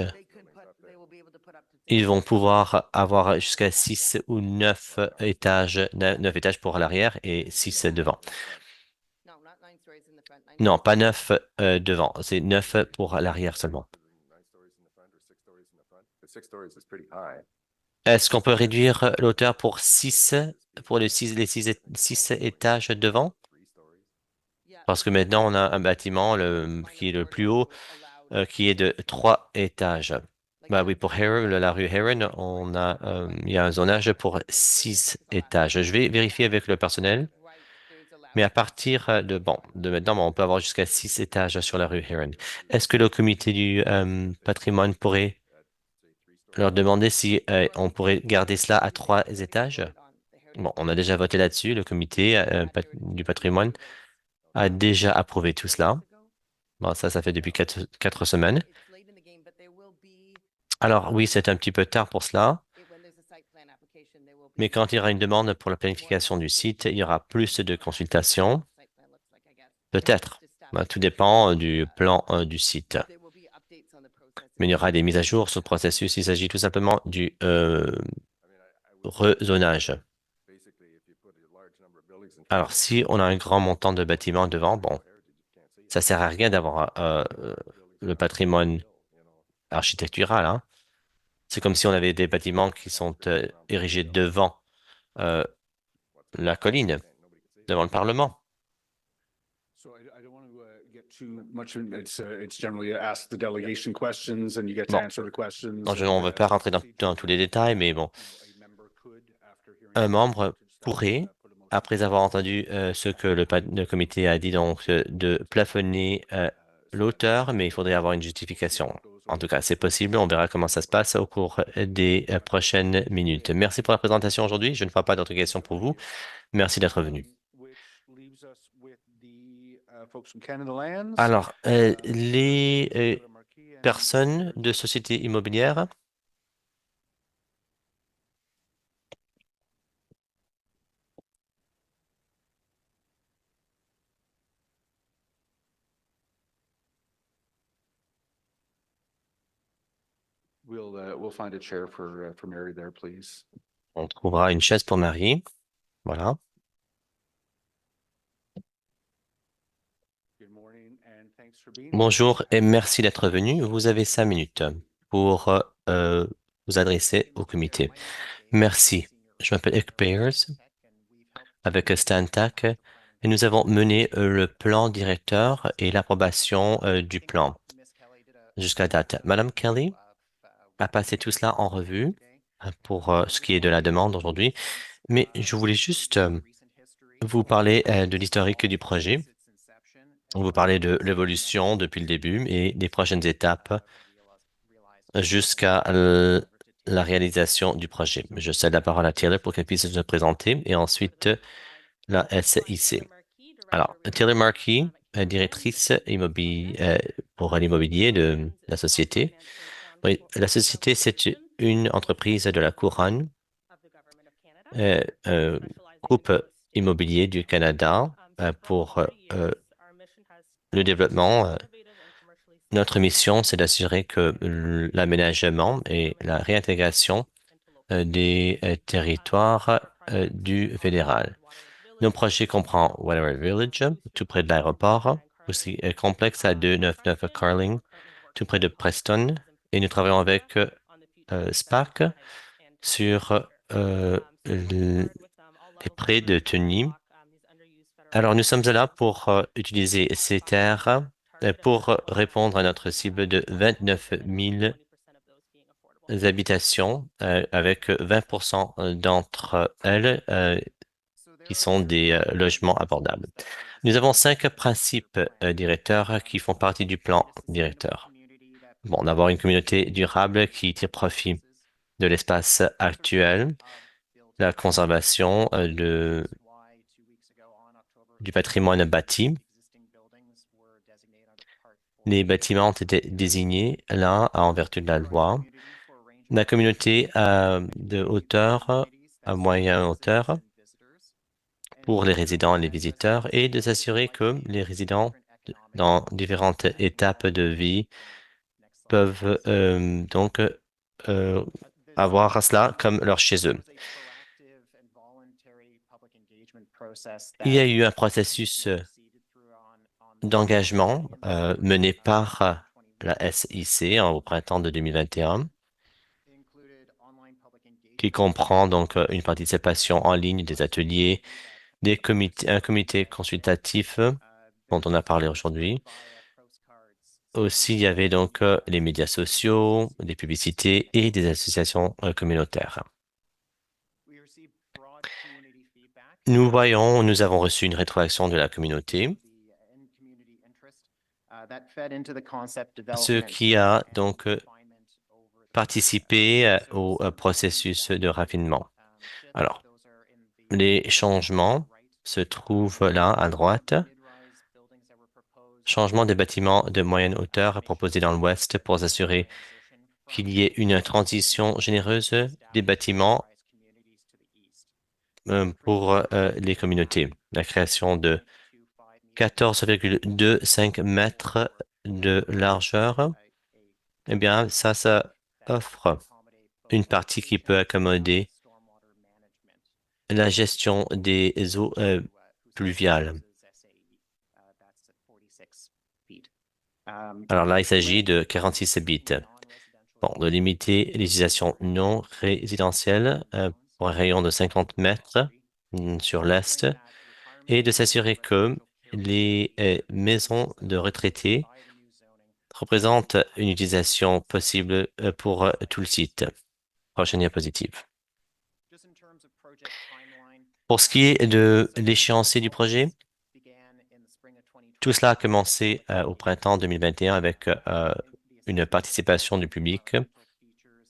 ils vont pouvoir avoir jusqu'à 6 ou 9 étages, 9 étages pour l'arrière et 6 devant. Non, pas 9 devant, c'est 9 pour l'arrière seulement. Est-ce qu'on peut réduire l'auteur pour 6, pour les 6 étages devant? Parce que maintenant, on a un bâtiment qui est le plus haut, qui est de 3 étages. Bah oui, pour Heure, la rue Heron, il y a un zonage pour 6 étages. Je vais vérifier avec le personnel. Mais à partir de maintenant, on peut avoir jusqu'à 6 étages sur la rue Heron. Est-ce que le comité du patrimoine pourrait leur demander si on pourrait garder cela à 3 étages? Bon, on a déjà voté là-dessus. Le comité du patrimoine a déjà approuvé tout cela. Bon, ça fait depuis 4 semaines. Alors oui, c'est un petit peu tard pour cela. Mais quand il y aura une demande pour la planification du site, il y aura plus de consultations. Peut-être. Tout dépend du plan du site. Mais il y aura des mises à jour sur le processus. Il s'agit tout simplement du rezonage. Alors, si on a un grand montant de bâtiments devant, bon, ça sert à rien d'avoir le patrimoine architectural, hein. C'est comme si on avait des bâtiments qui sont érigés devant la colline, devant le Parlement. Bon, on ne veut pas rentrer dans tous les détails, mais bon, un membre pourrait, après avoir entendu ce que le comité a dit, donc de plafonner l'auteur, mais il faudrait avoir une justification. En tout cas, c'est possible. On verra comment ça se passe au cours des prochaines minutes. Merci pour la présentation aujourd'hui. Je ne vois pas d'autres questions pour vous. Merci d'être venu. Alors, les personnes de société immobilière. On trouvera une chaise pour Marie. Voilà. Bonjour et merci d'être venu. Vous avez 5 minutes pour vous adresser au comité. Merci. Je m'appelle Eric Payers avec Stantac et nous avons mené le plan directeur et l'approbation du plan jusqu'à date. Madame Kelly a passé tout cela en revue pour ce qui est de la demande aujourd'hui, mais je voulais juste vous parler de l'historique du projet. Vous parlez de l'évolution depuis le début et des prochaines étapes jusqu'à la réalisation du projet. Je cède la parole à Taylor pour qu'elle puisse se présenter et ensuite la SIC. Alors, Taylor Markey, directrice pour l'immobilier de la société. Oui, la société, c'est une entreprise de la couronne, groupe immobilier du Canada pour le développement. Notre mission, c'est d'assurer que l'aménagement et la réintégration des territoires du fédéral. Nos projets comprennent Whatever Village, tout près de l'aéroport, aussi complexe à 299 Carling, tout près de Preston, et nous travaillons avec SPAC sur les prêts de tenue. Alors, nous sommes là pour utiliser ces terres pour répondre à notre cible de 29 000 habitations, avec 20% d'entre elles qui sont des logements abordables. Nous avons 5 principes directeurs qui font partie du plan directeur. Bon, d'avoir une communauté durable qui tire profit de l'espace actuel, la conservation du patrimoine bâti. Les bâtiments ont été désignés là en vertu de la loi. La communauté de hauteur, à moyenne hauteur, pour les résidents et les visiteurs, et de s'assurer que les résidents dans différentes étapes de vie peuvent donc avoir cela comme leur chez eux. Il y a eu un processus d'engagement mené par la SIC au printemps de 2021, qui comprend donc une participation en ligne des ateliers, un comité consultatif dont on a parlé aujourd'hui. Aussi, il y avait donc les médias sociaux, des publicités et des associations communautaires. Nous avons reçu une rétroaction de la communauté, ce qui a donc participé au processus de raffinement. Alors, les changements se trouvent là à droite. Changement des bâtiments de moyenne hauteur proposés dans l'Ouest pour s'assurer qu'il y ait une transition généreuse des bâtiments pour les communautés. La création de 14,25 mètres de largeur, eh bien, ça offre une partie qui peut accommoder la gestion des eaux pluviales. Alors là, il s'agit de 46 bits. Bon, de limiter l'utilisation non résidentielle pour un rayon de 50 mètres sur l'est et de s'assurer que les maisons de retraités représentent une utilisation possible pour tout le site. Prochaine diapositive. Pour ce qui est de l'échéancier du projet, tout cela a commencé au printemps 2021 avec une participation du public,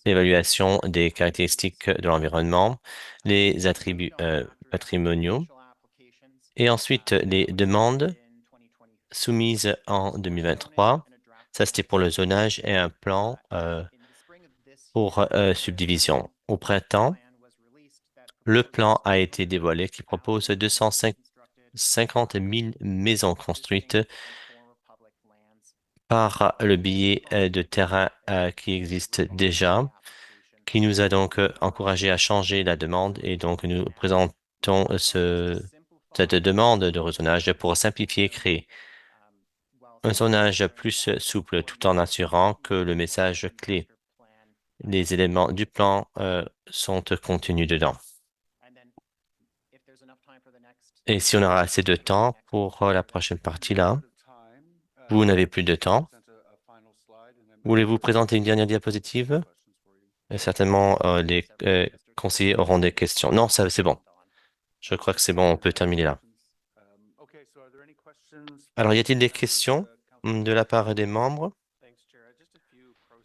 l'évaluation des caractéristiques de l'environnement, les attributs patrimoniaux et ensuite les demandes soumises en 2023. Ça, c'était pour le zonage et un plan pour subdivision. Au printemps, le plan a été dévoilé qui propose 250 000 maisons construites par le biais de terrain qui existe déjà, qui nous a donc encouragé à changer la demande et donc nous présentons cette demande de rezonage pour simplifier et créer un zonage plus souple tout en assurant que le message clé, les éléments du plan sont contenus dedans. Et si on aura assez de temps pour la prochaine partie là, vous n'avez plus de temps. Voulez-vous présenter une dernière diapositive? Et certainement, les conseillers auront des questions. Non, ça, c'est bon. Je crois que c'est bon, on peut terminer là. Alors, y a-t-il des questions de la part des membres?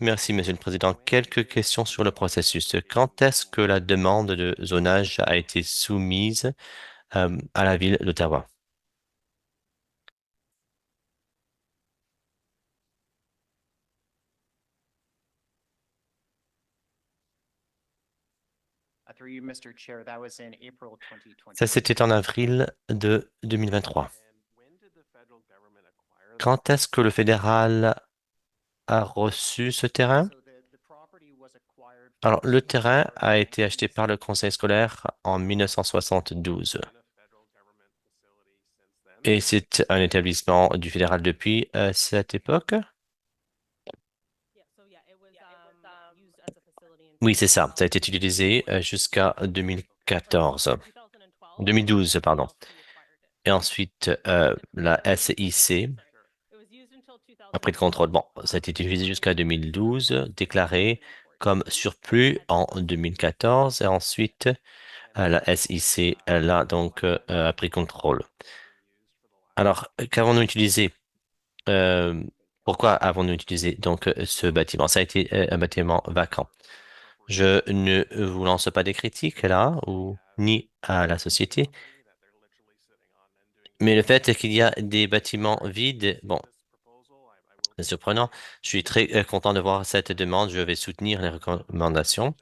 Merci, Monsieur le Président. Quelques questions sur le processus. Quand est-ce que la demande de zonage a été soumise à la ville d'Ottawa? Ça, c'était en avril de 2023. Quand est-ce que le fédéral a reçu ce terrain? Alors, le terrain a été acheté par le conseil scolaire en 1972. Et c'est un établissement du fédéral depuis cette époque? Oui, c'est ça. Ça a été utilisé jusqu'à 2012, pardon. Et ensuite, la SIC a pris le contrôle. Bon, ça a été utilisé jusqu'à 2012, déclaré comme surplus en 2014. Et ensuite, la SIC, elle a donc pris contrôle. Alors, qu'avons-nous utilisé? Pourquoi avons-nous utilisé donc ce bâtiment? Ça a été un bâtiment vacant. Je ne vous lance pas des critiques là, ou ni à la société, mais le fait qu'il y a des bâtiments vides, bon, c'est surprenant. Je suis très content de voir cette demande. Je vais soutenir les recommandations.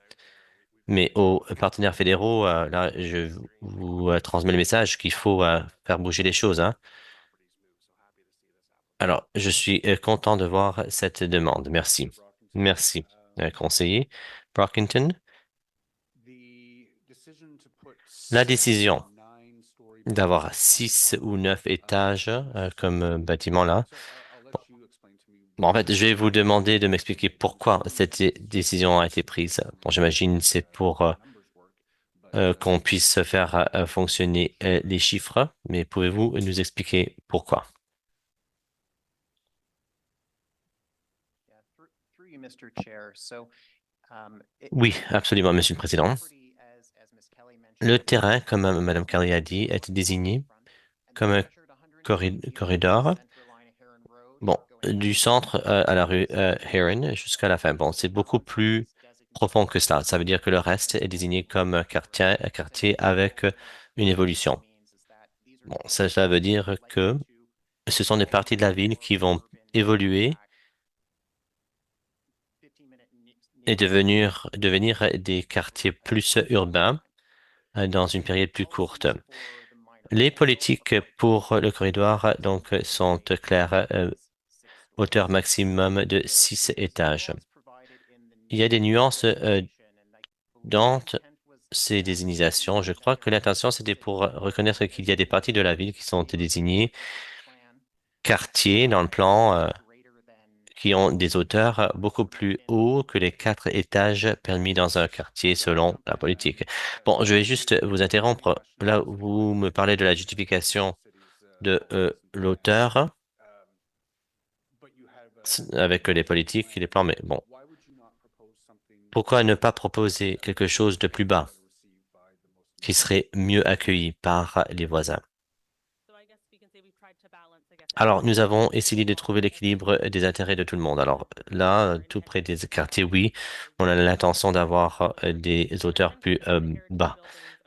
Mais aux partenaires fédéraux, là, je vous transmets le message qu'il faut faire bouger les choses, hein. Alors, je suis content de voir cette demande. Merci. Merci, conseiller Brockington. La décision d'avoir 6 ou 9 étages comme bâtiment là. Bon, en fait, je vais vous demander de m'expliquer pourquoi cette décision a été prise. Bon, j'imagine c'est pour qu'on puisse faire fonctionner les chiffres, mais pouvez-vous nous expliquer pourquoi? Oui, absolument, Monsieur le Président. Le terrain, comme Madame Kelly a dit, est désigné comme un corridor, bon, du centre à la rue Heron jusqu'à la fin. Bon, c'est beaucoup plus profond que cela. Ça veut dire que le reste est désigné comme un quartier avec une évolution. Bon, ça veut dire que ce sont des parties de la ville qui vont évoluer et devenir des quartiers plus urbains dans une période plus courte. Les politiques pour le corridor donc sont claires, hauteur maximum de 6 étages. Il y a des nuances dans ces désignations. Je crois que l'intention, c'était pour reconnaître qu'il y a des parties de la ville qui sont désignées quartiers dans le plan qui ont des hauteurs beaucoup plus hauts que les 4 étages permis dans un quartier selon la politique. Bon, je vais juste vous interrompre. Là, vous me parlez de la justification de l'auteur avec les politiques et les plans, mais bon, pourquoi ne pas proposer quelque chose de plus bas qui serait mieux accueilli par les voisins? Alors, nous avons essayé de trouver l'équilibre des intérêts de tout le monde. Alors là, tout près des quartiers, oui, on a l'intention d'avoir des hauteurs plus bas.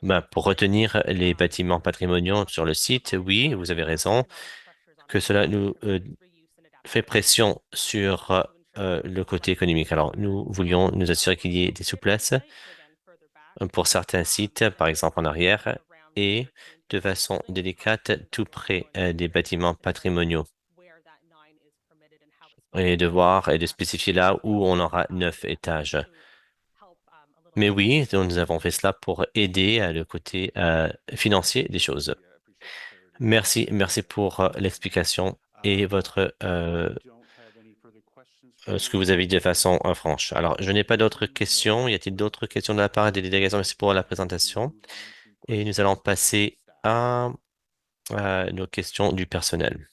Ben, pour retenir les bâtiments patrimoniaux sur le site, oui, vous avez raison, que cela nous fait pression sur le côté économique. Alors, nous voulions nous assurer qu'il y ait des souplesses pour certains sites, par exemple en arrière, et de façon délicate, tout près des bâtiments patrimoniaux. Et de voir et de spécifier là où on aura 9 étages. Mais oui, nous avons fait cela pour aider le côté financier des choses. Merci, merci pour l'explication et votre ce que vous avez dit de façon franche. Alors, je n'ai pas d'autres questions. Y a-t-il d'autres questions de la part des délégations? Merci pour la présentation. Et nous allons passer à nos questions du personnel.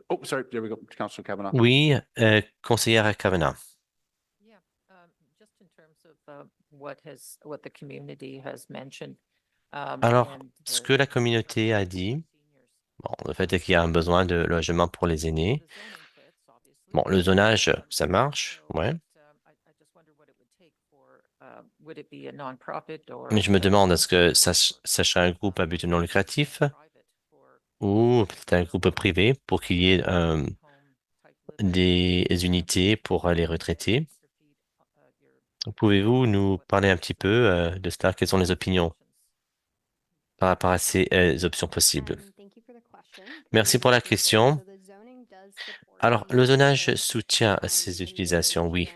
Oh, sorry, there we go, Councillor Kavanagh. Oui, conseillère Kavanagh. Just in terms of what the community has mentioned. Alors, ce que la communauté a dit, bon, le fait est qu'il y a un besoin de logement pour les aînés. Bon, le zonage, ça marche, ouais. Mais je me demande, est-ce que ça serait un groupe à but non lucratif ou peut-être un groupe privé pour qu'il y ait des unités pour les retraités? Pouvez-vous nous parler un petit peu de cela? Quelles sont les opinions par rapport à ces options possibles? Merci pour la question. Alors, le zonage soutient ces utilisations, oui,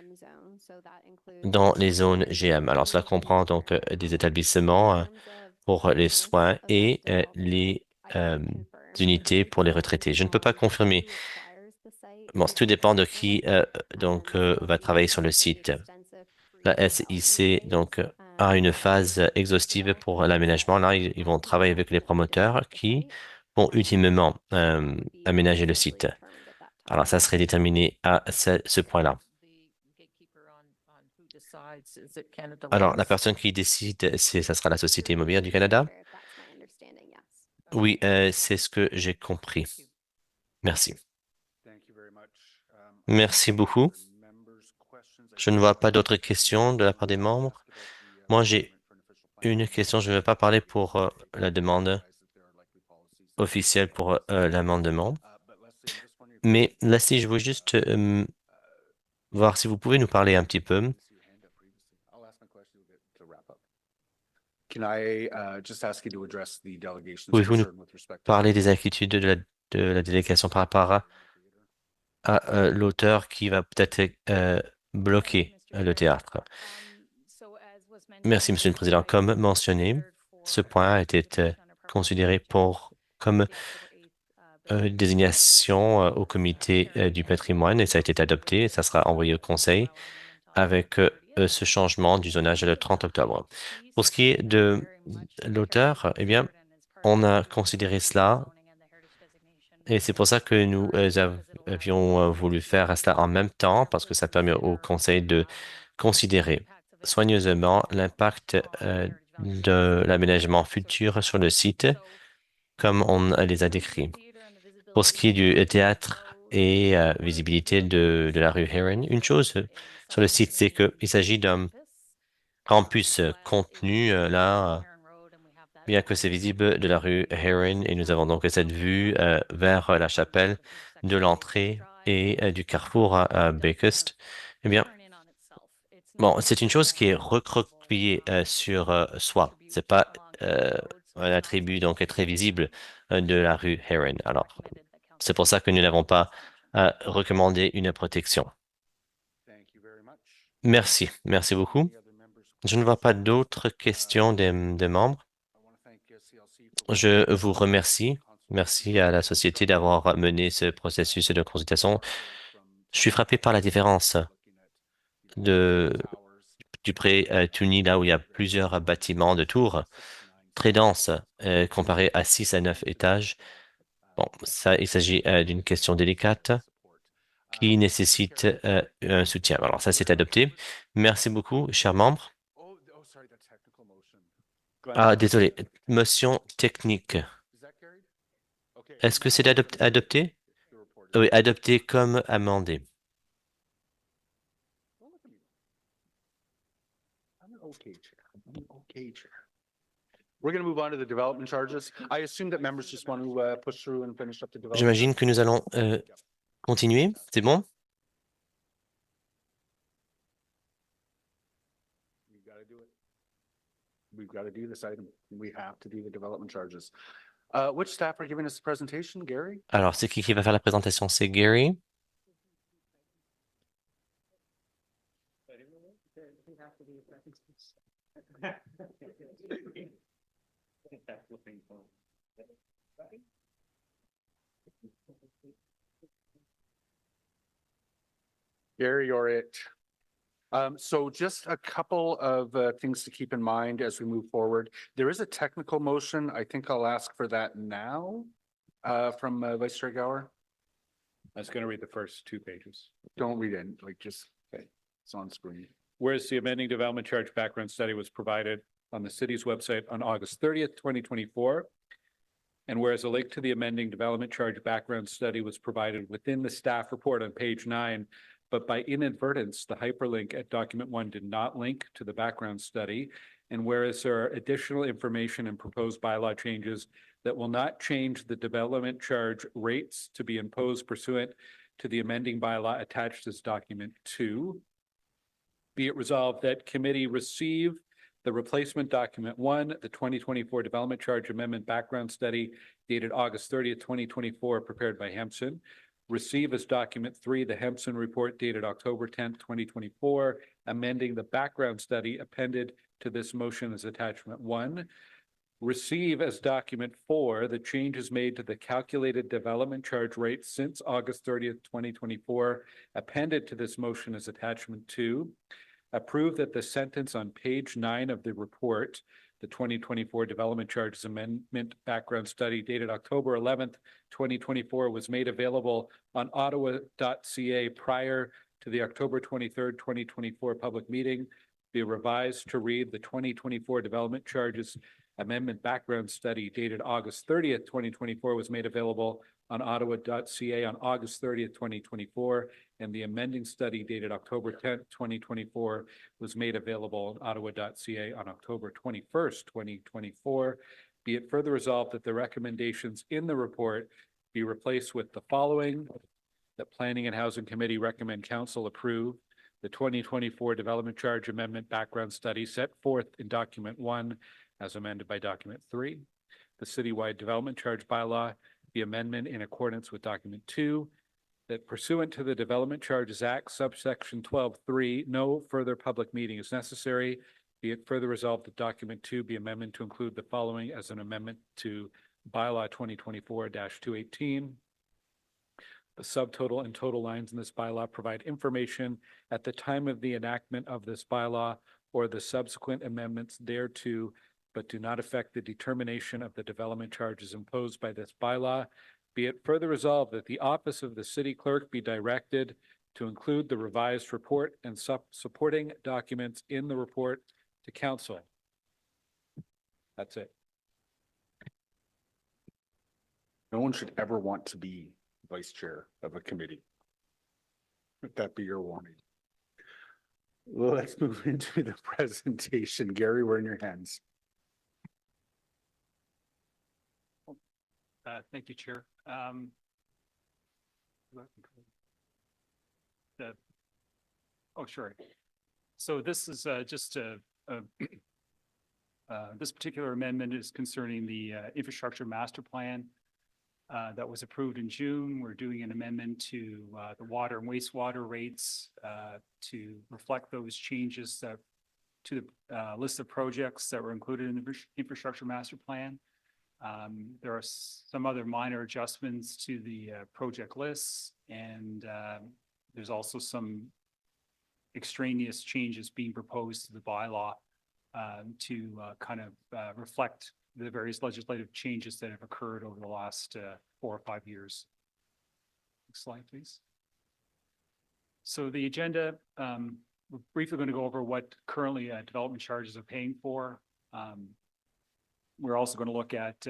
dans les zones GM. Alors, cela comprend donc des établissements pour les soins et les unités pour les retraités. Je ne peux pas confirmer. Bon, tout dépend de qui va travailler sur le site. La SIC donc a une phase exhaustive pour l'aménagement. Là, ils vont travailler avec les promoteurs qui vont ultimement aménager le site. Alors, ça serait déterminé à ce point-là. Alors, la personne qui décide, ça sera la Société immobilière du Canada? Oui, c'est ce que j'ai compris. Merci. Merci beaucoup. Je ne vois pas d'autres questions de la part des membres. Moi, j'ai une question. Je ne vais pas parler pour la demande officielle pour l'amendement. Mais là, si je veux juste voir si vous pouvez nous parler un petit peu. Pouvez-vous nous parler des inquiétudes de la délégation par rapport à l'auteur qui va peut-être bloquer le théâtre? Merci, Monsieur le Président. Comme mentionné, ce point a été considéré comme désignation au comité du patrimoine et ça a été adopté et ça sera envoyé au conseil avec ce changement du zonage le 30 octobre. Pour ce qui est de l'auteur, eh bien, on a considéré cela et c'est pour ça que nous avions voulu faire cela en même temps parce que ça permet au conseil de considérer soigneusement l'impact de l'aménagement futur sur le site comme on les a décrits. Pour ce qui est du théâtre et visibilité de la rue Heron, une chose sur le site, c'est qu'il s'agit d'un campus contenu là, bien que c'est visible de la rue Heron, et nous avons donc cette vue vers la chapelle de l'entrée et du carrefour à Bakest. Eh bien, bon, c'est une chose qui est recroquevillée sur soi. C'est pas un attribut donc très visible de la rue Heron. Alors, c'est pour ça que nous n'avons pas recommandé une protection. Merci. Merci beaucoup. Je ne vois pas d'autres questions des membres. Je vous remercie. Merci à la société d'avoir mené ce processus de consultation. Je suis frappé par la différence du pré-Tunis, là où il y a plusieurs bâtiments de tours très denses comparé à 6 à 9 étages. Bon, ça, il s'agit d'une question délicate qui nécessite un soutien. Alors, ça, c'est adopté. Merci beaucoup, chers membres. Ah, désolé. Motion technique. Est-ce que c'est adopté? Oui, adopté comme amendé. J'imagine que nous allons continuer. C'est bon? We've got to do this item. We have to do the development charges. Which staff are giving us the presentation, Gary? Alors, c'est qui va faire la présentation? C'est Gary. Gary, you're it. So just a couple of things to keep in mind as we move forward. There is a technical motion. I think I'll ask for that now from Vice Chair Gower. I was going to read the first 2 pages. Don't read it, like just, okay, it's on screen. Whereas the amending development charge background study was provided on the city's website on August 30th, 2024. And whereas a link to the amending development charge background study was provided within the staff report on page 9, but by inadvertence, the hyperlink at document 1 did not link to the background study. And whereas there are additional information and proposed bylaw changes that will not change the development charge rates to be imposed pursuant to the amending bylaw attached as document 2. Be it resolved that committee receive the replacement document 1, the 2024 development charge amendment background study dated August 30th, 2024, prepared by Hempson. Receive as document 3, the Hempson report dated October 10th, 2024, amending the background study appended to this motion as attachment 1. Receive as document 4, the changes made to the calculated development charge rate since August 30th, 2024, appended to this motion as attachment 2. Approve that the sentence on page 9 of the report, the 2024 development charges amendment background study dated October 11th, 2024, was made available on ottawa.ca prior to the October 23rd, 2024 public meeting, be revised to read the 2024 development charges amendment background study dated August 30th, 2024 was made available on ottawa.ca on August 30th, 2024, and the amending study dated October 10th, 2024 was made available on ottawa.ca on October 21st, 2024. Be it further resolved that the recommendations in the report be replaced with the following: that Planning and Housing Committee recommend Council approve the 2024 Development Charge Amendment Background Study set forth in Document 1 as amended by Document 3. The Citywide Development Charge Bylaw be amendment in accordance with Document 2. That pursuant to the Development Charges Act, subsection 12(3), no further public meeting is necessary. Be it further resolved that Document 2 be amendment to include the following as an amendment to Bylaw 2024-218. The subtotal and total lines in this bylaw provide information at the time of the enactment of this bylaw or the subsequent amendments thereto, but do not affect the determination of the development charges imposed by this bylaw. Be it further resolved that the office of the city clerk be directed to include the revised report and supporting documents in the report to council. That's it. No one should ever want to be vice chair of a committee. Let that be your warning. Well, let's move into the presentation. Gary, we're in your hands. Thank you, Chair. Sure. So this is just this particular amendment is concerning the infrastructure master plan that was approved in June. We're doing an amendment to the water and wastewater rates to reflect those changes to the list of projects that were included in the infrastructure master plan. There are some other minor adjustments to the project lists, and there's also some extraneous changes being proposed to the bylaw to kind of reflect the various legislative changes that have occurred over the last 4 or 5 years. Next slide, please. So the agenda, we're briefly going to go over what currently development charges are paying for. We're also going to look at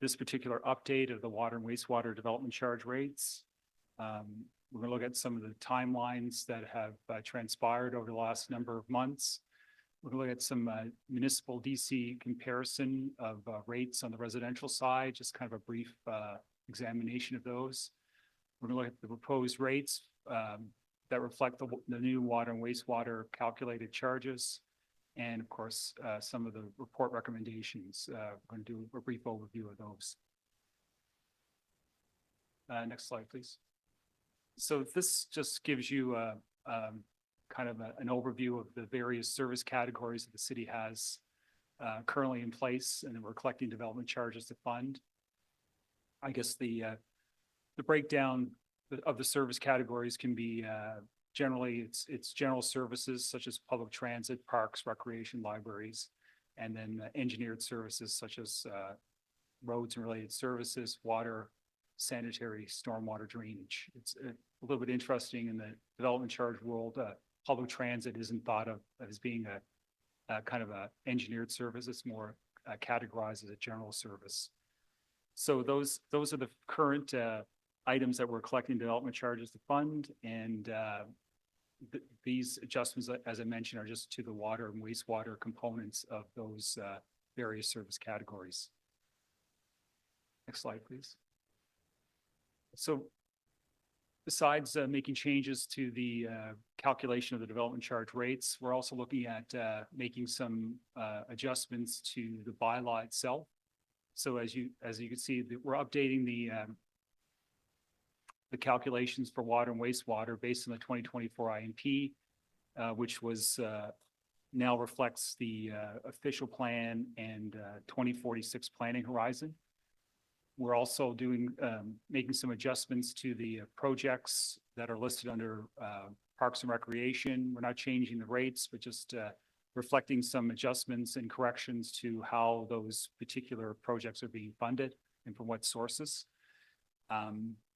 this particular update of the water and wastewater development charge rates. We're going to look at some of the timelines that have transpired over the last number of months. We're going to look at some municipal DC comparison of rates on the residential side, just kind of a brief examination of those. We're going to look at the proposed rates that reflect the new water and wastewater calculated charges. And of course, some of the report recommendations. We're going to do a brief overview of those. Next slide, please. So this just gives you kind of an overview of the various service categories that the city has currently in place, and then we're collecting development charges to fund. I guess the breakdown of the service categories can be generally it's general services such as public transit, parks, recreation, libraries, and then engineered services such as roads and related services, water, sanitary, stormwater drainage. It's a little bit interesting in the development charge world. Public transit isn't thought of as being a kind of a engineered service. It's more categorized as a general service. So those are the current items that we're collecting development charges to fund, and these adjustments, as I mentioned, are just to the water and wastewater components of those various service categories. Next slide, please. So besides making changes to the calculation of the development charge rates, we're also looking at making some adjustments to the bylaw itself. So as you can see, we're updating the calculations for water and wastewater based on the 2024 INP, which was now reflects the official plan and 2046 planning horizon. We're also doing making some adjustments to the projects that are listed under Parks and Recreation. We're not changing the rates, but just reflecting some adjustments and corrections to how those particular projects are being funded and from what sources.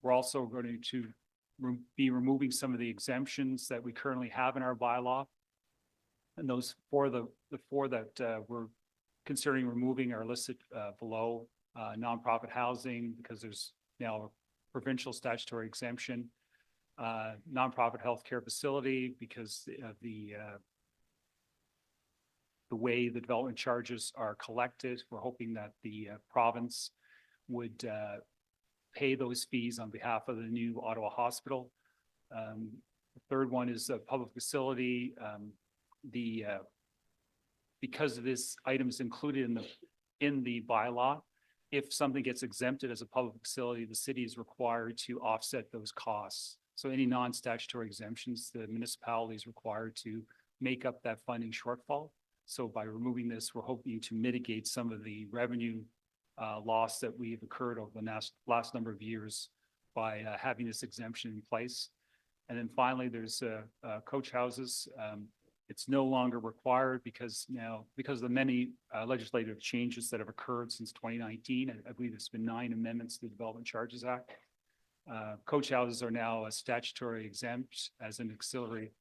We're also going to be removing some of the exemptions that we currently have in our bylaw. And those four, the four that we're considering removing are listed below. Nonprofit housing, because there's now a provincial statutory exemption. Nonprofit healthcare facility, because of the way the development charges are collected. We're hoping that the province would pay those fees on behalf of the new Ottawa hospital. The third one is a public facility. Because this item is included in the bylaw, if something gets exempted as a public facility, the city is required to offset those costs. So any non-statutory exemptions, the municipality is required to make up that funding shortfall. So by removing this, we're hoping to mitigate some of the revenue loss that we've incurred over the last number of years by having this exemption in place. And then finally, there's coach houses. It's no longer required because of the many legislative changes that have occurred since 2019. I believe there's been 9 amendments to the Development Charges Act. Coach houses are now a statutory exempt as an auxiliary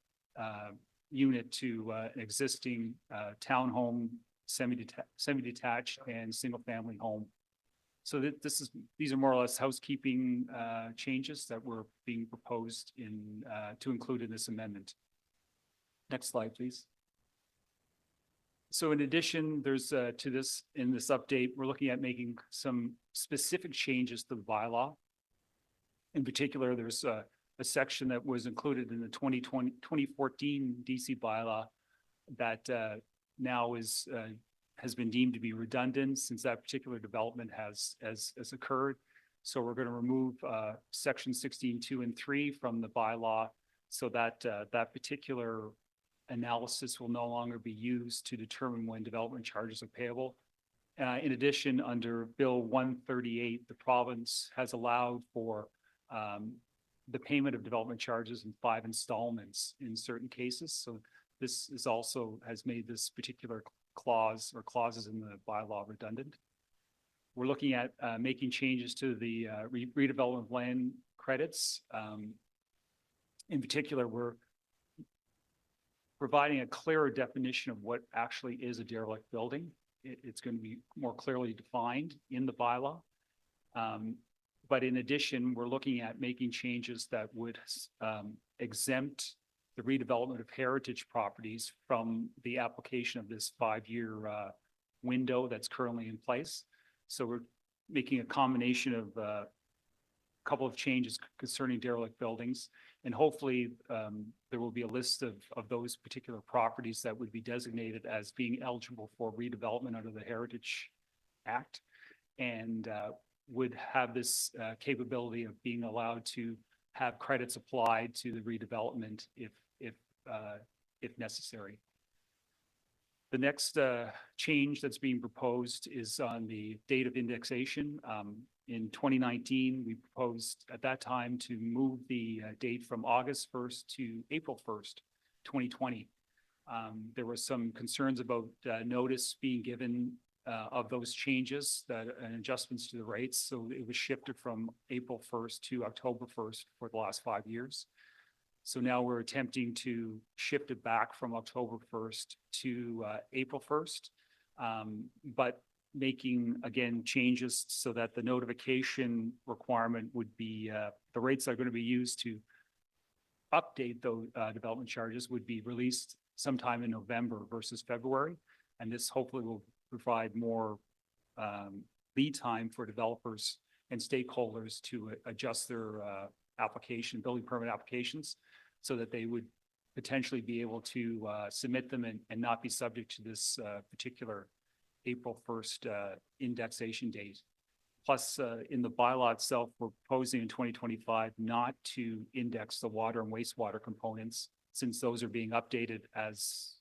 unit to an existing townhome, semi-detached and single-family home. So that these are more or less housekeeping changes that were being proposed to include in this amendment. Next slide, please. So in addition, there's in this update, we're looking at making some specific changes to the bylaw. In particular, there's a section that was included in the 2014 DC bylaw that now has been deemed to be redundant since that particular development has occurred. So we're going to remove section 16(2) and 3 from the bylaw so that that particular analysis will no longer be used to determine when development charges are payable. In addition, under Bill 138, the province has allowed for the payment of development charges in 5 installments in certain cases. So this is also has made this particular clause or clauses in the bylaw redundant. We're looking at making changes to the redevelopment land credits. In particular, we're providing a clearer definition of what actually is a derelict building. It's going to be more clearly defined in the bylaw. But in addition, we're looking at making changes that would exempt the redevelopment of heritage properties from the application of this 5-year window that's currently in place. So we're making a combination of a couple of changes concerning derelict buildings, and hopefully there will be a list of those particular properties that would be designated as being eligible for redevelopment under the Heritage Act, and would have this capability of being allowed to have credits applied to the redevelopment if necessary. The next change that's being proposed is on the date of indexation. In 2019, we proposed at that time to move the date from August 1st to April 1st, 2020. There were some concerns about notice being given of those changes and adjustments to the rates. So it was shifted from April 1st to October 1st for the last 5 years. So now we're attempting to shift it back from October 1st to April 1st, but making, again, changes so that the notification requirement would be, the rates that are going to be used to update those development charges would be released sometime in November versus February. And this hopefully will provide more lead time for developers and stakeholders to adjust their building permit applications, so that they would potentially be able to submit them and not be subject to this particular April 1st indexation date. Plus, in the bylaw itself, we're proposing in 2025 not to index the water and wastewater components, since those are being updated as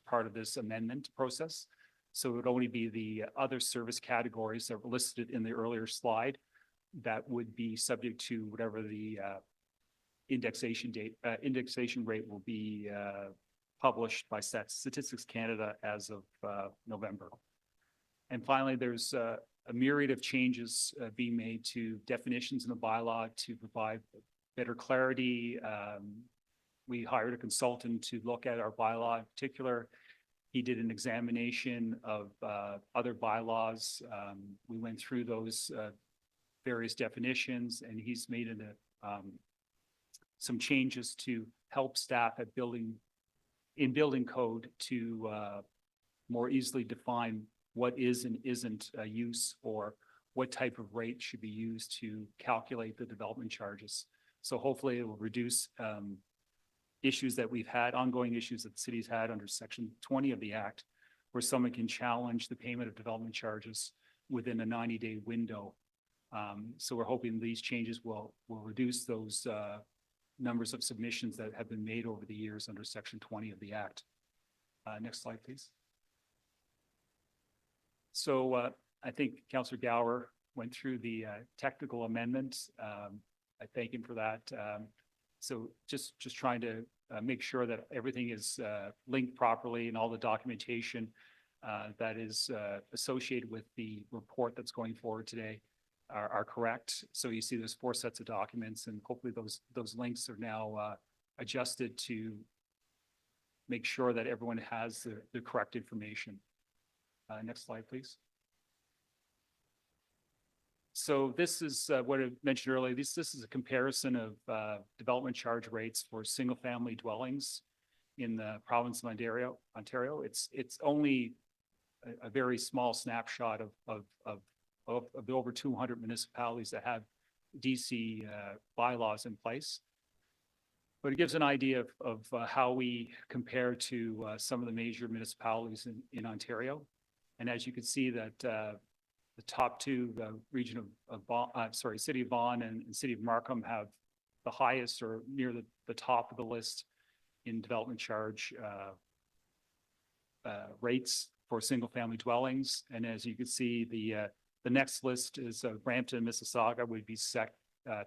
part of this amendment process. So it would only be the other service categories that were listed in the earlier slide that would be subject to whatever the indexation rate will be published by Statistics Canada as of November. And finally, there's a myriad of changes being made to definitions in the bylaw to provide better clarity, we hired a consultant to look at our bylaw in particular. He did an examination of other bylaws. We went through those various definitions, and he's made some changes to help staff at building code to more easily define what is and isn't a use, or what type of rate should be used to calculate the development charges. So hopefully it will reduce issues that we've had, ongoing issues that the city's had under Section 20 of the Act, where someone can challenge the payment of development charges within a 90-day window. So we're hoping these changes will reduce those numbers of submissions that have been made over the years under Section 20 of the Act. Next slide, please. So I think Councillor Gower went through the technical amendments. I thank him for that. So just trying to make sure that everything is linked properly, and all the documentation that is associated with the report that's going forward today are correct. So you see there's 4 sets of documents, and hopefully those links are now adjusted to make sure that everyone has the correct information. Next slide, please. So this is what I mentioned earlier. This is a comparison of development charge rates for single-family dwellings in the province of Ontario. It's only a very small snapshot of the over 200 municipalities that have DC bylaws in place. But it gives an idea of how we compare to some of the major municipalities in Ontario. And as you can see that the top 2, the region of City of Vaughan and City of Markham, have the highest, or near the top of the list in development charge rates for single-family dwellings. And as you can see, the next list is Brampton, Mississauga would be 3rd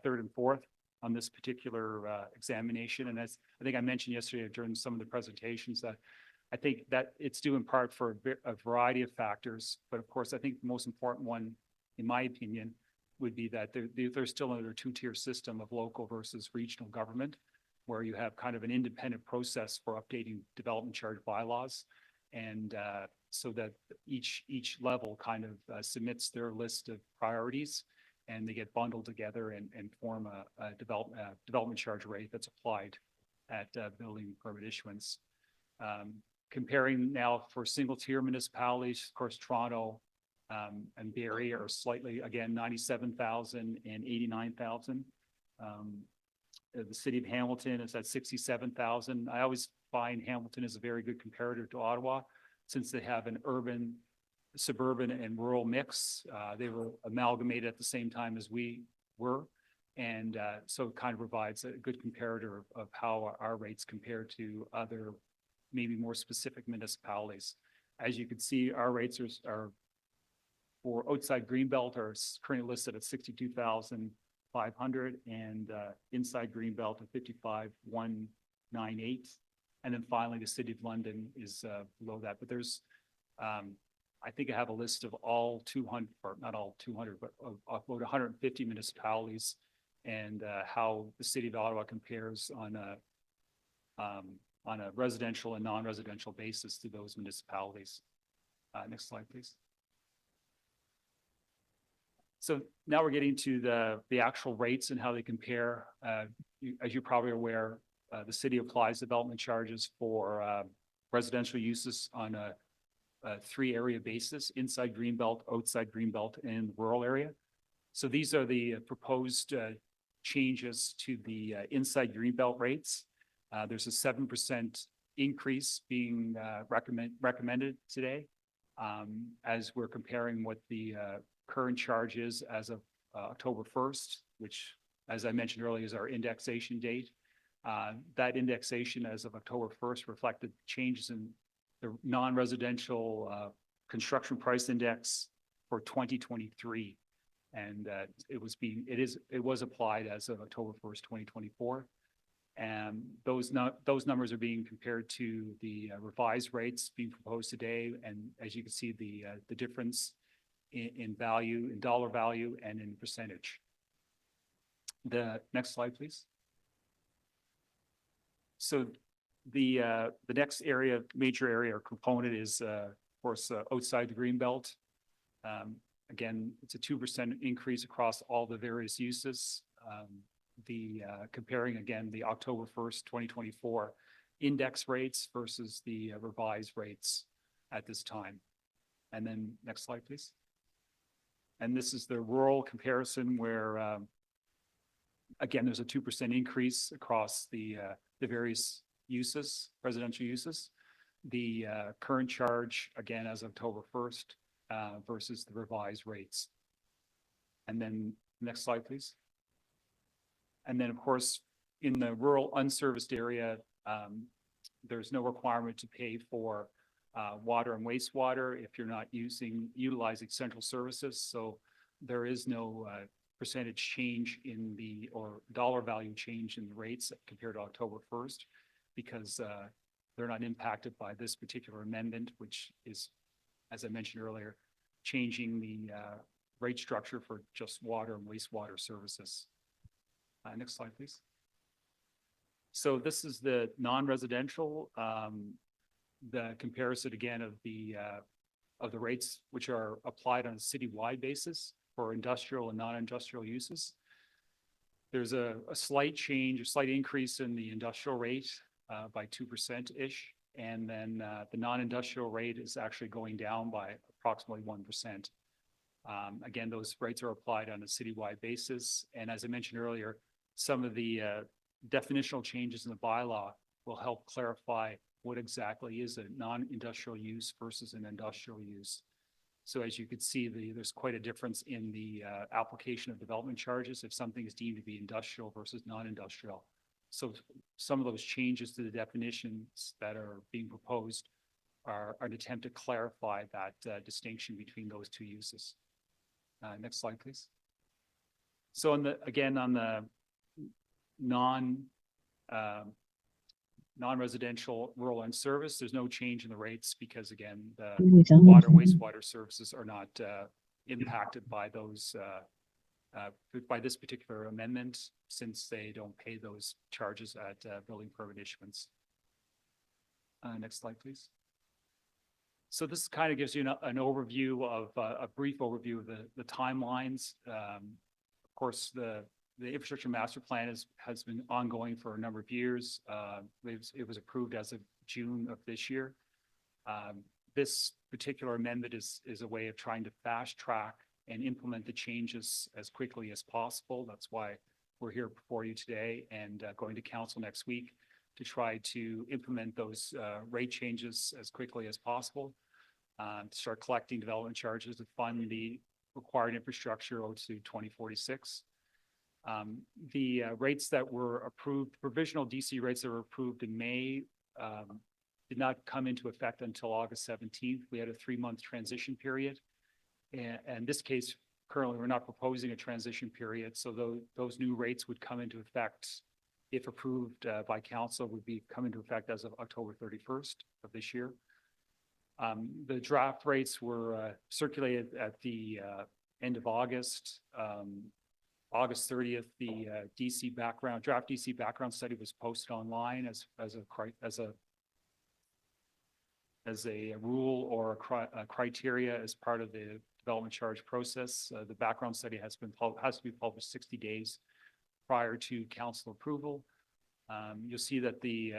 and 4th on this particular examination. And as I think I mentioned yesterday during some of the presentations, that I think that it's due in part for a variety of factors. But of course, I think the most important one, in my opinion, would be that they're still under a 2-tier system of local versus regional government, where you have kind of an independent process for updating development charge bylaws. And so that each level kind of submits their list of priorities, and they get bundled together and form a development charge rate that's applied at building permit issuance. Comparing now for single-tier municipalities, of course, Toronto and Barrie are slightly, again, 97,000 and 89,000. The city of Hamilton is at 67,000. I always find Hamilton is a very good comparator to Ottawa, since they have an urban, suburban, and rural mix. They were amalgamated at the same time as we were. And so it kind of provides a good comparator of how our rates compare to other, maybe more specific municipalities. As you can see, our rates are for outside Greenbelt are currently listed at 62,500, and inside Greenbelt at 55,198. And then finally, the City of London is below that. But there's, I think I have a list of all 200, or not all 200, but of about 150 municipalities, and how the City of Ottawa compares on a residential and non-residential basis to those municipalities. Next slide, please. So now we're getting to the actual rates and how they compare. As you're probably aware, the city applies development charges for residential uses on a 3-area basis: inside Greenbelt, outside Greenbelt, and rural area. So these are the proposed changes to the inside Greenbelt rates. There's a 7% increase being recommended today, as we're comparing what the current charge is as of October 1st, which, as I mentioned earlier, is our indexation date. That indexation as of October 1st reflected changes in the non-residential construction price index for 2023. And it was applied as of October 1st, 2024. And those numbers are being compared to the revised rates being proposed today. And as you can see, the difference in value, in dollar value, and in percentage. The next slide, please. So the next area, major area or component is, of course, outside the green belt. Again, it's a 2% increase across all the various uses. Comparing again, the October 1st, 2024 index rates versus the revised rates at this time. And then next slide, please. And this is the rural comparison where, again, there's a 2% increase across the various uses, residential uses. The current charge, again, as of October 1st, versus the revised rates. And then next slide, please. And then, of course, in the rural unserviced area, there's no requirement to pay for water and wastewater if you're not utilizing central services. So there is no percentage change in the, or dollar value change in the rates compared to October 1st, because they're not impacted by this particular amendment, which is, as I mentioned earlier, changing the rate structure for just water and wastewater services. Next slide, please. So this is the non-residential, the comparison again of the rates which are applied on a citywide basis for industrial and non-industrial uses. There's a slight change, a slight increase in the industrial rate by 2%-ish. And then the non-industrial rate is actually going down by approximately 1%. Again, those rates are applied on a citywide basis. And as I mentioned earlier, some of the definitional changes in the bylaw will help clarify what exactly is a non-industrial use versus an industrial use. So as you can see, there's quite a difference in the application of development charges if something is deemed to be industrial versus non-industrial. So some of those changes to the definitions that are being proposed are an attempt to clarify that distinction between those two uses. Next slide, please. So on the non-residential rural unserviced, there's no change in the rates because again, the water and wastewater services are not impacted by those by this particular amendment, since they don't pay those charges at building permit issuance. Next slide, please. So this kind of gives you an overview of a brief overview of the timelines. Of course, the infrastructure master plan has been ongoing for a number of years. It was approved as of June of this year. This particular amendment is a way of trying to fast track and implement the changes as quickly as possible. That's why we're here before you today and going to council next week to try to implement those rate changes as quickly as possible, to start collecting development charges to fund the required infrastructure out to 2046. The rates that were approved, provisional DC rates that were approved in May, did not come into effect until August 17th. We had a 3-month transition period. And in this case, currently, we're not proposing a transition period. So those new rates would come into effect, if approved by council, would be come into effect as of October 31st of this year. The draft rates were circulated at the end of August. August 30th, the draft DC background study was posted online as a rule or a criteria as part of the development charge process. The background study has to be published 60 days prior to council approval. You'll see that the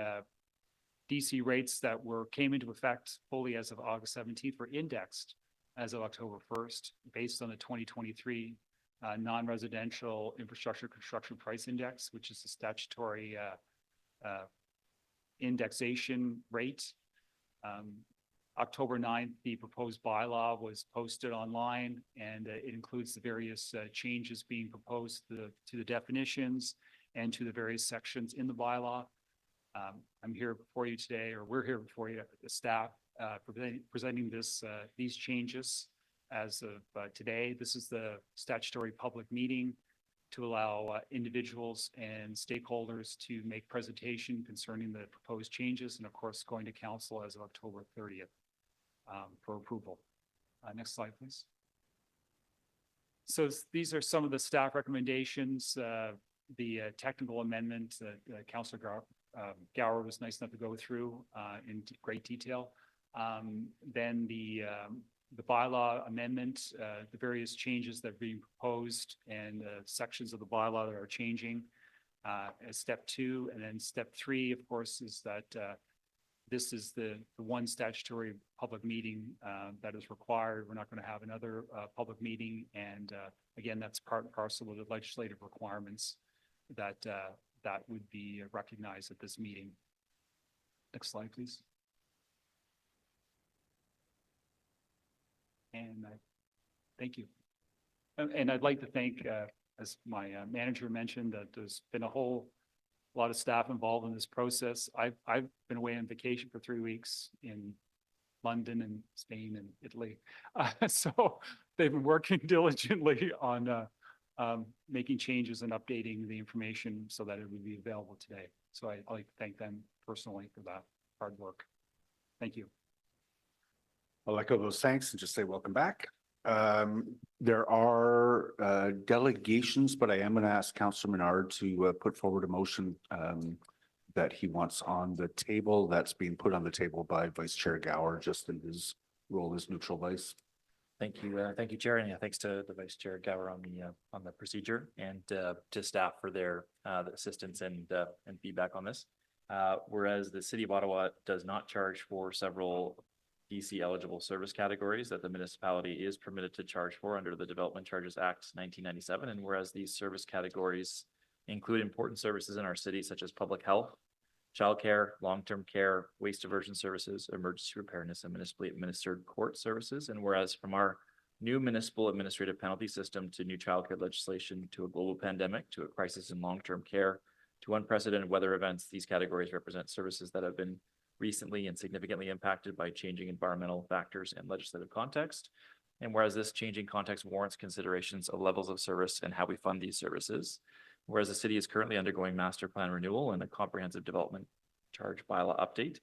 DC rates that came into effect fully as of August 17th were indexed as of October 1st, based on the 2023 non-residential infrastructure construction price index, which is the statutory indexation rate. October 9th, the proposed bylaw was posted online, and it includes the various changes being proposed to the definitions and to the various sections in the bylaw. I'm here before you today, or we're here before you, the staff, presenting these changes as of today. This is the statutory public meeting to allow individuals and stakeholders to make presentation concerning the proposed changes, and of course, going to council as of October 30th for approval. Next slide, please. So these are some of the staff recommendations. The technical amendment that Councillor Gower was nice enough to go through in great detail. Then the bylaw amendment, the various changes that are being proposed and sections of the bylaw that are changing as step 2. And then step 3, of course, is that this is the one statutory public meeting that is required. We're not going to have another public meeting. And again, that's part and parcel of the legislative requirements that would be recognized at this meeting. Next slide, please. And thank you. And I'd like to thank, as my manager mentioned, that there's been a whole lot of staff involved in this process. I've been away on vacation for 3 weeks in London and Spain and Italy. So they've been working diligently on making changes and updating the information so that it would be available today. So I'd like to thank them personally for that hard work. Thank you. I'll echo those thanks and just say welcome back. There are delegations, but I am going to ask Councillor Menard to put forward a motion that he wants on the table. That's being put on the table by Vice Chair Gower, just in his role as neutral vice. Thank you, Chair, and thanks to the Vice Chair Gower on the procedure, and to staff for their assistance and feedback on this. Whereas the City of Ottawa does not charge for several DC eligible service categories that the municipality is permitted to charge for under the Development Charges Act 1997, and whereas these service categories include important services in our city such as public health, childcare, long-term care, waste diversion services, emergency preparedness, and municipally administered court services. And whereas from our new municipal administrative penalty system to new childcare legislation to a global pandemic to a crisis in long-term care to unprecedented weather events, these categories represent services that have been recently and significantly impacted by changing environmental factors and legislative context. And whereas this changing context warrants considerations of levels of service and how we fund these services, whereas the city is currently undergoing master plan renewal and a comprehensive development charge bylaw update,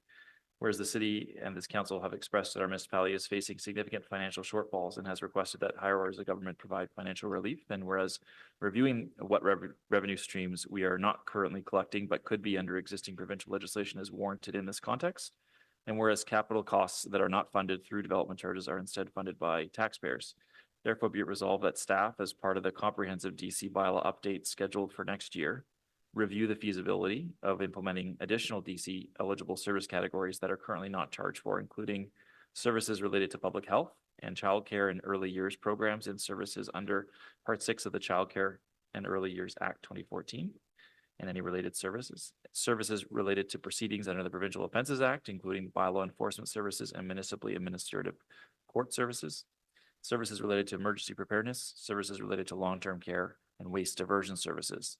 whereas the city and this council have expressed that our municipality is facing significant financial shortfalls and has requested that higher orders of government provide financial relief, and whereas reviewing what revenue streams we are not currently collecting but could be under existing provincial legislation is warranted in this context, and whereas capital costs that are not funded through development charges are instead funded by taxpayers. Therefore, be it resolved that staff, as part of the comprehensive DC bylaw update scheduled for next year, review the feasibility of implementing additional DC eligible service categories that are currently not charged for, including services related to public health and childcare and early years programs and services under Part 6 of the Childcare and Early Years Act 2014, and any related services. Services related to proceedings under the Provincial Offences Act, including bylaw enforcement services and municipally administrative court services. Services related to emergency preparedness, services related to long-term care, and waste diversion services.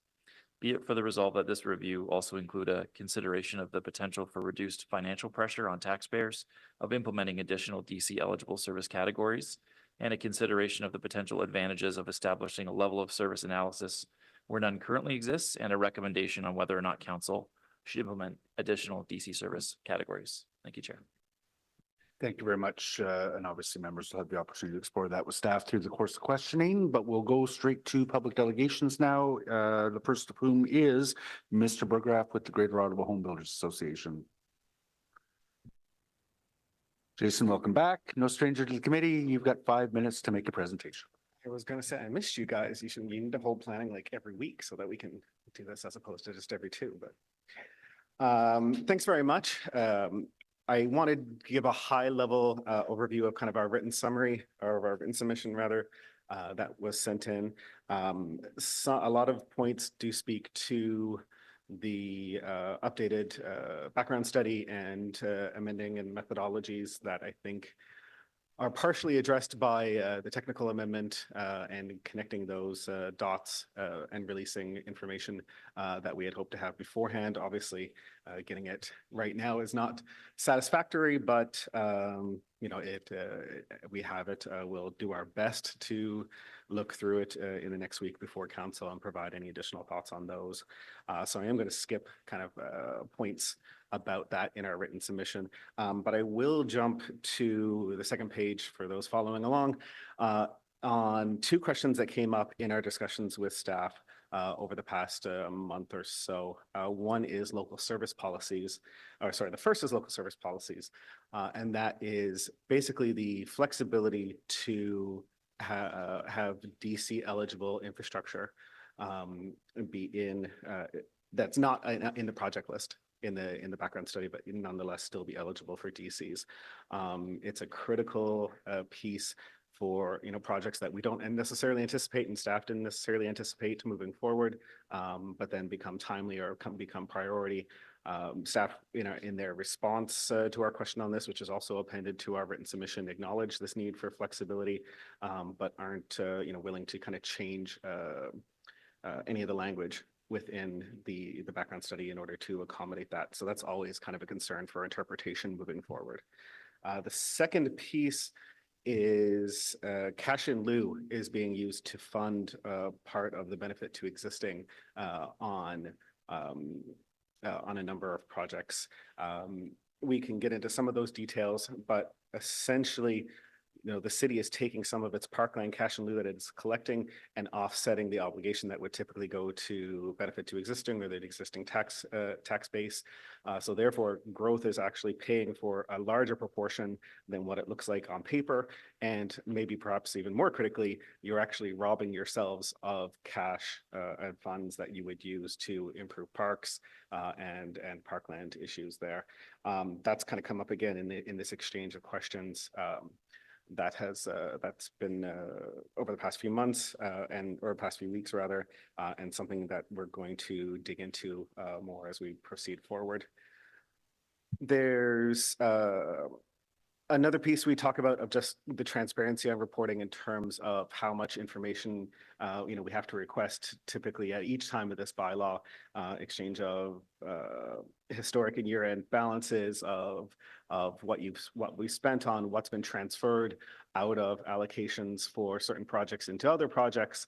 Be it further resolved that this review also include a consideration of the potential for reduced financial pressure on taxpayers of implementing additional DC eligible service categories, and a consideration of the potential advantages of establishing a level of service analysis where none currently exists, and a recommendation on whether or not council should implement additional DC service categories. Thank you, Chair. Thank you very much. And obviously members will have the opportunity to explore that with staff through the course of questioning, but we'll go straight to public delegations now. The first of whom is Mr. Burgraff with the Greater Ottawa Home Builders Association. Jason, welcome back. No stranger to the committee. You've got 5 minutes to make a presentation. I was going to say, I missed you guys. You need to hold planning like every week so that we can do this as opposed to just every 2, but thanks very much. I wanted to give a high level overview of kind of our written summary, or our written submission rather, that was sent in. So a lot of points do speak to the updated background study and amending and methodologies that I think are partially addressed by the technical amendment and connecting those dots and releasing information that we had hoped to have beforehand. Obviously, getting it right now is not satisfactory, but you know, we have it. We'll do our best to look through it in the next week before council and provide any additional thoughts on those. So I am going to skip kind of points about that in our written submission, but I will jump to the second page for those following along on 2 questions that came up in our discussions with staff over the past month or so. One is local service policies, or sorry, the first is local service policies. And that is basically the flexibility to have DC eligible infrastructure be in, that's not in the project list in the background study, but nonetheless still be eligible for DCs. It's a critical piece for projects that we don't necessarily anticipate and staff didn't necessarily anticipate moving forward, but then become timely or become priority. Staff in their response to our question on this, which is also appended to our written submission, acknowledge this need for flexibility, but aren't willing to kind of change any of the language within the background study in order to accommodate that. So that's always kind of a concern for interpretation moving forward. The second piece is cash in lieu is being used to fund part of the benefit to existing on a number of projects. We can get into some of those details, but essentially, the city is taking some of its parkland cash in lieu that it's collecting and offsetting the obligation that would typically go to benefit to existing or the existing tax base. So therefore, growth is actually paying for a larger proportion than what it looks like on paper. And maybe perhaps even more critically, you're actually robbing yourselves of cash and funds that you would use to improve parks and parkland issues there. That's kind of come up again in this exchange of questions. That's been over the past few months or past few weeks rather, and something that we're going to dig into more as we proceed forward. There's another piece we talk about of just the transparency on reporting in terms of how much information we have to request typically at each time of this bylaw exchange of historic and year-end balances of what we've spent on what's been transferred out of allocations for certain projects into other projects,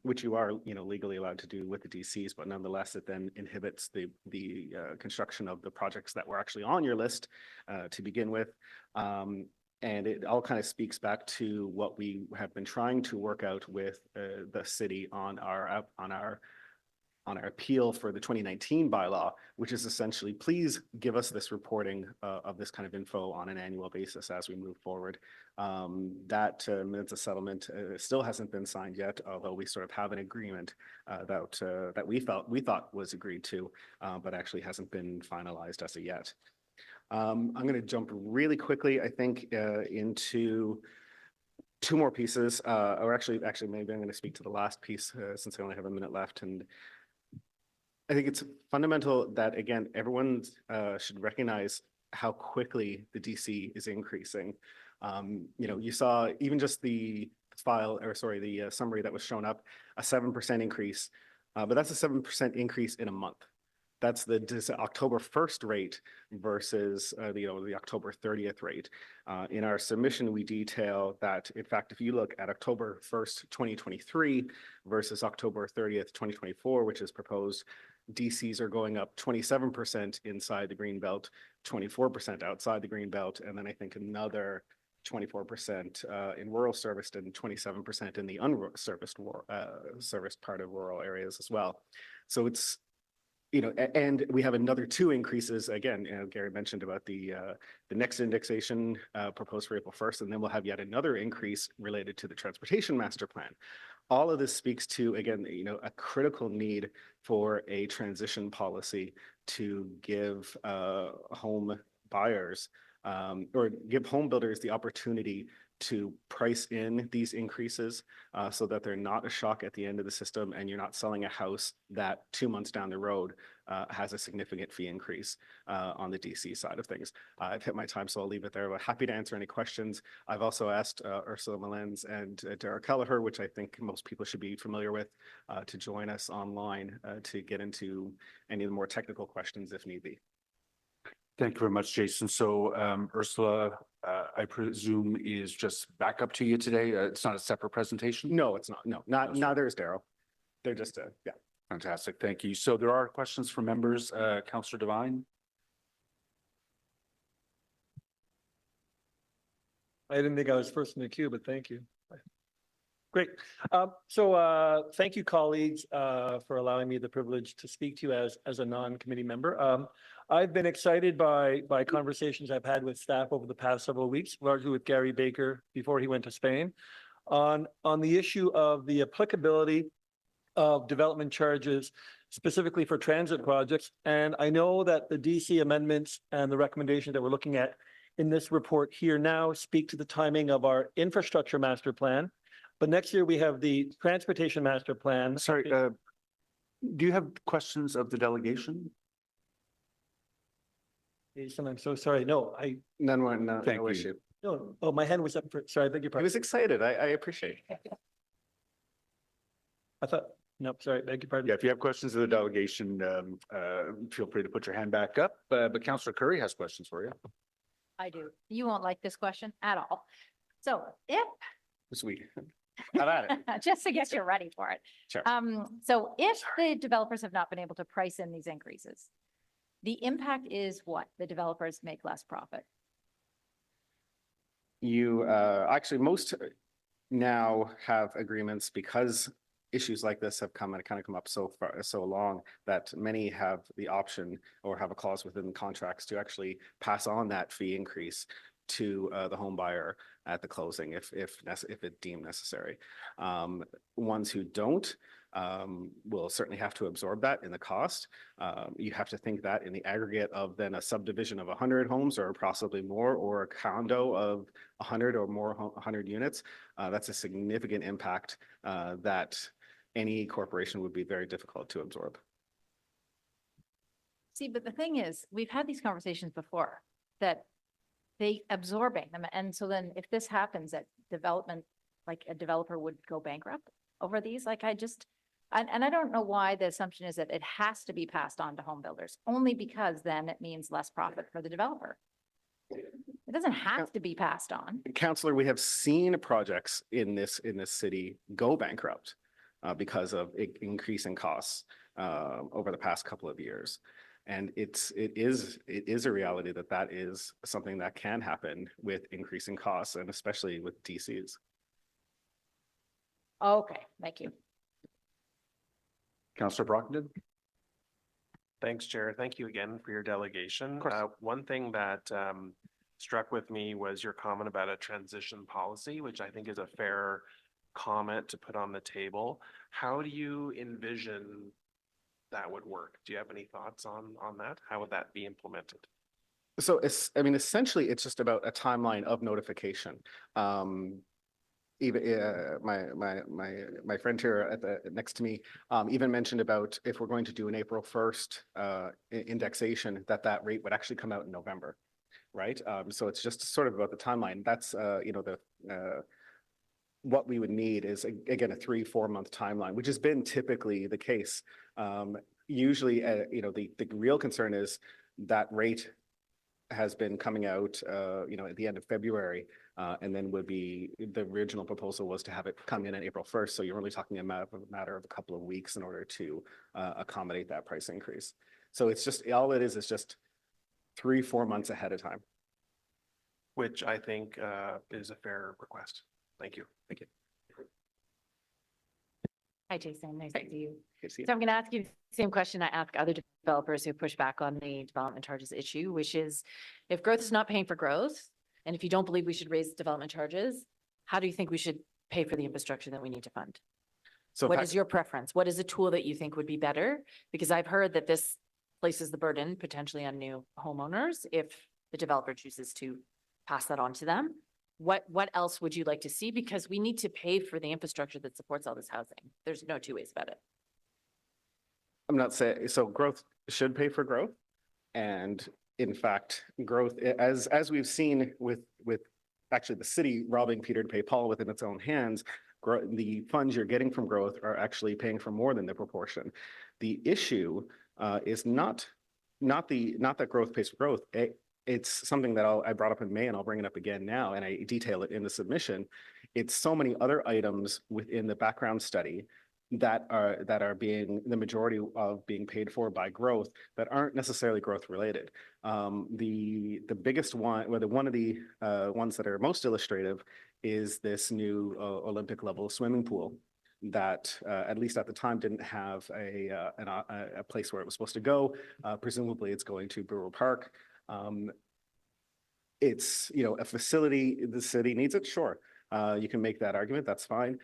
which you are legally allowed to do with the DCs, but nonetheless it then inhibits the construction of the projects that were actually on your list to begin with. And it all kind of speaks back to what we have been trying to work out with the city on our appeal for the 2019 bylaw, which is essentially, please give us this reporting of this kind of info on an annual basis as we move forward. That minutes of settlement still hasn't been signed yet, although we sort of have an agreement that we thought was agreed to, but actually hasn't been finalized as of yet. I'm going to jump really quickly, I think, into two more pieces, or actually, maybe I'm going to speak to the last piece since I only have a minute left. And I think it's fundamental that, again, everyone should recognize how quickly the DC is increasing. You saw even just the summary that was shown up, a 7% increase, but that's a 7% increase in a month. That's the October 1st rate versus the October 30th rate. In our submission, we detail that, in fact, if you look at October 1st, 2023 versus October 30th, 2024, which is proposed, DCs are going up 27% inside the Greenbelt, 24% outside the Greenbelt, and then I think another 24% in rural serviced and 27% in the unserviced serviced part of rural areas as well. So it's and we have another two increases. Again, Gary mentioned about the next indexation proposed for April 1st, and then we'll have yet another increase related to the transportation master plan. All of this speaks to, again, a critical need for a transition policy to give home buyers or give home builders the opportunity to price in these increases so that they're not a shock at the end of the system and you're not selling a house that 2 months down the road has a significant fee increase on the DC side of things. I've hit my time, so I'll leave it there, but happy to answer any questions. I've also asked Ursula Malens and Derek Kelleher, which I think most people should be familiar with, to join us online to get into any of the more technical questions if need be. Thank you very much, Jason. So Ursula, I presume is just back up to you today. It's not a separate presentation? No, it's not. No, neither is Daryl. They're just, yeah. Fantastic. Thank you. So there are questions from members. Councillor Devine. I didn't think I was first in the queue, but thank you. Great. Thank you, colleagues, for allowing me the privilege to speak to you as a non-committee member. I've been excited by conversations I've had with staff over the past several weeks, largely with Gary Baker before he went to Spain, on the issue of the applicability of development charges specifically for transit projects. And I know that the DC amendments and the recommendation that we're looking at in this report here now speak to the timing of our infrastructure master plan. But next year we have the transportation master plan. Sorry, do you have questions of the delegation? Jason, I'm so sorry. No, No Thank you. issue. no, oh, my hand was up for, sorry, I beg your He pardon. was excited. I appreciate it. I thought, nope, sorry, beg your pardon. Yeah, if you have questions of the delegation, feel free to put your hand back up. But Councillor Curry has questions for you. I do. You won't like this question at all. So if, Sweet. Have at it. just to get you ready for it. Sure. So if the developers have not been able to price in these increases, the impact is what? The developers make less profit. You, actually, most now have agreements because issues like this have come up so long that many have the option or have a clause within the contracts to actually pass on that fee increase to the home buyer at the closing if it deemed necessary. Ones who don't will certainly have to absorb that in the cost. You have to think that in the aggregate of then a subdivision of 100 homes or possibly more, or a condo of 100 or more 100 units. That's a significant impact that any corporation would be very difficult to absorb. See, but the thing is, we've had these conversations before that they absorbing them. And so then if this happens at development, like a developer would go bankrupt over these, like I don't know why the assumption is that it has to be passed on to home builders, only because then it means less profit for the developer. It doesn't have to be passed on. Councillor, we have seen projects in this city go bankrupt because of increasing costs over the past couple of years. And it is a reality that is something that can happen with increasing costs, and especially with DCs. Okay, thank you. Councillor Brockton? Thanks, Chair. Thank you again for your delegation. One thing that struck with me was your comment about a transition policy, which I think is a fair comment to put on the table. How do you envision that would work? Do you have any thoughts on that? How would that be implemented? So essentially, it's just about a timeline of notification. Even my friend here next to me even mentioned about if we're going to do an April 1st indexation, that rate would actually come out in November, right? So it's just sort of about the timeline. That's what we would need is again a 3-4 month timeline, which has been typically the case. Usually, the real concern is that rate has been coming out, at the end of February, and then would be the original proposal was to have it come in on April 1st. So you're only talking a matter of a couple of weeks in order to accommodate that price increase. So it's just all it is just 3-4 months ahead of time. Which I think is a fair request. Thank you. Thank you. Hi, Jason. Nice to see you. Good to see you. So I'm going to ask you the same question I ask other developers who push back on the development charges issue, which is if growth is not paying for growth, and if you don't believe we should raise development charges, how do you think we should pay for the infrastructure that we need to fund? So what is your preference? What is a tool that you think would be better? Because I've heard that this places the burden potentially on new homeowners if the developer chooses to pass that on to them. What else would you like to see? Because we need to pay for the infrastructure that supports all this housing. There's no two ways about it. I'm not saying, so growth should pay for growth. And in fact, growth, as we've seen with actually the city robbing Peter to pay Paul within its own hands, the funds you're getting from growth are actually paying for more than the proportion. The issue is not that growth pays for growth. It's something that I brought up in May, and I'll bring it up again now, and I detail it in the submission. It's so many other items within the background study that are being the majority of being paid for by growth that aren't necessarily growth related. The biggest one, or one of the ones that are most illustrative, is this new Olympic level swimming pool that at least at the time didn't have a place where it was supposed to go. Presumably it's going to Brewer Park. It's, you know, a facility, the city needs it, sure. You can make that argument, that's fine.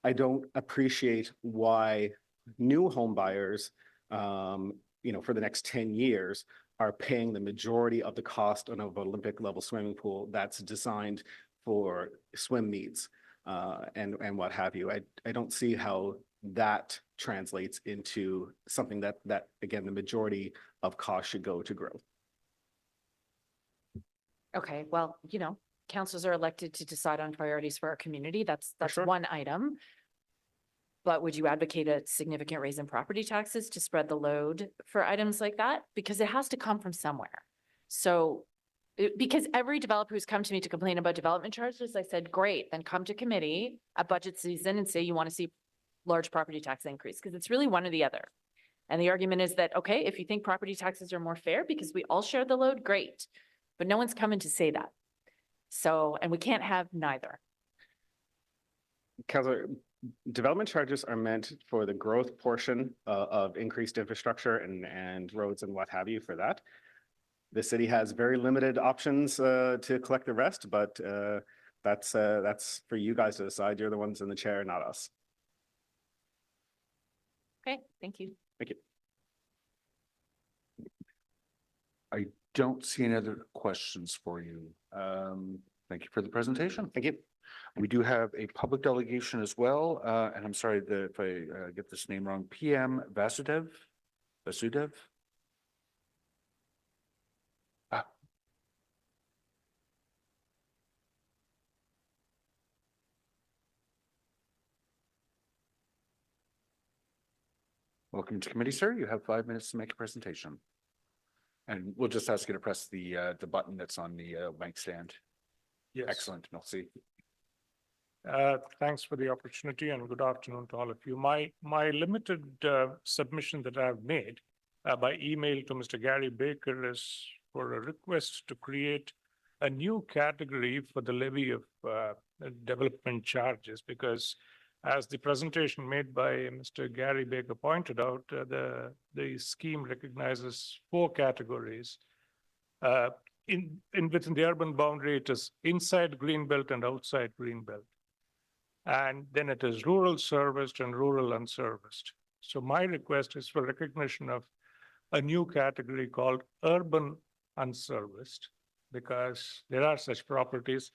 I don't appreciate why new home buyers, you know, for the next 10 years are paying the majority of the cost of an Olympic level swimming pool that's designed for swim meets and what have you. I don't see how that translates into something that again, the majority of cost should go to growth. Okay, well, you know, councils are elected to decide on priorities for our community. That's one item. But would you advocate a significant raise in property taxes to spread the load for items like that? Because it has to come from somewhere. So, because every developer who's come to me to complain about development charges, I said, great, then come to committee at budget season and say you want to see large property tax increase, because it's really one or the other. And the argument is that, okay, if you think property taxes are more fair because we all share the load, great. But no one's coming to say that. So, and we can't have neither. Councillor, development charges are meant for the growth portion of increased infrastructure and roads and what have you for that. The city has very limited options to collect the rest, but that's for you guys to decide. You're the ones in the chair, not us. Okay, thank you. Thank you. I don't see any other questions for you. Thank you for the presentation. Thank you. We do have a public delegation as well, and I'm sorry if I get this name wrong. PM Vasudev. Welcome to committee, sir. You have 5 minutes to make a presentation. And we'll just ask you to press the button that's on the mic stand. Yes. Excellent. Merci. Thanks for the opportunity and good afternoon to all of you. My limited submission that I've made by email to Mr. Gary Baker is for a request to create a new category for the levy of development charges, because as the presentation made by Mr. Gary Baker pointed out, the scheme recognizes 4 categories. Within the urban boundary, it is inside Greenbelt and outside Greenbelt. And then it is rural serviced and rural unserviced. So my request is for recognition of a new category called urban unserviced, because there are such properties.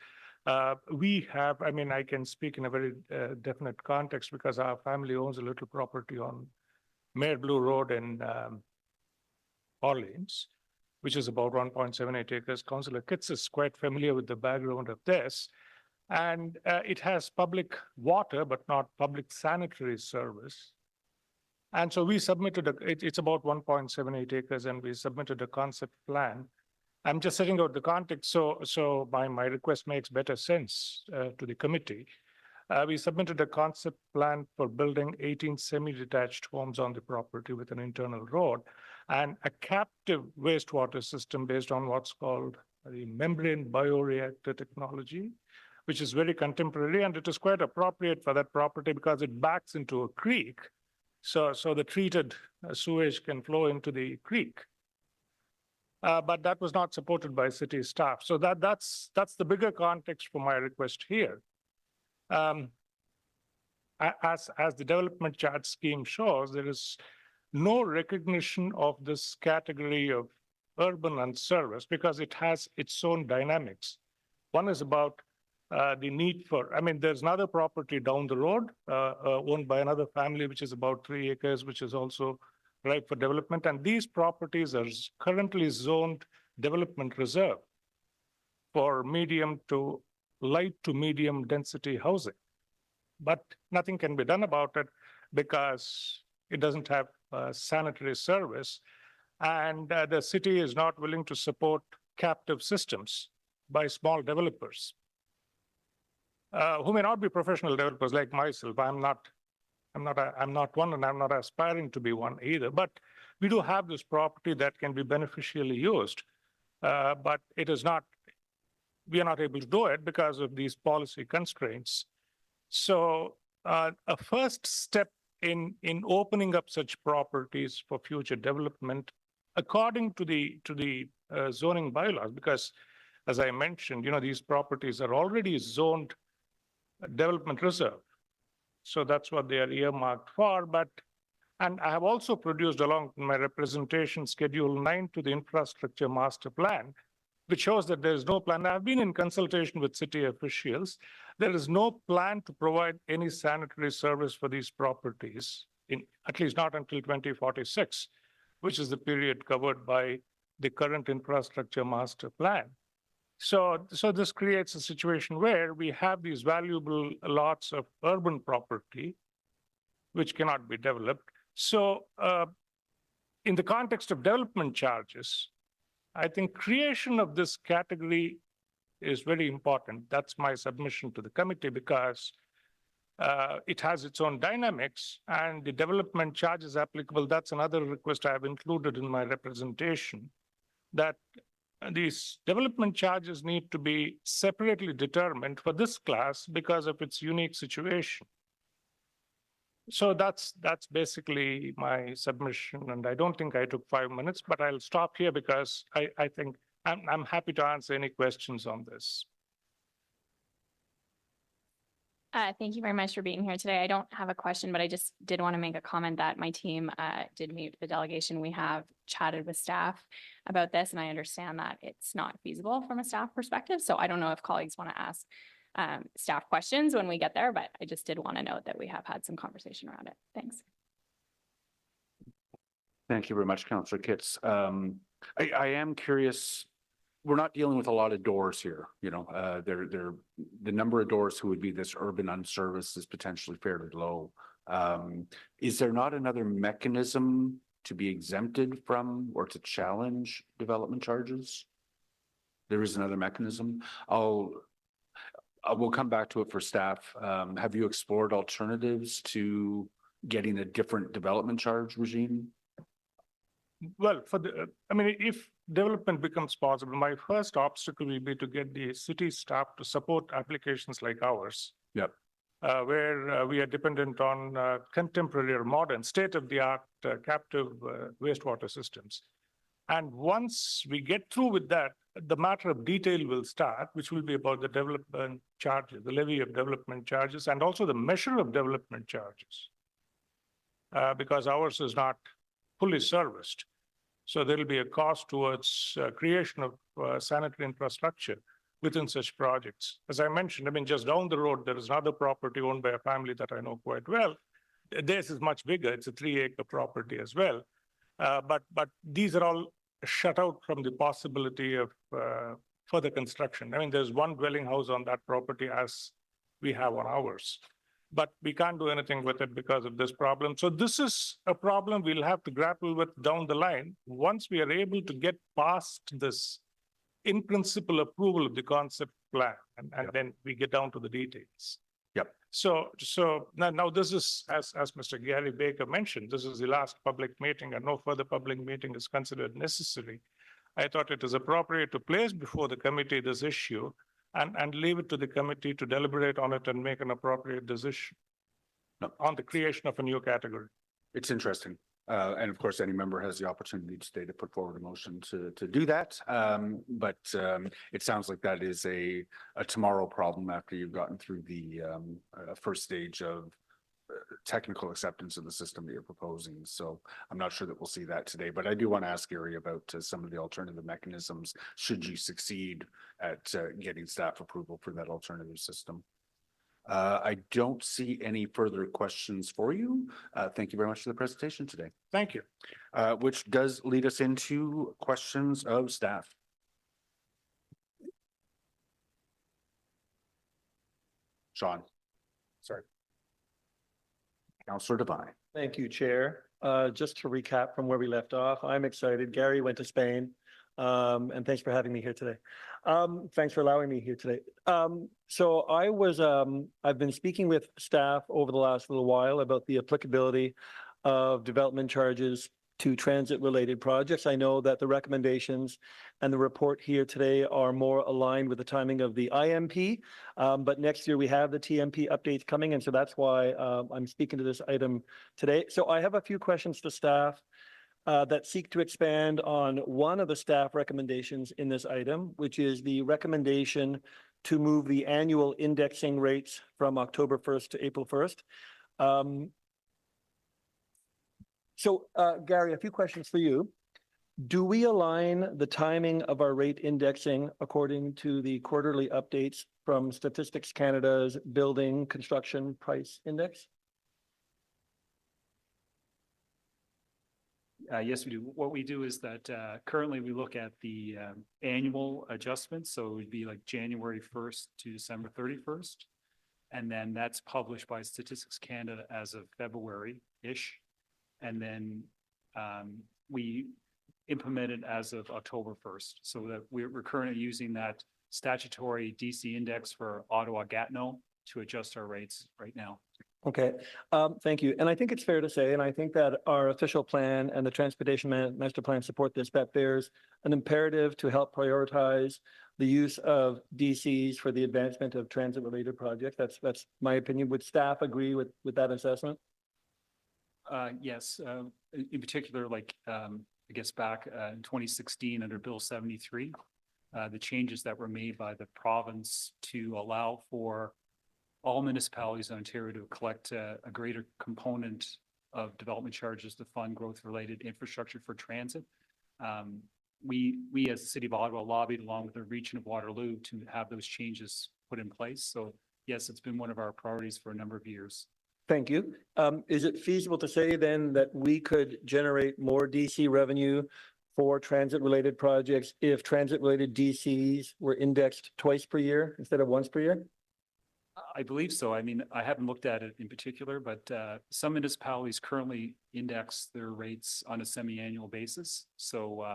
We have, I mean, I can speak in a very definite context because our family owns a little property on Mayor Blue Road in Orleans, which is about 1.78 acres. Councillor Kitts is quite familiar with the background of this. And it has public water, but not public sanitary service. And so we submitted, it's about 1.78 acres, and we submitted a concept plan. I'm just setting out the context, so my request makes better sense to the committee. We submitted a concept plan for building 18 semi-detached homes on the property with an internal road and a captive wastewater system based on what's called the membrane bioreactor technology, which is very contemporary, and it is quite appropriate for that property because it backs into a creek. So the treated sewage can flow into the creek. But that was not supported by city staff. So that's the bigger context for my request here. As the development chart scheme shows, there is no recognition of this category of urban unserviced because it has its own dynamics. One is about the need for, I mean, there's another property down the road owned by another family, which is about 3 acres, which is also ripe for development. And these properties are currently zoned development reserve for medium to light to medium density housing. But nothing can be done about it because it doesn't have sanitary service. And the city is not willing to support captive systems by small developers who may not be professional developers like myself. I'm not one, and I'm not aspiring to be one either. But we do have this property that can be beneficially used, but it is not we are not able to do it because of these policy constraints. So a first step in opening up such properties for future development, according to the zoning bylaws, because as I mentioned, these properties are already zoned development reserve. So that's what they are earmarked for. And I have also produced along with my representation Schedule 9 to the infrastructure master plan, which shows that there is no plan. I've been in consultation with city officials. There is no plan to provide any sanitary service for these properties, at least not until 2046, which is the period covered by the current infrastructure master plan. So this creates a situation where we have these valuable lots of urban property, which cannot be developed. So in the context of development charges, I think creation of this category is very important. That's my submission to the committee, because it has its own dynamics, and the development charges applicable. That's another request I have included in my representation, that these development charges need to be separately determined for this class because of its unique situation. So that's basically my submission, and I don't think I took 5 minutes, but I'll stop here because I think I'm happy to answer any questions on this. Thank you very much for being here today. I don't have a question, but I just did want to make a comment that my team did meet with the delegation. We have chatted with staff about this, and I understand that it's not feasible from a staff perspective. So I don't know if colleagues want to ask staff questions when we get there, but I just did want to note that we have had some conversation around it. Thanks. Thank you very much, Councillor Kitts. I am curious. We're not dealing with a lot of doors here, the number of doors who would be this urban unserviced is potentially fairly low. Is there not another mechanism to be exempted from or to challenge development charges? There is another mechanism. We'll come back to it for staff. Have you explored alternatives to getting a different development charge regime? Well, if development becomes possible, my first obstacle will be to get the city staff to support applications like ours. Yep. Where we are dependent on contemporary or modern state-of-the-art captive wastewater systems. And once we get through with that, the matter of detail will start, which will be about the development charges, the levy of development charges, and also the measure of development charges. Because ours is not fully serviced. So there will be a cost towards creation of sanitary infrastructure within such projects. As I mentioned, just down the road, there is another property owned by a family that I know quite well. Theirs is much bigger. It's a 3-acre property as well. But these are all shut out from the possibility of further construction. There's one dwelling house on that property as we have on ours. But we can't do anything with it because of this problem. So this is a problem we'll have to grapple with down the line once we are able to get past this in principle approval of the concept plan, and then we get down to the details. Yep. So now this is, as Mr. Gary Baker mentioned, this is the last public meeting, and no further public meeting is considered necessary. I thought it is appropriate to place before the committee this issue and leave it to the committee to deliberate on it and make an appropriate decision on the creation of a new category. It's interesting. And of course, any member has the opportunity today to put forward a motion to do that. But it sounds like that is a tomorrow problem after you've gotten through the first stage of technical acceptance of the system that you're proposing. So I'm not sure that we'll see that today, but I do want to ask Gary about some of the alternative mechanisms should you succeed at getting staff approval for that alternative system. I don't see any further questions for you. Thank you very much for the presentation today. Thank you. Which does lead us into questions of staff. Sean. Sorry. Councillor Devine. Thank you, Chair. Just to recap from where we left off, I'm excited. Gary went to Spain, and thanks for having me here today. Thanks for allowing me here today. So I've been speaking with staff over the last little while about the applicability of development charges to transit-related projects. I know that the recommendations and the report here today are more aligned with the timing of the IMP, but next year we have the TMP updates coming, and so that's why I'm speaking to this item today. So I have a few questions to staff that seek to expand on one of the staff recommendations in this item, which is the recommendation to move the annual indexing rates from October 1st to April 1st. Gary, a few questions for you. Do we align the timing of our rate indexing according to the quarterly updates from Statistics Canada's Building Construction Price Index? Yes, we do. What we do is that currently we look at the annual adjustments. So it would be like January 1st to December 31st. And then that's published by Statistics Canada as of February-ish. And then we implement it as of October 1st. So that we're currently using that statutory DC index for Ottawa-Gatineau to adjust our rates right now. Okay, thank you. And I think it's fair to say, and I think that our official plan and the Transportation Master Plan support this, that there's an imperative to help prioritize the use of DCs for the advancement of transit-related projects. That's my opinion. Would staff agree with that assessment? Yes, in particular, like I guess back in 2016 under Bill 73, the changes that were made by the province to allow for all municipalities in Ontario to collect a greater component of development charges to fund growth-related infrastructure for transit. We as the City of Ottawa lobbied along with the region of Waterloo to have those changes put in place. So yes, it's been one of our priorities for a number of years. Thank you. Is it feasible to say then that we could generate more DC revenue for transit-related projects if transit-related DCs were indexed twice per year instead of once per year? I believe so. I mean, I haven't looked at it in particular, but some municipalities currently index their rates on a semi-annual basis. So,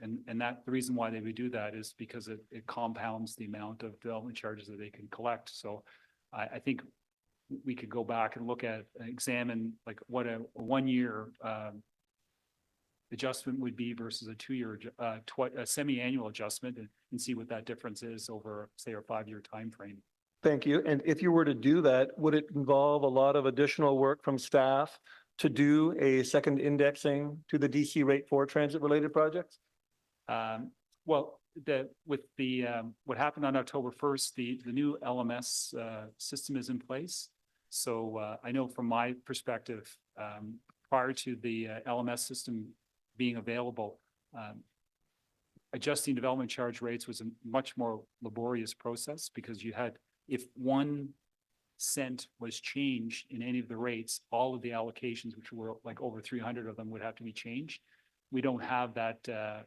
and that the reason why they would do that is because it compounds the amount of development charges that they can collect. So I think we could go back and look at, examine like what a 1 year adjustment would be versus a 2 year, a semi-annual adjustment and see what that difference is over, say, a 5 year time frame. Thank you. And if you were to do that, would it involve a lot of additional work from staff to do a second indexing to the DC rate for transit-related projects? Well, with the what happened on October 1st, the new LMS system is in place. So I know from my perspective, prior to the LMS system being available, adjusting development charge rates was a much more laborious process because you had, if 1 cent was changed in any of the rates, all of the allocations, which were like over 300 of them, would have to be changed. We don't have that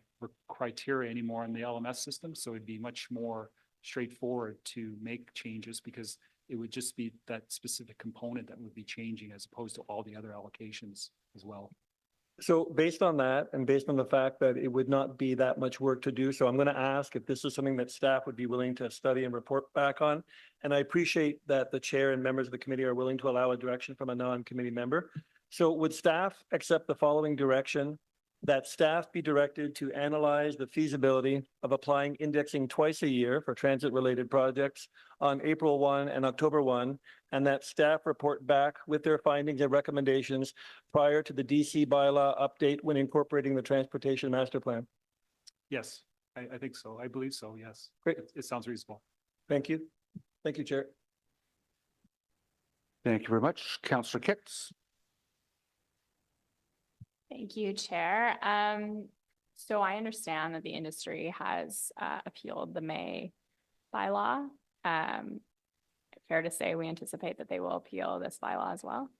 criteria anymore in the LMS system, so it'd be much more straightforward to make changes because it would just be that specific component that would be changing as opposed to all the other allocations as well. So based on that, and based on the fact that it would not be that much work to do, so I'm going to ask if this is something that staff would be willing to study and report back on. And I appreciate that the chair and members of the committee are willing to allow a direction from a non-committee member. So would staff accept the following direction? That staff be directed to analyze the feasibility of applying indexing twice a year for transit-related projects on April 1 and October 1, and that staff report back with their findings and recommendations prior to the DC bylaw update when incorporating the Transportation Master Plan. Yes, I think so. I believe so, yes. Great. It sounds reasonable. Thank you. Thank you, Chair. Thank you very much. Councillor Kicks. Thank you, Chair. So I understand that the industry has appealed the May bylaw. Fair to say we anticipate that they will appeal this bylaw as well?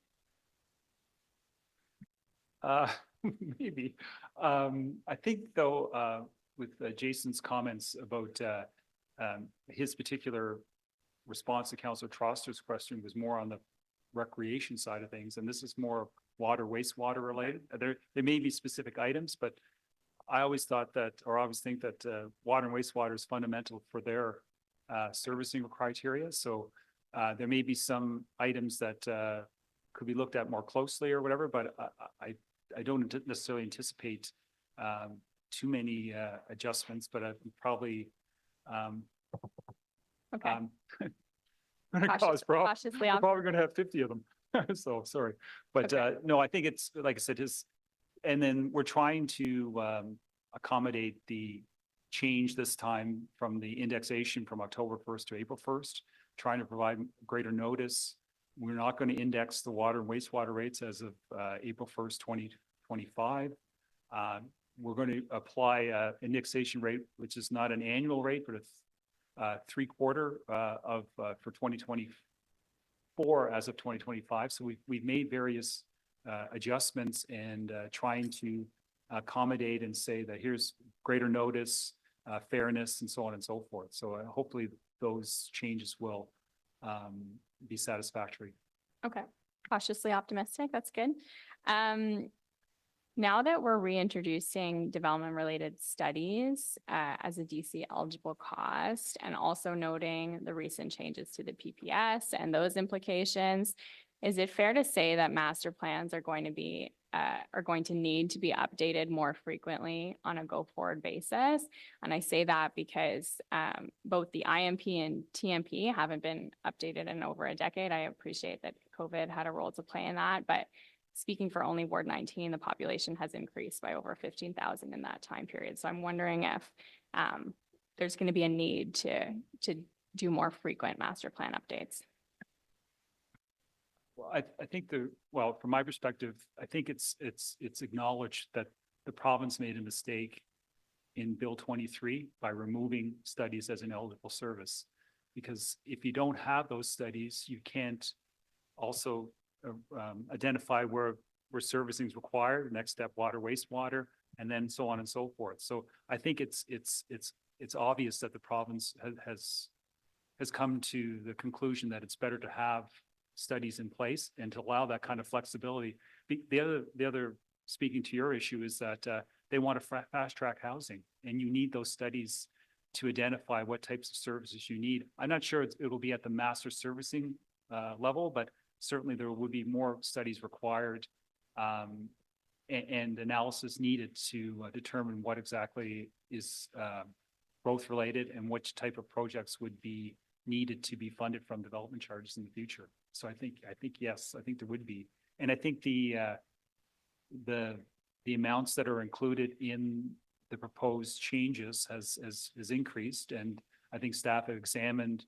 Maybe. I think though, with Jason's comments about his particular response to Councillor Troster's question was more on the recreation side of things, and this is more water, wastewater related. There may be specific items, but I always thought that, or I always think that water and wastewater is fundamental for their servicing criteria. So there may be some items that could be looked at more closely or whatever, but I don't necessarily anticipate too many adjustments, but I probably Okay. We're Cautiously probably going to have 50 of them. So sorry, but no, I think it's like I said, and then we're trying to accommodate the change this time from the indexation from October 1st to April 1st, trying to provide greater notice. We're not going to index the water and wastewater rates as of April 1st, 2025. We're going to apply indexation rate, which is not an annual rate, but a 3/4 of for 2024 as of 2025. So we've made various adjustments and trying to accommodate and say that here's greater notice, fairness, and so on and so forth. So hopefully those changes will be satisfactory. Okay, cautiously optimistic. That's good. Now that we're reintroducing development-related studies as a DC eligible cost, and also noting the recent changes to the PPS and those implications, is it fair to say that master plans are going to need to be updated more frequently on a go-forward basis? And I say that because both the IMP and TMP haven't been updated in over a decade. I appreciate that COVID had a role to play in that, but speaking for only Ward 19, the population has increased by over 15,000 in that time period. So I'm wondering if there's going to be a need to do more frequent master plan updates. Well, I think from my perspective, I think it's acknowledged that the province made a mistake in Bill 23 by removing studies as an eligible service. Because if you don't have those studies, you can't also identify where servicing is required, next step water, wastewater, and then so on and so forth. So I think it's obvious that the province has come to the conclusion that it's better to have studies in place and to allow that kind of flexibility. The other speaking to your issue is that they want to fast track housing, and you need those studies to identify what types of services you need. I'm not sure it'll be at the master servicing level, but certainly there would be more studies required and analysis needed to determine what exactly is growth related and which type of projects would be needed to be funded from development charges in the future. So I think yes, I think there would be. And I think the amounts that are included in the proposed changes has increased. And I think staff have examined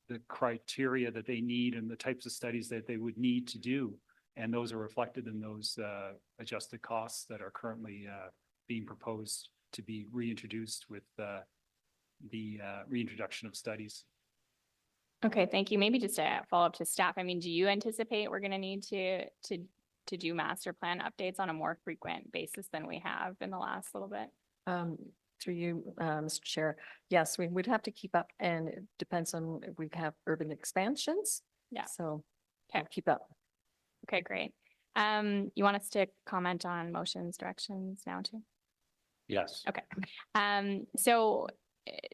the criteria that they need and the types of studies that they would need to do. And those are reflected in those adjusted costs that are currently being proposed to be reintroduced with the reintroduction of studies. Okay, thank you. Maybe just a follow up to staff. I mean, do you anticipate we're going to need to do master plan updates on a more frequent basis than we have in the last little bit? Through you, Mr. Chair. Yes, we would have to keep up, and it depends on if we have urban expansions. Yeah. So we'll keep up. Okay, great. You want us to comment on motions, directions now too? Yes. Okay. So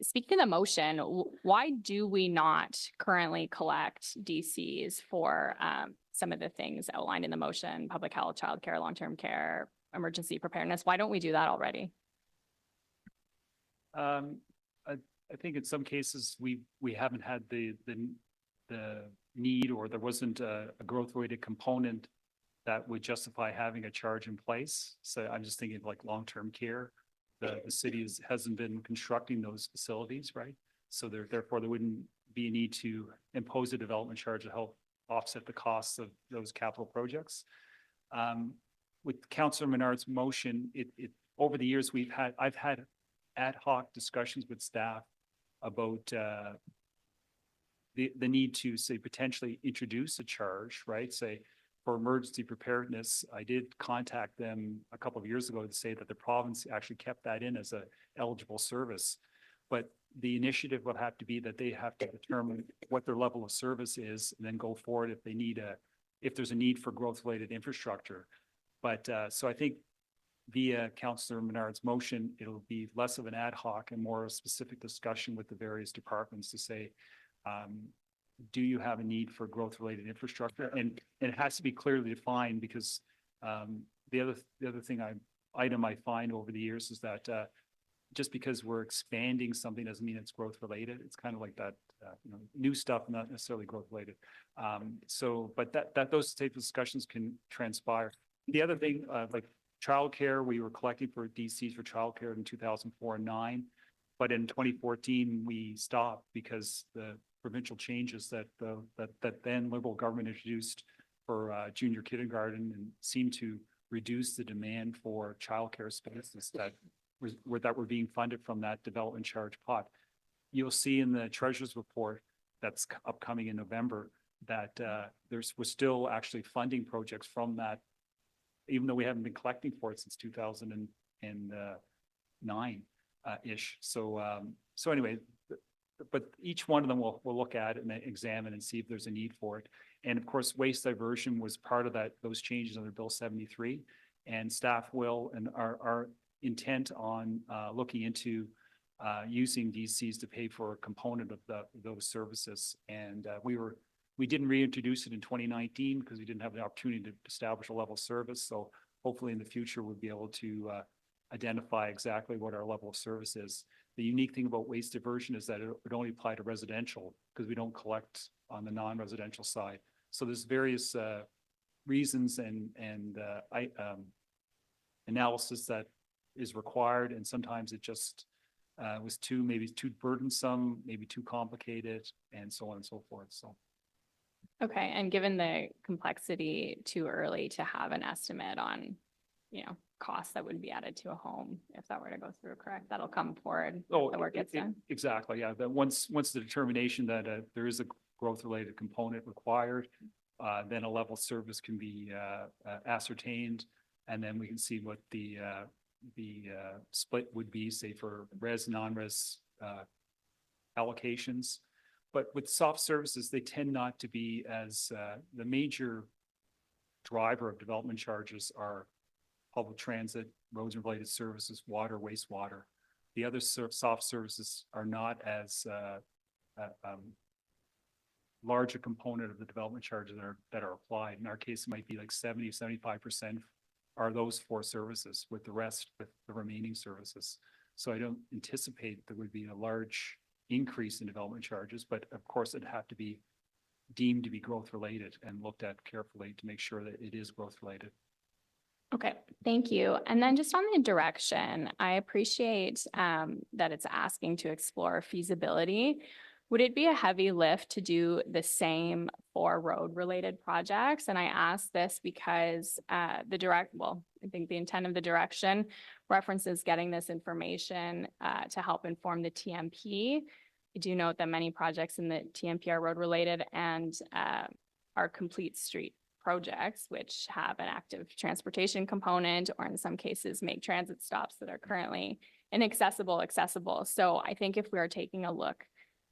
speaking to the motion, why do we not currently collect DCs for some of the things outlined in the motion, public health, childcare, long-term care, emergency preparedness? Why don't we do that already? I think in some cases we haven't had the need, or there wasn't a growth weighted component that would justify having a charge in place. So I'm just thinking of like long-term care. The city hasn't been constructing those facilities, right? So therefore there wouldn't be a need to impose a development charge to help offset the costs of those capital projects. With Councillor Menard's motion, over the years I've had ad hoc discussions with staff about the need to say potentially introduce a charge, right? Say for emergency preparedness, I did contact them a couple of years ago to say that the province actually kept that in as a eligible service. But the initiative will have to be that they have to determine what their level of service is and then go forward if there's a need for growth related infrastructure. But so I think via Councillor Menard's motion, it'll be less of an ad hoc and more a specific discussion with the various departments to say, do you have a need for growth related infrastructure? And it has to be clearly defined, because The other item I find over the years is that just because we're expanding something doesn't mean it's growth related. It's kind of like that, new stuff, not necessarily growth related. But those type of discussions can transpire. The other thing, like childcare, we were collecting for DCs for childcare in 2004 and 2009. But in 2014, we stopped because the provincial changes that then Liberal government introduced for junior kindergarten and seemed to reduce the demand for childcare spaces that were being funded from that development charge pot. You'll see in the treasurer's report that's upcoming in November that we're still actually funding projects from that, even though we haven't been collecting for it since 2009 ish. So anyway, but each one of them we'll look at and examine and see if there's a need for it. And of course, waste diversion was part of those changes under Bill 73, and staff will and are intent on looking into using DCs to pay for a component of those services. And we didn't reintroduce it in 2019 because we didn't have the opportunity to establish a level of service. So hopefully in the future, we'll be able to identify exactly what our level of service is. The unique thing about waste diversion is that it would only apply to residential because we don't collect on the non-residential side. So there's various reasons and analysis that is required, and sometimes it just was maybe too burdensome, maybe too complicated, and so on and so forth. So. Okay, and given the complexity, too early to have an estimate on, costs that would be added to a home if that were to go through, correct? That'll come forward if the work gets done. Exactly, yeah. That once the determination that there is a growth-related component required, then a level of service can be ascertained, and then we can see what the split would be, say, for res, non-res allocations. But with soft services, they tend not to be as the major driver of development charges are public transit, roads and related services, water, wastewater. The other soft services are not as large a component of the development charges that are applied. In our case, it might be like 70-75% are those four services, with the rest with the remaining services. So I don't anticipate there would be a large increase in development charges, but of course it'd have to be deemed to be growth related and looked at carefully to make sure that it is growth related. Okay, thank you. And then just on the direction, I appreciate that it's asking to explore feasibility. Would it be a heavy lift to do the same for road-related projects? And I ask this because I think the intent of the direction references getting this information to help inform the TMP. I do note that many projects in the TMP are road-related and are complete street projects, which have an active transportation component, or in some cases make transit stops that are currently inaccessible, accessible. So I think if we are taking a look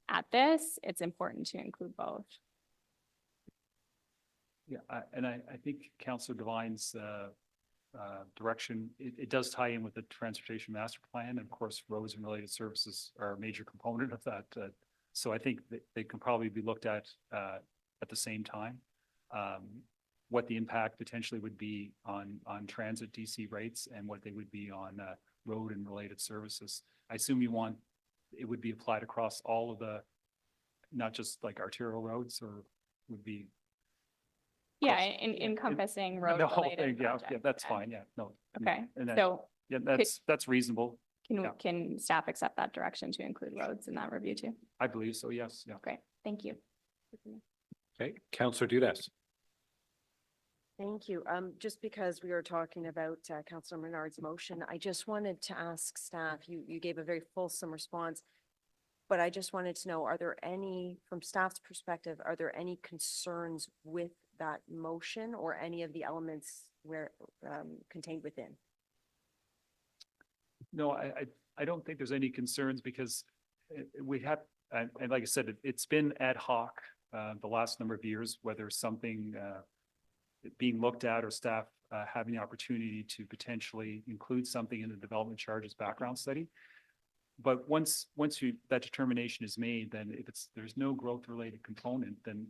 at this, it's important to include both. Yeah, I think Councillor Devine's direction, it does tie in with the transportation master plan. And of course, roads and related services are a major component of that. So I think they can probably be looked at the same time. What the impact potentially would be on transit DC rates and what they would be on road and related services. I assume it would be applied across all of the, not just like arterial roads, or would be. Yeah, encompassing road related projects. Yeah, that's fine. Yeah, no. Okay, so yeah, that's reasonable. Can staff accept that direction to include roads in that review too? I believe so, yes. Yeah. Great, thank you. Okay, Councillor Dudas. Thank you. Just because we were talking about Councillor Menard's motion, I just wanted to ask staff, you gave a very fulsome response, but I just wanted to know, from staff's perspective, are there any concerns with that motion or any of the elements contained within? No, I don't think there's any concerns because we have, and like I said, it's been ad hoc the last number of years, whether something being looked at or staff having the opportunity to potentially include something in the development charges background study. But once that determination is made, then if there's no growth related component, then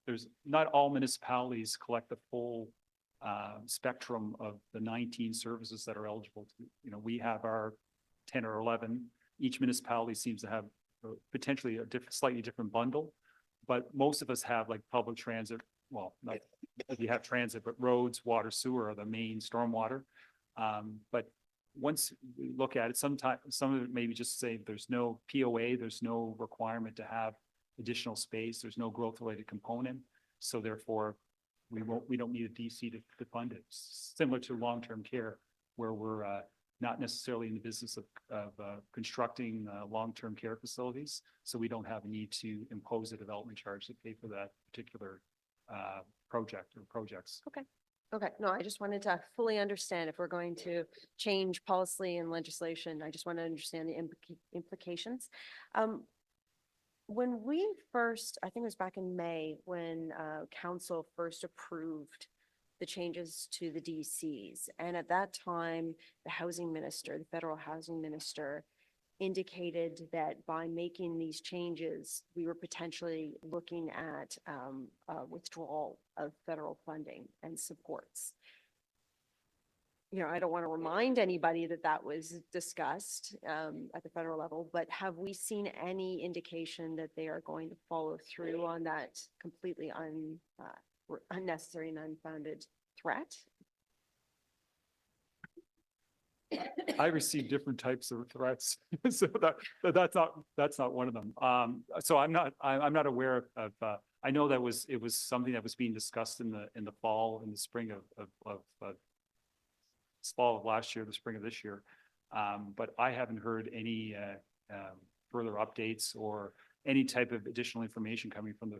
there's not all municipalities collect the full spectrum of the 19 services that are eligible to, we have our 10 or 11. Each municipality seems to have potentially a slightly different bundle, but most of us have like public transit. Well, not if you have transit, but roads, water, sewer are the main stormwater. But once we look at it, some of it maybe just say there's no POA, there's no requirement to have additional space, there's no growth related component. So therefore, we don't need a DC to fund it. Similar to long-term care, where we're not necessarily in the business of constructing long-term care facilities. So we don't have a need to impose a development charge to pay for that particular project or projects. Okay. Okay, no, I just wanted to fully understand if we're going to change policy and legislation. I just want to understand the implications. When we first, I think it was back in May, when council first approved the changes to the DCs. And at that time, the housing minister, the federal housing minister, indicated that by making these changes, we were potentially looking at withdrawal of federal funding and supports. I don't want to remind anybody that that was discussed at the federal level, but have we seen any indication that they are going to follow through on that completely unnecessary and unfounded threat? I receive different types of threats, so that's not one of them. So I'm not aware of. I know that it was something that was being discussed in the fall, in the spring of fall of last year, the spring of this year, but I haven't heard any further updates or any type of additional information coming from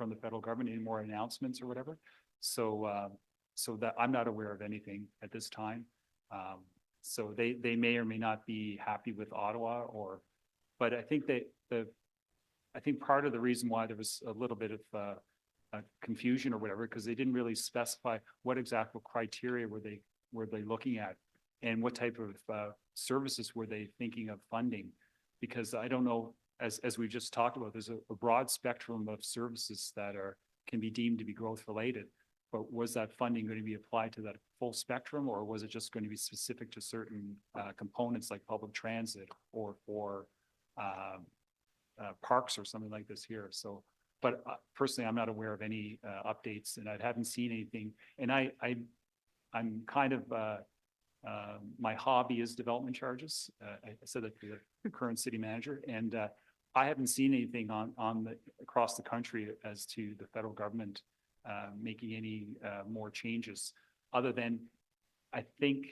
the federal government, any more announcements or whatever. So that I'm not aware of anything at this time. So they may or may not be happy with Ottawa, but I think I think part of the reason why there was a little bit of confusion or whatever, because they didn't really specify what exact criteria were they looking at, and what type of services were they thinking of funding? Because I don't know, as we just talked about, there's a broad spectrum of services that can be deemed to be growth related. But was that funding going to be applied to that full spectrum, or was it just going to be specific to certain components like public transit or for parks or something like this here? So, but personally, I'm not aware of any updates, and I haven't seen anything. And I'm kind of my hobby is development charges. I said that to the current city manager, and I haven't seen anything across the country as to the federal government making any more changes, other than I think,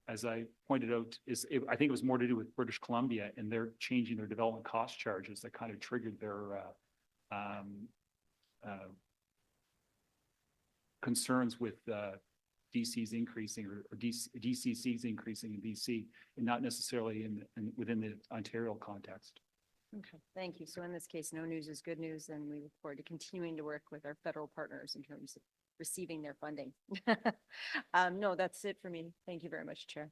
as I pointed out, I think it was more to do with British Columbia, and they're changing their development cost charges that kind of triggered their concerns with DCs increasing or DCCs increasing in BC, and not necessarily within the Ontario context. Okay, thank you. So in this case, no news is good news, and we look forward to continuing to work with our federal partners in terms of receiving their funding. No, that's it for me. Thank you very much, Chair.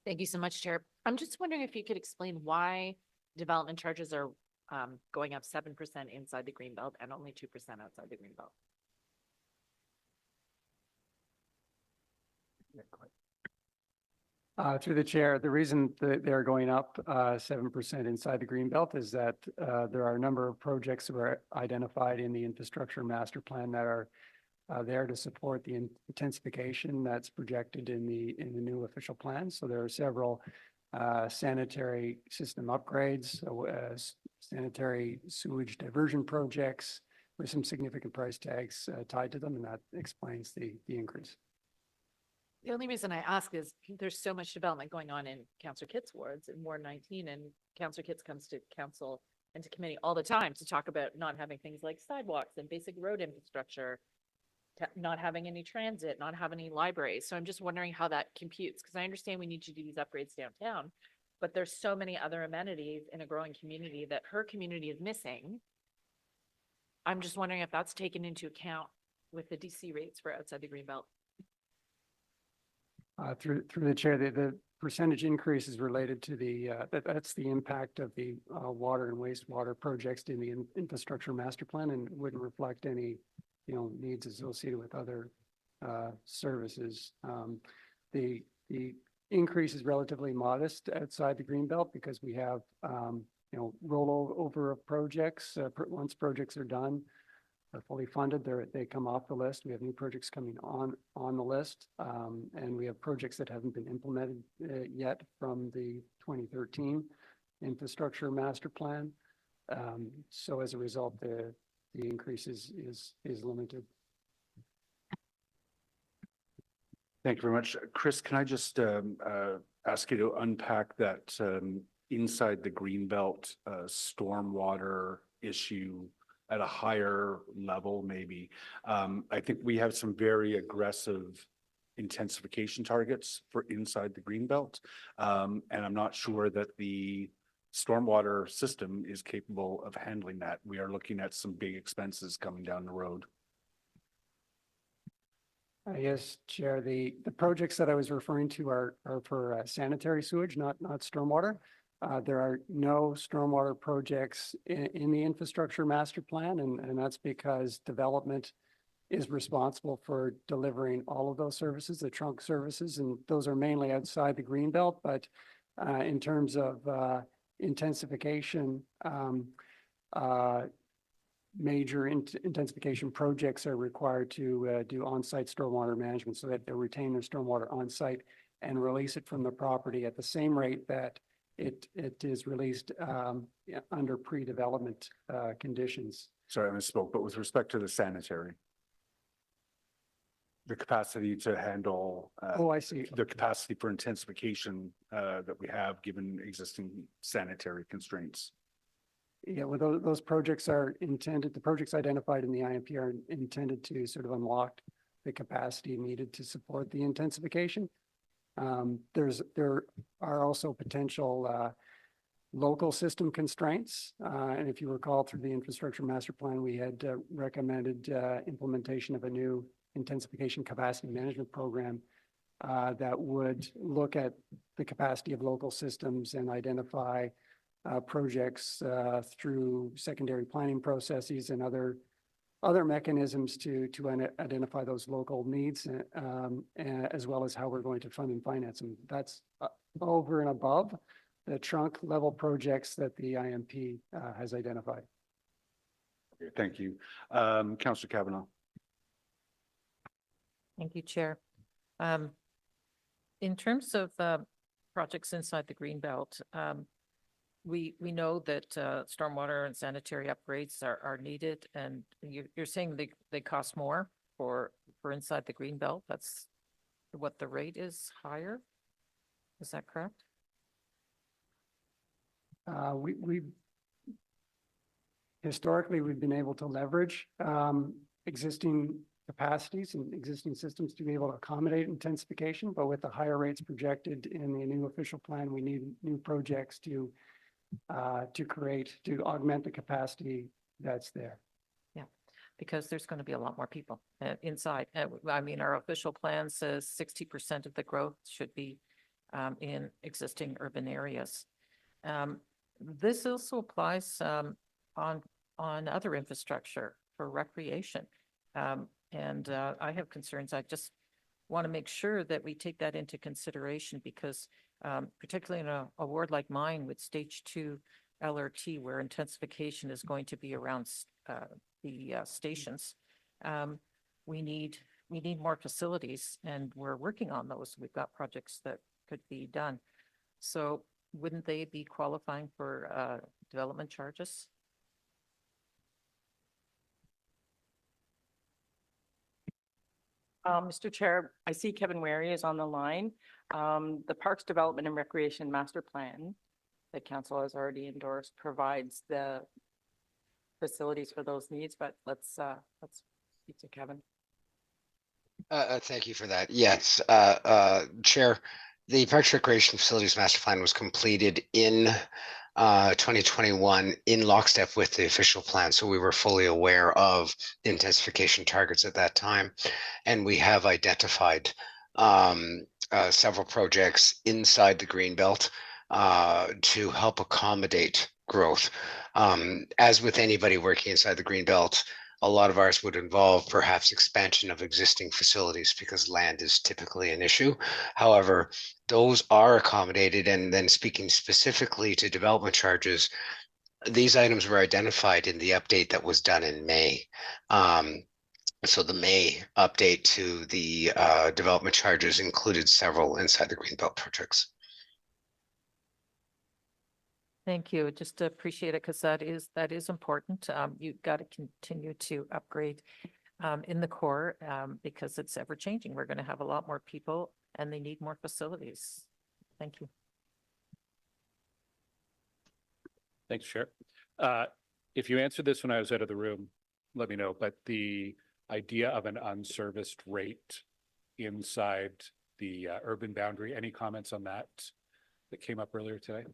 Thank you so much, Chair. I'm just wondering if you could explain why development charges are going up 7% inside the Greenbelt and only 2% outside the Greenbelt. Through the chair, the reason that they're going up 7% inside the Greenbelt is that there are a number of projects that were identified in the infrastructure master plan that are there to support the intensification that's projected in the new official plan. So there are several sanitary system upgrades, sanitary sewage diversion projects with some significant price tags tied to them, and that explains the increase. The only reason I ask is there's so much development going on in Councillor Kitt's wards in Ward 19, and Councillor Kitts comes to council and to committee all the time to talk about not having things like sidewalks and basic road infrastructure, not having any transit, not having any libraries. So I'm just wondering how that computes, because I understand we need to do these upgrades downtown, but there's so many other amenities in a growing community that her community is missing. I'm just wondering if that's taken into account with the DC rates for outside the Greenbelt. Through the chair, the percentage increase is related to that's the impact of the water and wastewater projects in the infrastructure master plan, and wouldn't reflect any needs associated with other services. The increase is relatively modest outside the Greenbelt because we have, rollover of projects. Once projects are done, are fully funded, they come off the list. We have new projects coming on the list. And we have projects that haven't been implemented yet from the 2013 infrastructure master plan. So as a result, the increase is limited. Thank you very much. Chris, can I just ask you to unpack that inside the Greenbelt stormwater issue at a higher level, maybe? I think we have some very aggressive intensification targets for inside the Greenbelt. And I'm not sure that the stormwater system is capable of handling that. We are looking at some big expenses coming down the road. Yes, Chair, the projects that I was referring to are for sanitary sewage, not stormwater. There are no stormwater projects in the infrastructure master plan, and that's because development is responsible for delivering all of those services, the trunk services, and those are mainly outside the Greenbelt. But in terms of intensification, major intensification projects are required to do on-site stormwater management so that they retain their stormwater on-site and release it from the property at the same rate that it is released under pre-development conditions. Sorry, I misspoke, but with respect to the sanitary, the capacity to handle Oh, I see. the capacity for intensification that we have given existing sanitary constraints. Yeah, well, those projects are intended, the projects identified in the IMP are intended to sort of unlock the capacity needed to support the intensification. There are also potential local system constraints. And if you recall through the infrastructure master plan, we had recommended implementation of a new intensification capacity management program that would look at the capacity of local systems and identify projects through secondary planning processes and other mechanisms to identify those local needs, as well as how we're going to fund and finance them. That's over and above the trunk level projects that the IMP has identified. Okay, thank you. Councillor Kavanaugh. Thank you, Chair. In terms of projects inside the Greenbelt, we know that stormwater and sanitary upgrades are needed, and you're saying they cost more for inside the Greenbelt. That's what the rate is higher. Is that correct? Historically, we've been able to leverage existing capacities and existing systems to be able to accommodate intensification, but with the higher rates projected in the new official plan, we need new projects to augment the capacity that's there. Yeah, because there's going to be a lot more people inside. I mean, our official plan says 60% of the growth should be in existing urban areas. This also applies on other infrastructure for recreation. And I have concerns. I just want to make sure that we take that into consideration because particularly in a ward like mine with stage 2 LRT, where intensification is going to be around the stations, we need more facilities, and we're working on those. We've got projects that could be done. So wouldn't they be qualifying for development charges? Mr. Chair, I see Kevin Wary is on the line. The Parks Development and Recreation Master Plan that Council has already endorsed provides the facilities for those needs, but let's speak to Kevin. Thank you for that. Yes, Chair, the Parks Recreation Facilities Master Plan was completed in 2021 in lockstep with the official plan. So we were fully aware of the intensification targets at that time. And we have identified several projects inside the Greenbelt to help accommodate growth. As with anybody working inside the Greenbelt, a lot of ours would involve perhaps expansion of existing facilities because land is typically an issue. However, those are accommodated. And then speaking specifically to development charges, these items were identified in the update that was done in May. So the May update to the development charges included several inside the Greenbelt projects. Thank you. Just appreciate it because that is important. You've got to continue to upgrade in the core because it's ever changing. We're going to have a lot more people and they need more facilities. Thank you. Thanks, Chair. If you answered this when I was out of the room, let me know, but the idea of an unserviced rate inside the urban boundary, any comments on that came up earlier today?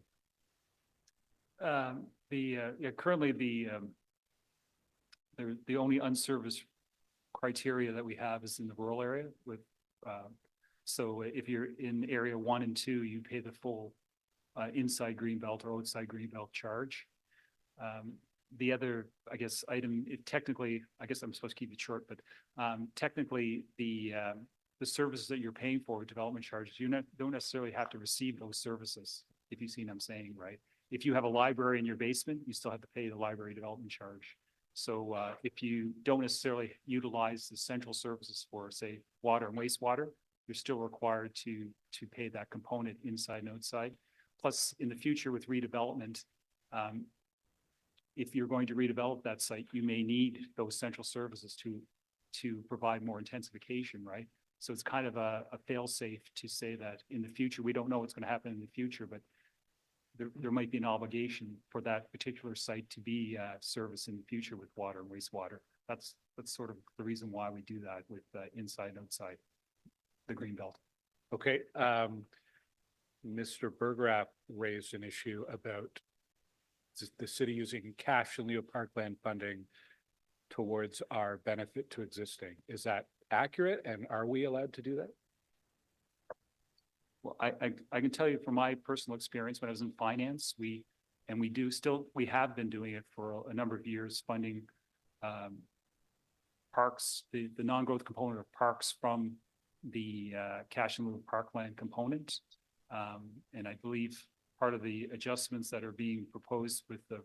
Currently the only unserviced criteria that we have is in the rural area with, so if you're in area 1 and 2, you pay the full inside Greenbelt or outside Greenbelt charge. The other, I guess, item, technically, I guess I'm supposed to keep it short, but technically the services that you're paying for with development charges, you don't necessarily have to receive those services, if you see what I'm saying, right? If you have a library in your basement, you still have to pay the library development charge. So if you don't necessarily utilize the central services for, say, water and wastewater, you're still required to pay that component inside and outside. Plus, in the future with redevelopment, if you're going to redevelop that site, you may need those central services to provide more intensification, right? So it's kind of a fail-safe to say that in the future, we don't know what's going to happen in the future, but there might be an obligation for that particular site to be serviced in the future with water and wastewater. That's sort of the reason why we do that with inside and outside the Greenbelt. Okay. Mr. Bergerath raised an issue about the city using cash in lieu of parkland funding towards our benefit to existing. Is that accurate? And are we allowed to do that? Well, I can tell you from my personal experience when I was in finance, we have been doing it for a number of years, funding parks, the non-growth component of parks from the cash in lieu of parkland component. And I believe part of the adjustments that are being proposed with the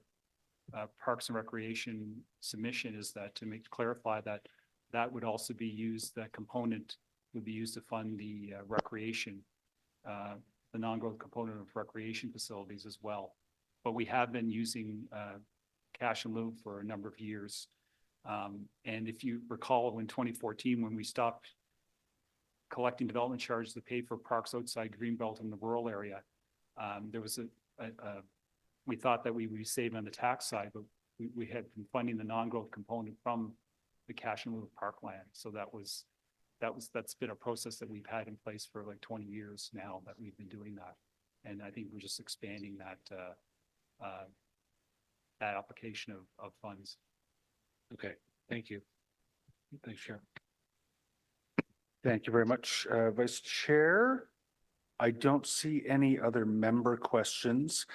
Parks and Recreation submission is that to clarify that would also be used, that component would be used to fund the recreation, the non-growth component of recreation facilities as well. But we have been using cash in lieu for a number of years. And if you recall in 2014, when we stopped collecting development charges to pay for parks outside Greenbelt in the rural area, there was we thought that we would save on the tax side, but we had been funding the non-growth component from the cash in lieu of parkland. So that's been a process that we've had in place for like 20 years now that we've been doing that. And I think we're just expanding that application of funds. Okay, thank you. Thanks, Chair. Thank you very much, Vice Chair. I don't see any other member questions.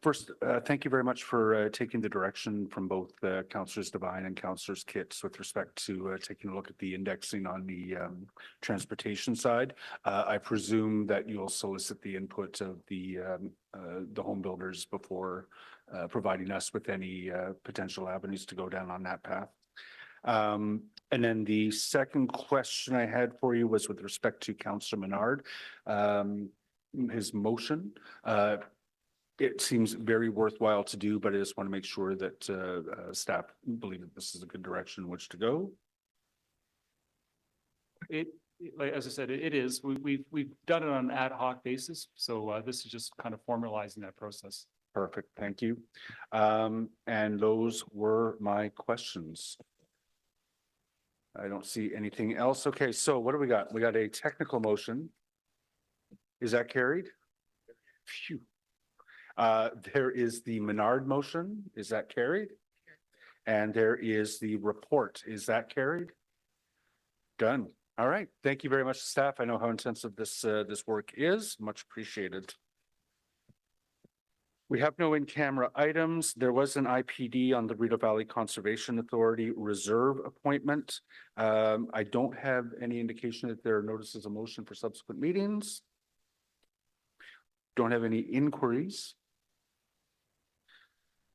First, thank you very much for taking the direction from both Councillors Devine and Councillors Kitts with respect to taking a look at the indexing on the transportation side. I presume that you'll solicit the input of the home builders before providing us with any potential avenues to go down on that path. And then the second question I had for you was with respect to Councillor Menard, his motion. It seems very worthwhile to do, but I just want to make sure that staff believe that this is a good direction in which to go. Like, as I said, it is. We've done it on an ad hoc basis, so this is just kind of formalizing that process. Perfect, thank you. And those were my questions. I don't see anything else. Okay, so what do we got? We got a technical motion. Is that carried? Phew. There is the Menard motion. Is that carried? And there is the report. Is that carried? Done. All right. Thank you very much, staff. I know how intensive this work is. Much appreciated. We have no in-camera items. There was an IPD on the Rideau Valley Conservation Authority Reserve appointment. I don't have any indication that there are notices of motion for subsequent meetings. Don't have any inquiries.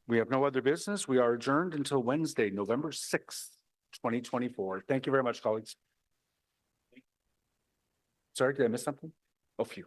We have no other business. We are adjourned until Wednesday, November 6th, 2024. Thank you very much, colleagues. Sorry, did I miss something? Oh, phew.